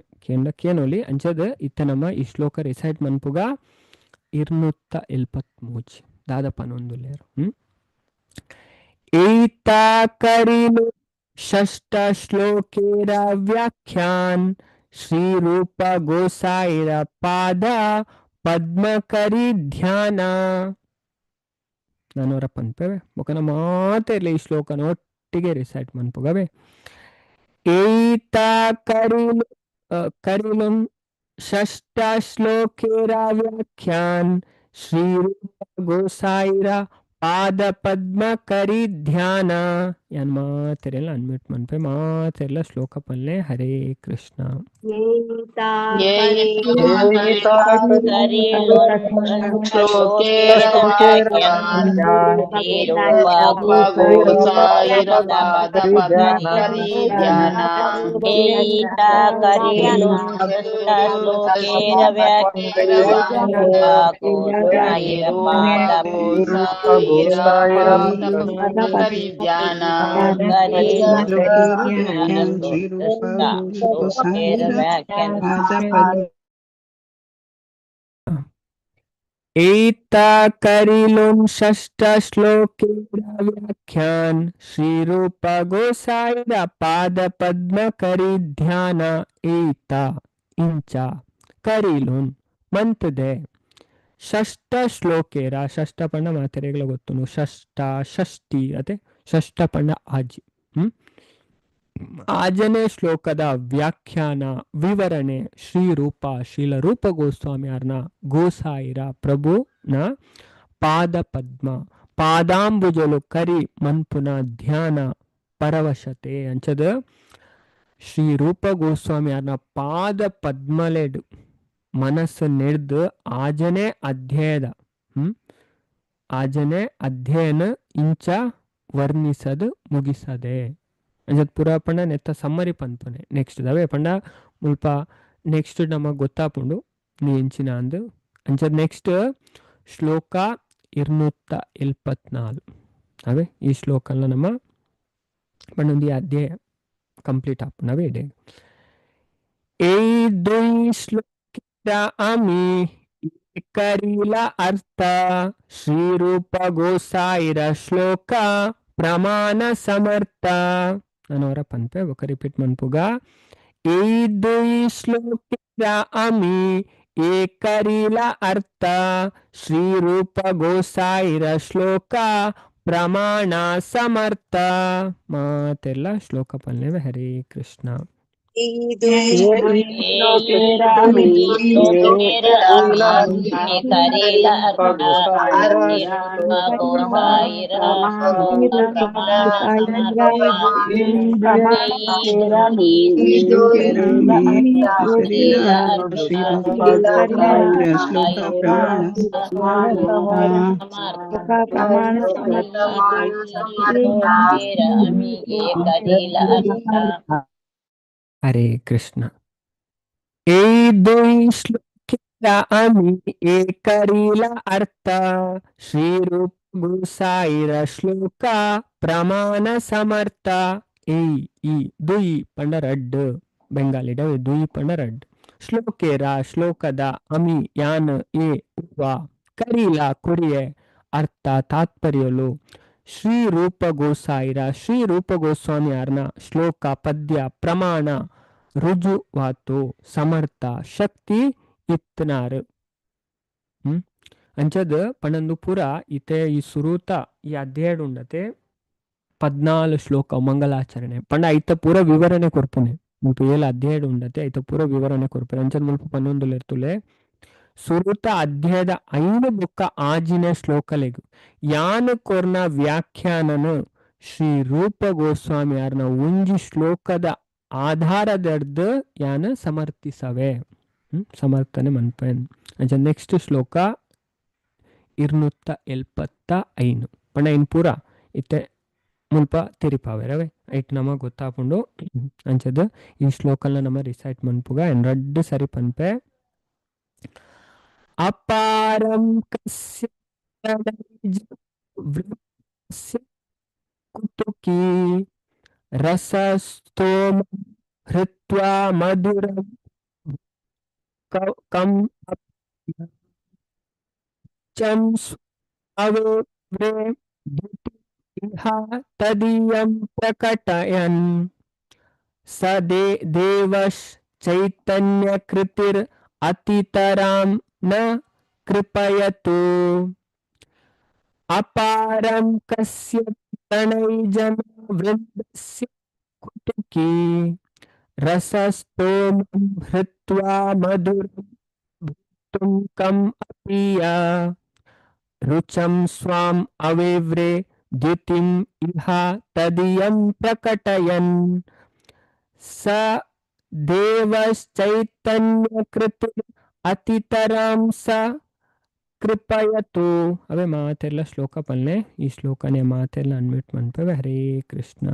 ಕೇನೋಲಿ ಅಂಚದ ಇತ್ತ ನಮ್ಮ ಈ ಶ್ಲೋಕ ರಿಸೈಟ್ ಮನ್ಪುಗ 273 ದಾದ 11 ಲೇರು ಏತಾ ಕರಿಲು ಷಷ್ಠ ಶ್ಲೋಕೇರ ವ್ಯಾಖ್ಯಾನ್ ಶ್ರೀ ರೂಪ ಗೋಸಾಯಿರ ಪಾದ ಪದ್ಮಕರಿ ಧ್ಯಾನ ನಾನೂರ ಪನ್ಪೇವೆ ಮೊಕನ ಮಾತೆ ಇರಲಿ ಈ ಶ್ಲೋಕನ ಒಟ್ಟಿಗೆ ರಿಸೈಟ್ ಮನ್ಪುಗವೆ. ಏತಾ ಕರಿಲು ಷಷ್ಠ ಶ್ಲೋಕೇರ ವ್ಯಾಖ್ಯಾನ್ ಶ್ರೀ ರೂಪ ಗೋಸಾಯಿರ ಪಾದ ಪದ್ಮ ಕರಿ ಧ್ಯಾನ ಯಾನ್ ಮಾತೆರೆಲ್ಲ ಅನ್ಮ್ಯೂಟ್ ಮನ್ಪೆ ಮಾತೆರೆಲ್ಲ ಶ್ಲೋಕ ಪಲ್ಲೆ ಹರೇ ಕೃಷ್ಣ एता करिलुं षष्ठ श्लोके व्याख्यान श्री रूप गोसाई पाद पद्म करी ध्यान एता इंचा करिलुं ಮಂತದೆ ಷಷ್ಠ ಶ್ಲೋಕೇರ ಷಷ್ಠ ಪಂಡ ಮಾತೆರೆಗಳ ಗೊತ್ತುನು ಷಷ್ಠ ಷಷ್ಠಿ ಅತೆ ಷಷ್ಠ ಪಂಡ ಆಜಿ ಆಜನೇ ಶ್ಲೋಕದ ವ್ಯಾಖ್ಯಾನ ವಿವರಣೆ ಶ್ರೀ ರೂಪ ಶೀಲ ರೂಪ ಗೋಸ್ವಾಮಿಯರ್ನ ಗೋಸಾಯಿರ ಪ್ರಭುನ ಪಾದ ಪದ್ಮ ಪಾದಾಂಬುಜಲು ಕರಿ ಮನ್ಪುನ ಧ್ಯಾನ ಪರವಶತೆ ಅಂಚದ ಶ್ರೀ ರೂಪ ಗೋಸ್ವಾಮಿಯರ್ನ ಪಾದ ಪದ್ಮಲೆಡ್ ಮನಸ್ಸು ನೆಡ್ದು ಆಜನೇ ಅಧ್ಯಯನ ಇಂಚ ವರ್ಣಿಸದು ಮುಗಿಸದೆ ಅಂಚದ್ ಪೂರ ಪಂಡ ನೆತ್ತ ಸಮ್ಮರಿ ಪನ್ಪುನೆ ನೆಕ್ಸ್ಟ್ ದವೆ ಪಂಡ ಮುಲ್ಪ ನೆಕ್ಸ್ಟ್ ನಮಗೆ ಗೊತ್ತಾಪುಂಡು ನೀ ಎಂಚಿನ ಅಂದು ಅಂಚದ್ ನೆಕ್ಸ್ಟ್ ಶ್ಲೋಕ 274 ಅವೇ ಈ ಶ್ಲೋಕಲ್ಲ ನಮ್ಮ ಪಂಡೊಂದು ಅಧ್ಯಾಯ ಕಂಪ್ಲೀಟ್ ಆಪುಂಡು ಅವೇ ಈ ದುಯ್ ಶ್ಲೋಕ ಅಮಿ ಕರೀಲ ಅರ್ಥ ಶ್ರೀ ರೂಪ ಗೋಸಾಯಿರ ಶ್ಲೋಕ ಪ್ರಮಾಣ ಸಮರ್ಥ ನಾನವರ ಪನ್ಪೆ ಒಕ್ಕ ರಿಪೀಟ್ ಮನ್ಪುಗ ಈ ದುಯ್ ಶ್ಲೋಕ ಅಮಿ ಏಕರೀಲ ಅರ್ಥ ಶ್ರೀ ರೂಪ ಗೋಸಾಯಿರ ಶ್ಲೋಕ ಪ್ರಮಾಣ ಸಮರ್ಥ ಮಾತೆಲ್ಲ ಶ್ಲೋಕ ಪಲ್ಲೆವೆ ಹರೇ ಕೃಷ್ಣ ಹರೇ ಕೃಷ್ಣ ಈ ದುಯ್ ಶ್ಲೋಕ ಅಮಿ ಏಕರೀಲ ಅರ್ಥ ಶ್ರೀ ರೂಪ ಗೋಸಾಯಿರ ಶ್ಲೋಕ ಪ್ರಮಾಣ ಸಮರ್ಥ ಈ ದುಯ್ ಪಂಡ ರಡ್ ಬೆಂಗಾಲಿಡ ದುಯ್ ಪಂಡ ರಡ್ ಶ್ಲೋಕೇರ ಶ್ಲೋಕದ ಅಮಿ ಯಾನ್ ಎ ಉವ ಕರೀಲ ಕುರಿಯೆ ಅರ್ಥ ತಾತ್ಪರ್ಯಲು ಶ್ರೀ ರೂಪ ಗೋಸಾಯಿರ ಶ್ರೀ ರೂಪ ಗೋಸ್ವಾಮಿಯರ್ನ ಶ್ಲೋಕ ಪದ್ಯ ಪ್ರಮಾಣ ರುಜುವಾತು ಸಮರ್ಥ ಶಕ್ತಿ ಇತ್ನಾರ್ ಅಂಚದ್ ಪಂಡಂದು ಪುರ ಇತೆ ಈ ಸುರೂತ ಈ ಅಧ್ಯಾಯ ಉಂಡತೆ 14 ಶ್ಲೋಕ ಮಂಗಲಾಚರಣೆ ಪಂಡ ಐತ ಪೂರ ವಿವರಣೆ ಕೊರ್ಪುನೆ ಮುಲ್ಪ ಏಲ ಅಧ್ಯಾಯ ಉಂಡತೆ ಐತ ಪೂರ ವಿವರಣೆ ಕೊರ್ಪುನೆ ಅಂಚದ್ ಮುಲ್ಪ 11 ಇರ್ತುಲೆ ಸುರುತ ಅಧ್ಯಾಯದ 5 ಬುಕ್ಕ ಆಜಿನ ಶ್ಲೋಕಲೆಗು ಯಾನ್ ಕೊರ್ನ ವ್ಯಾಖ್ಯಾನನು ಶ್ರೀ ರೂಪ ಗೋಸ್ವಾಮಿಯರ್ನ ಒಂಜಿ ಶ್ಲೋಕದ ಆಧಾರದರ್ದು ಯಾನ ಸಮರ್ಥಿಸವೆ ಸಮರ್ಥನೆ ಮನ್ಪೆನ್ ಅಂಚ ನೆಕ್ಸ್ಟ್ ಶ್ಲೋಕ 275 ಪಂಡ ಇನ್ ಪೂರ ಇತ್ತೆ ಮುಲ್ಪ ತಿರಿಪಾವೆರವೆ ಐಟ್ ನಮ ಗೊತ್ತಾಪುಂಡು ಅಂಚದ ಈ ಶ್ಲೋಕಲ್ನ ನಮ ರಿಸೈಟ್ ಮನ್ಪುಗ ಎನ್ ರಡ್ಡು ಸರಿ ಪನ್ಪೆ ಅಪಾರಂ ಕಸ್ಯ ಕುತುಕಿ ರಸಸ್ತೋಮ ಹೃತ್ವಾ ಮಧುರಂ ಕಂ ಚಂ ಸ್ವಾವೇ ತದೀಯಂ ಪ್ರಕಟಯನ್ ಸ ದೇವಶ್ ಚೈತನ್ಯ ಕೃತಿರ್ ಅತಿತರಾಂ ನ ಕೃಪಯತು ಅಪಾರಂ ಕಸ್ಯ ಪ್ರಣೈಜನ ವೃಂದಸ್ಯ ಕುತುಕಿ ರಸಸ್ತೋಮಂ ಹೃತ್ವಾ ಮಧುರಂ ಭುಕ್ತುಂ ಕಂ ಅಪಿಯ ರುಚಂ ಸ್ವಾಂ ಅವೇವ್ರೆ ದ್ಯುತಿಂ ಇಹ ತದಿಯಂ ಪ್ರಕಟಯನ್ ಸ ದೇವಶ್ಚೈತನ್ಯಕೃತ್ ಅತಿತರಾಂ ಸ ಕೃಪಯತು. હવે ಮಾತೆಲ್ಲ ಶ್ಲೋಕ ಪಲ್ಲೆ ಈ ಶ್ಲೋಕನೇ ಮಾತೆಲ್ಲ ಅನ್ಮಿಟ್ ಮನ್ಪವೆ. ಹರೇ ಕೃಷ್ಣ.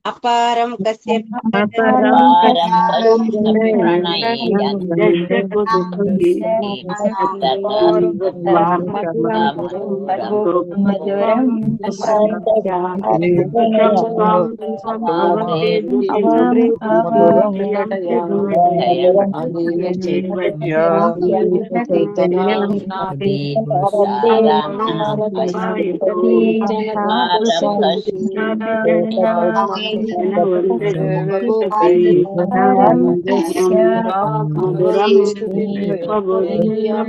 ಅಪಾರಂ ಕಸ್ಯ अपरं ಪಾರಂ कस्य ಕಸ್ಯ ಪ್ರಣಯೇಯಂ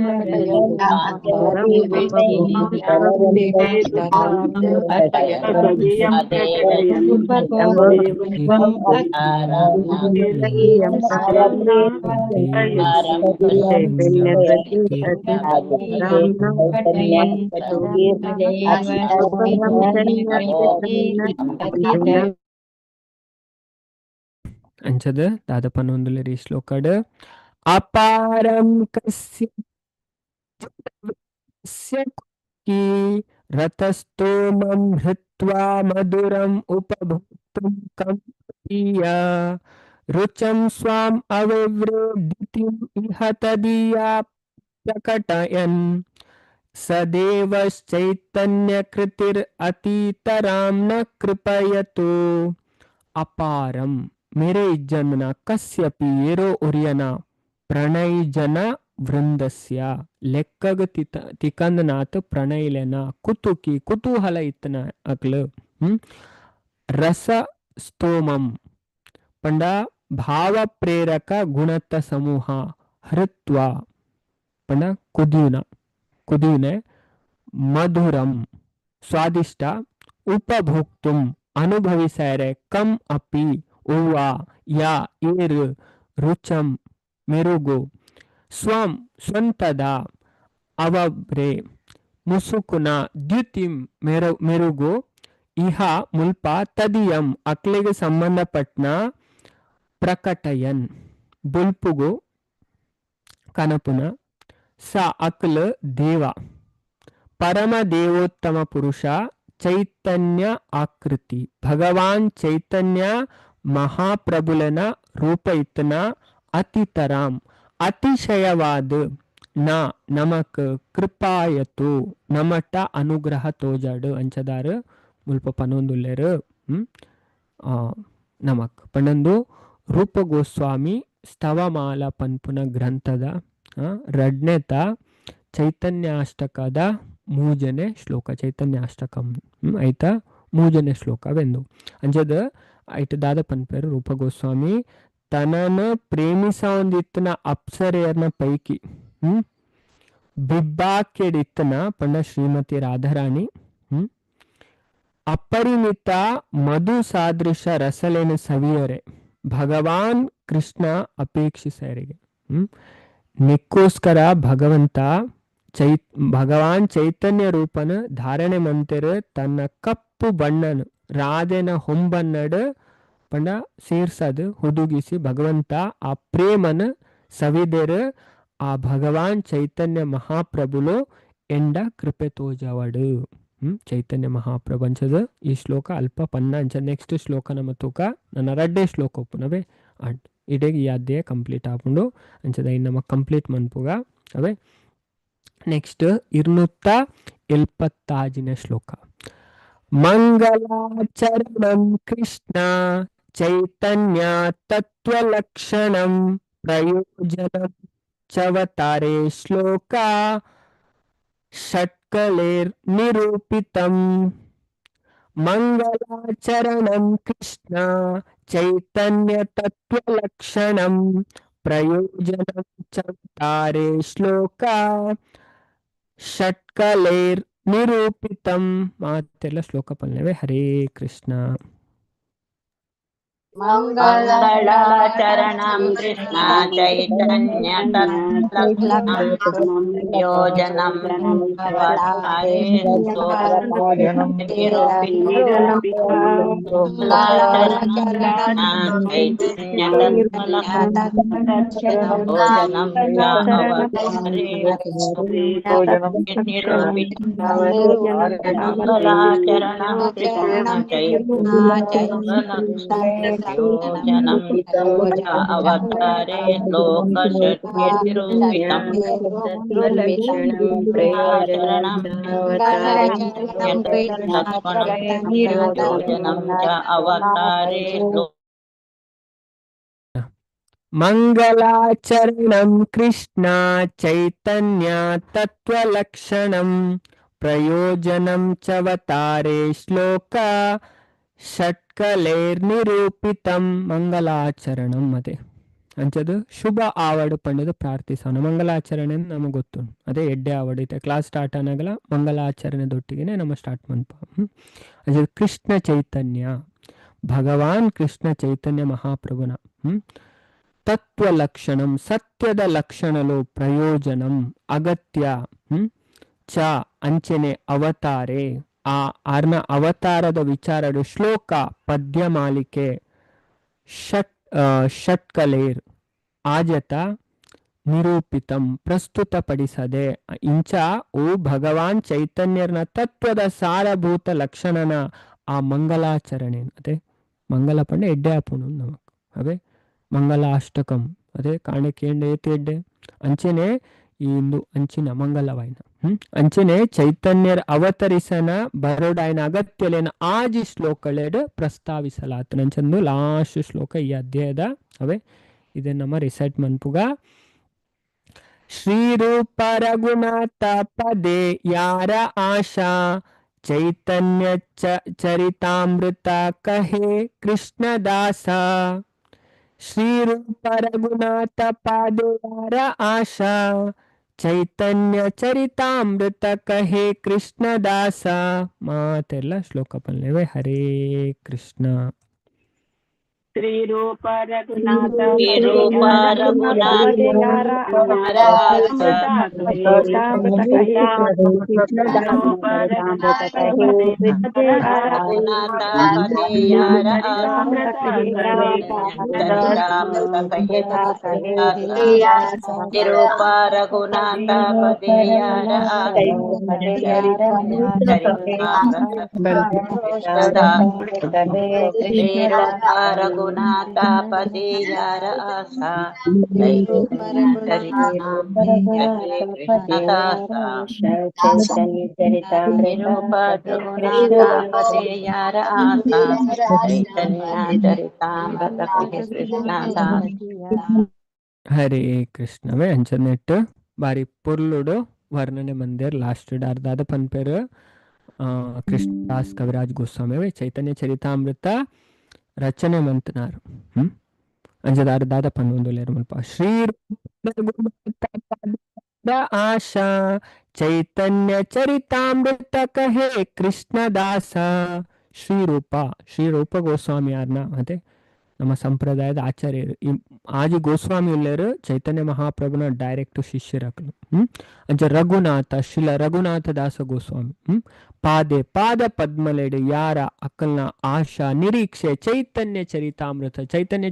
ಮಧುರಂ ಅಂಚದ ದಾದ ಪನ್ನೊಂದುಲೆರಿ ಶ್ಲೋಕಡ್ ಅಪಾರಂ ಕಸ್ಯ ಕಿ ರತಸ್ತೋಮಂ ಹೃತ್ವಾ ಮಧುರಂ ಉಪಭೋಕ್ತುಂ ಕಂಪೀಯ ರುಚಂ ಸ್ವಾಂ ಅವಿವ್ರೆ ದ್ಯುತಿಂ ಇಹ ತದೀಯಾ ಪ್ರಕಟಯನ್ ಸದೇವಶ್ಚೈತನ್ಯಕೃತಿರ್ ಅತೀತರಾಂ ನ ಕೃಪಯತು. ಅಪಾರಂ ಮೇರೆ ಇಜ್ಜನ್ನ ಕಸ್ಯಪಿ ಏರೋ ಉರಿಯನ ಪ್ರಣೈಜನ ವೃಂದಸ್ಯ ಲೆಕ್ಕಗ ತಿಕಂದನಾಥ ಪ್ರಣೈಲೆನ ಕುತುಕಿ ಕುತೂಹಲ ಇತ್ತನ ಅಕ್ಲ ರಸ ಸ್ತೋಮಂ ಪಂಡ ಭಾವ ಪ್ರೇರಕ ಗುಣತ ಸಮೂಹ ಹೃತ್ವ ಪಂಡ ಕುದಿಯುನೆ ಮಧುರಂ ಸ್ವಾದಿಷ್ಟ ಉಪಭೋಕ್ತುಂ ಅನುಭವಿಸರೆ ಕಂ ಅಪಿ ಉವ್ವ ಯಾ ಏರು ರುಚಂ ಮೆರುಗು ಸ್ವಂ ಸ್ವಂತದ ಅವಬ್ರೆ ಮುಸುಕುನ ದ್ಯುತಿಂ ಮೆರುಗು ಇಹ ಮುಲ್ಪ ತದಿಯಂ ಅಕ್ಲೆಗೆ ಸಂಬಂಧಪಟ್ಟ ಪ್ರಕಟಯನ್ ಬುಲ್ಪುಗು ಕನಪುನ ಸ ಅಕ್ಲ ದೇವ ಪರಮ ದೇವೋತ್ತಮ ಪುರುಷ ಚೈತನ್ಯ ಆಕೃತಿ ಭಗವಾನ್ ಚೈತನ್ಯ ಮಹಾಪ್ರಭುಲನ ರೂಪ ಇತ್ತನ ಅತಿತರಾಂ ಅತಿಶಯವಾದ ನಮಕ್ ಕೃಪಾಯತು ನಮಟ ಅನುಗ್ರಹ ತೋಜಾಡು ಅಂಚದಾರ ಮುಲ್ಪ ಪನೊಂದುಲ್ಲೆರು ನಮಕ್ ಪಂಡಂದು ರೂಪ ಗೋಸ್ವಾಮಿ ಸ್ತವಮಾಲ ಪನ್ಪುನ ಗ್ರಂಥದ ರಡ್ನೆತ ಚೈತನ್ಯಾಷ್ಟಕದ ಮೂಜನೆ ಶ್ಲೋಕ ಚೈತನ್ಯಾಷ್ಟಕಂ ಐತ ಮೂಜನೆ ಶ್ಲೋಕವೆಂದು ಅಂಜದ ಐಟ ದಾದ ಪನ್ಪೇರು ರೂಪ ಗೋಸ್ವಾಮಿ ತನನ ಪ್ರೇಮಿಸೊಂದಿತ್ತನ ಅಪ್ಸರೆಯರ್ನ ಪೈಕಿ ಬಿಬ್ಬಾಕೆಡಿತ್ತನ ಪಂಡ ಶ್ರೀಮತಿ ರಾಧಾರಾಣಿ ಅಪರಿಮಿತ ಮಧು ಸಾದೃಶ ರಸಲೆನ ಸವಿಯರೆ ಭಗವಾನ್ ಕೃಷ್ಣ ಅಪೇಕ್ಷಿಸರಿಗೆ ನಿಕ್ಕೋಸ್ಕರ ಭಗವಂತ ಭಗವಾನ್ ಚೈತನ್ಯ ರೂಪನ ಧಾರಣೆ ಮಂತೆರು ತನ್ನ ಕಪ್ಪು ಬಣ್ಣನ ರಾಧೆನ ಹೊಂಬನ್ನಡ ಪಂಡ ಸೇರ್ಸದು ಹುದುಗಿಸಿ ಭಗವಂತ ಆ ಪ್ರೇಮನ ಸವಿದೆರು ಆ ಭಗವಾನ್ ಚೈತನ್ಯ ಮಹಾಪ್ರಭುಲು ಎಂಡ ಕೃಪೆ ತೋಜವಡು ಚೈತನ್ಯ ಮಹಾಪ್ರಪಂಚದ ಈ ಶ್ಲೋಕ ಅಲ್ಪ ಪನ್ನ ಅಂಚ ನೆಕ್ಸ್ಟ್ ಶ್ಲೋಕ ನಮ್ಮ ತೂಕ ನನ್ನ ರಡ್ಡೆ ಶ್ಲೋಕ ಒಪ್ಪುನವೆ ಅಂಡ್ ಇಡೆಗೆ ಈ ಅಧ್ಯಾಯ ಕಂಪ್ಲೀಟ್ ಆಪುಂಡು ಅಂಚದ ಇನ್ನು ನಮ್ಮ ಕಂಪ್ಲೀಟ್ ಮನ್ಪುಗ ಅವೇ ನೆಕ್ಸ್ಟ್ 270 ಶ್ಲೋಕ ಮಂಗಲಾಚರಣಂ ಕೃಷ್ಣ ಚೈತನ್ಯ ತತ್ವಲಕ್ಷಣಂ ಪ್ರಯೋಜನ ಚವತಾರೆ ಶ್ಲೋಕ ಷಟ್ಕಲೇರ್ ನಿರೂಪಿತಂ ಮಂಗಲಾಚರಣಂ ಕೃಷ್ಣ ಚೈತನ್ಯ ತತ್ವಲಕ್ಷಣಂ ಪ್ರಯೋಜನ ಚವತಾರೆ ಶ್ಲೋಕ ಷಟ್ಕಲೇರ್ ನಿರೂಪಿತಂ ಮಾತೆಲ್ಲ ಶ್ಲೋಕ ಪಲ್ಲೆವೆ. ಹರೇ ಕೃಷ್ಣ. मङ्गलाचरणं कृष्ण चैतन्य तत्त्वलक्षणं योजनं अवतारे मङ्गलाचरणं कृष्ण चैतन्य तत्त्वलक्षणं योजनं च अवतारे निरूपितं मङ्गलाचरणं कृष्ण चैतन्य योजनं च अवतारे श्लोकषट्निरूपितम् आचरणं लक्ष्मणं योजनं च अवतारे ಮಂಗಲಾಚರಣಂ ಕೃಷ್ಣ ಚೈತನ್ಯ ತತ್ವಲಕ್ಷಣಂ ಪ್ರಯೋಜನಂ ಚವತಾರೆ ಶ್ಲೋಕ ಷಟ್ಕಲೇರ್ನಿರೂಪಿತಂ ಮಂಗಲಾಚರಣಂ ಅದೇ ಅಂಚದು ಶುಭ ಆವಡು ಪಂಡದು ಪ್ರಾರ್ಥಿಸೋಣ ಮಂಗಲಾಚರಣೆ ನಮಗೆ ಗೊತ್ತುಂಟು ಅದೇ ಎಡ್ಡೆ ಆವಡೈತೆ ಕ್ಲಾಸ್ ಸ್ಟಾರ್ಟ್ ಆನಾಗಲ ಮಂಗಲಾಚರಣೆದೊಟ್ಟಿಗೆ ನಮ್ಮ ಸ್ಟಾರ್ಟ್ ಮನ್ಪ ಅಂಚದು ಕೃಷ್ಣ ಚೈತನ್ಯ ಭಗವಾನ್ ಕೃಷ್ಣ ಚೈತನ್ಯ ಮಹಾಪ್ರಭುನ ತತ್ವ ಲಕ್ಷಣಂ ಸತ್ಯದ ಲಕ್ಷಣಲು ಪ್ರಯೋಜನಂ ಅಗತ್ಯ ಚ ಅಂಚನೆ ಅವತಾರೆ ಆ ಆರ್ನ ಅವತಾರದ ವಿಚಾರಡು ಶ್ಲೋಕ ಪದ್ಯ ಮಾಲಿಕೆ ಷಟ್ಕಲೇರ್ ಆಜತ ನಿರೂಪಿತಂ ಪ್ರಸ್ತುತಪಡಿಸದೆ ಇಂಚ ಓ ಭಗವಾನ್ ಚೈತನ್ಯರ್ನ ತತ್ವದ ಸಾರಭೂತ ಲಕ್ಷಣನ ಆ ಮಂಗಲಾಚರಣೆ ಅದೇ ಮಂಗಲ ಪಂಡ ಎಡ್ಡೆ ಆಪುಣು ನಮಕ್ ಅವೇ ಮಂಗಲಾಷ್ಟಕಂ ಅದೇ ಕಾಣೆಕೇಂಡ ಏತಿ ಎಡ್ಡೆ ಅಂಚೆನೆ ಈ ಇಂದು ಅಂಚಿನ ಮಂಗಲವಾಯಿನ ಅಂಚೆನೆ ಚೈತನ್ಯರ ಅವತರಿಸನ ಬರೋಡಾಯಿನ ಅಗತ್ಯಲೇನ ಆಜಿ ಶ್ಲೋಕಳೆಡ್ ಪ್ರಸ್ತಾವಿಸಲಾತ ನಂಚಂದು ಲಾಸ್ಟ್ ಶ್ಲೋಕ ಈ ಅಧ್ಯಾಯದ ಅವೇ ಇದೆ ನಮ್ಮ ರಿಸೈಟ್ ಮನ್ಪುಗ ಶ್ರೀರೂಪ ರಘುನಾಥ ಪದೇ ಯಾರ ಆಶಾ ಚೈತನ್ಯ ಚರಿತಾಮೃತ ಕಹೆ ಕೃಷ್ಣದಾಸ ಶ್ರೀರೂಪ ರಘುನಾಥ ಪಾದೆಯಾರ ಆಶಾ ಚೈತನ್ಯ ಚರಿತಾಮೃತ ಕಹೆ ಕೃಷ್ಣದಾಸ ಮಾತೆಲ್ಲ ಶ್ಲೋಕ ಪಲ್ಲೆವೆ ಹರೇ ಕೃಷ್ಣ श्रीरूप रघुनाथ रघुनाथ पदे यार आशा कृष्णदासा निरूप रघुनाथ पदे यार आशा चैतन्य चरितामृत कृष्णदास ಹರೇ ಕೃಷ್ಣವೇ ಅಂಚನೆಟ್ಟು ಬಾರಿ ಪೊರ್ಲುಡು ವರ್ಣನೆ ಮಂದಿರ್ ಲಾಸ್ಟ್ ಅರ್ಧಾದ ಪನ್ಪೇರು ಕೃಷ್ಣದಾಸ್ ಕವಿರಾಜ್ ಗೋಸ್ವಾಮಿ ಚೈತನ್ಯ ಚರಿತಾಮೃತ ರಚನೆ ಮಂತನಾರು ಅಂಜದ ಅರ್ಧಾದ ಪನ್ನೊಂದುಲೇರು ಮಲ್ಪ ಶ್ರೀ ಆಶಾ ಚೈತನ್ಯ ಚರಿತಾಮೃತ ಕಹೆ ಕೃಷ್ಣದಾಸ ಶ್ರೀರೂಪ ಗೋಸ್ವಾಮಿ ಯಾರನ್ನ ಅದೇ ನಮ್ಮ ಸಂಪ್ರದಾಯದ ಆಚಾರ್ಯರು ಆಜಿ ಗೋಸ್ವಾಮಿ ಉಳ್ಳೇರು ಚೈತನ್ಯ ಮಹಾಪ್ರಭುನ ಡೈರೆಕ್ಟ್ ಶಿಷ್ಯರಕಲು ಅಂಚ ರಘುನಾಥ ಶಿಲ ರಘುನಾಥ ದಾಸ ಗೋಸ್ವಾಮಿ ಪಾದ ಪದ್ಮಲೆಡು ಯಾರ ಅಕ್ಕಲ್ನ ಆಶಾ ನಿರೀಕ್ಷೆ ಚೈತನ್ಯ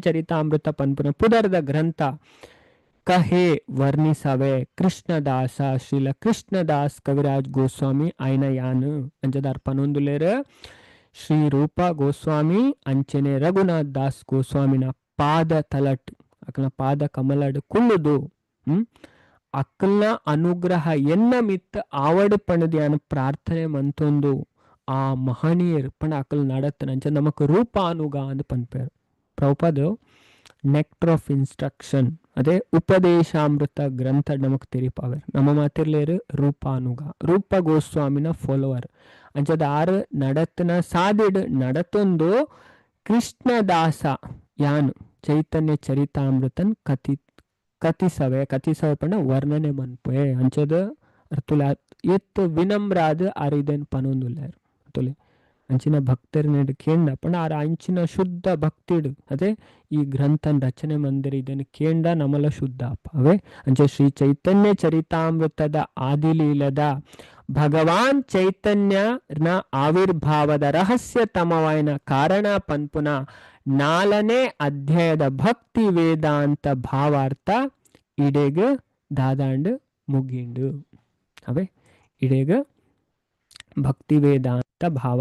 ಚರಿತಾಮೃತ ಪನ್ಪುನ ಪುದರ್ದ ಗ್ರಂಥ ಕಹೆ ವರ್ಣಿಸವೆ ಕೃಷ್ಣದಾಸ ಶ್ರೀಲ ಕೃಷ್ಣದಾಸ್ ಕವಿರಾಜ್ ಗೋಸ್ವಾಮಿ ಐನ ಯಾನು ಅಂಚದಾರ್ ಪನೊಂದುಲೇರು ಶ್ರೀ ರೂಪ ಗೋಸ್ವಾಮಿ ಅಂಚನೆ ರಘುನಾಥ್ ದಾಸ್ ಗೋಸ್ವಾಮಿನ ಪಾದ ತಲಟ್ ಅಕ್ಕನ ಪಾದ ಕಮಲಡ್ ಕುಳ್ಳುದು ಅಕ್ಕಲ್ನ ಅನುಗ್ರಹ ಎನ್ನ ಮಿತ್ ಆವಡ್ ಪಣದ್ಯಾನ ಪ್ರಾರ್ಥನೆ ಮಂತೊಂದು ಆ ಮಹನೀಯರ್ ಪಣ ಅಕ್ಕಲ್ ನಡತ್ ನಂಚ ನಮಕ್ ರೂಪಾನುಗ ಅಂದ್ ಪನ್ಪೇರು ಪ್ರಭುಪಾದ ನೆಕ್ಟರ್ ಆಫ್ ಇನ್ಸ್ಟ್ರಕ್ಷನ್ ಅದೇ ಉಪದೇಶಾಮೃತ ಗ್ರಂಥ ನಮಕ್ ತೆರಿಪಾವೇರ್ ನಮ್ಮ ಮಾತಿರ್ಲೇರು ರೂಪಾನುಗ ರೂಪ ಗೋಸ್ವಾಮಿನ ಫಾಲೋವರ್ ಅಂಚದ ಆರು ನಡತ್ನ ಸಾದಿಡ್ ನಡತೊಂದು ಕೃಷ್ಣದಾಸ ಯಾನು ಚೈತನ್ಯ ಚರಿತಾಮೃತನ್ ಕಥಿಸವೆ ಪಂಡ ವರ್ಣನೆ ಮನ್ಪೆ ಅಂಚದ ಅರ್ತುಲ ಎತ್ತು ವಿನಮ್ರಾದ ಆರಿದನ್ ಪನೊಂದುಲ್ಲಾರು ಅತುಲೆ ಅಂಚಿನ ಭಕ್ತರನ್ನ ಕೇಂಡ ಪಂಡ ಆರ ಅಂಚಿನ ಶುದ್ಧ ಭಕ್ತಿಡು ಅದೇ ಈ ಗ್ರಂಥನ ರಚನೆ ಮಂದಿರ ಇದನ್ನು ಕೇಂಡ ನಮಲ ಶುದ್ಧ ಅಪ್ಪ ಅವೇ ಅಂಚೆ ಶ್ರೀ ಚೈತನ್ಯ ಚರಿತಾಮೃತದ ಆದಿಲೀಲದ ಭಗವಾನ್ ಚೈತನ್ಯನ ಆವಿರ್ಭಾವದ ರಹಸ್ಯತಮವಾಯಿನ ಕಾರಣ ಪನ್ಪುನ 4ನೇ ಅಧ್ಯಾಯದ ಭಕ್ತಿ ವೇದಾಂತ ಭಾವಾರ್ಥ ಇಡೆಗ ದಾದಾಂಡ್ ಮುಗಿಂಡು ಅವೇ ಇಡೆಗ ಭಕ್ತಿ ವೇದಾಂತ ಭಾವ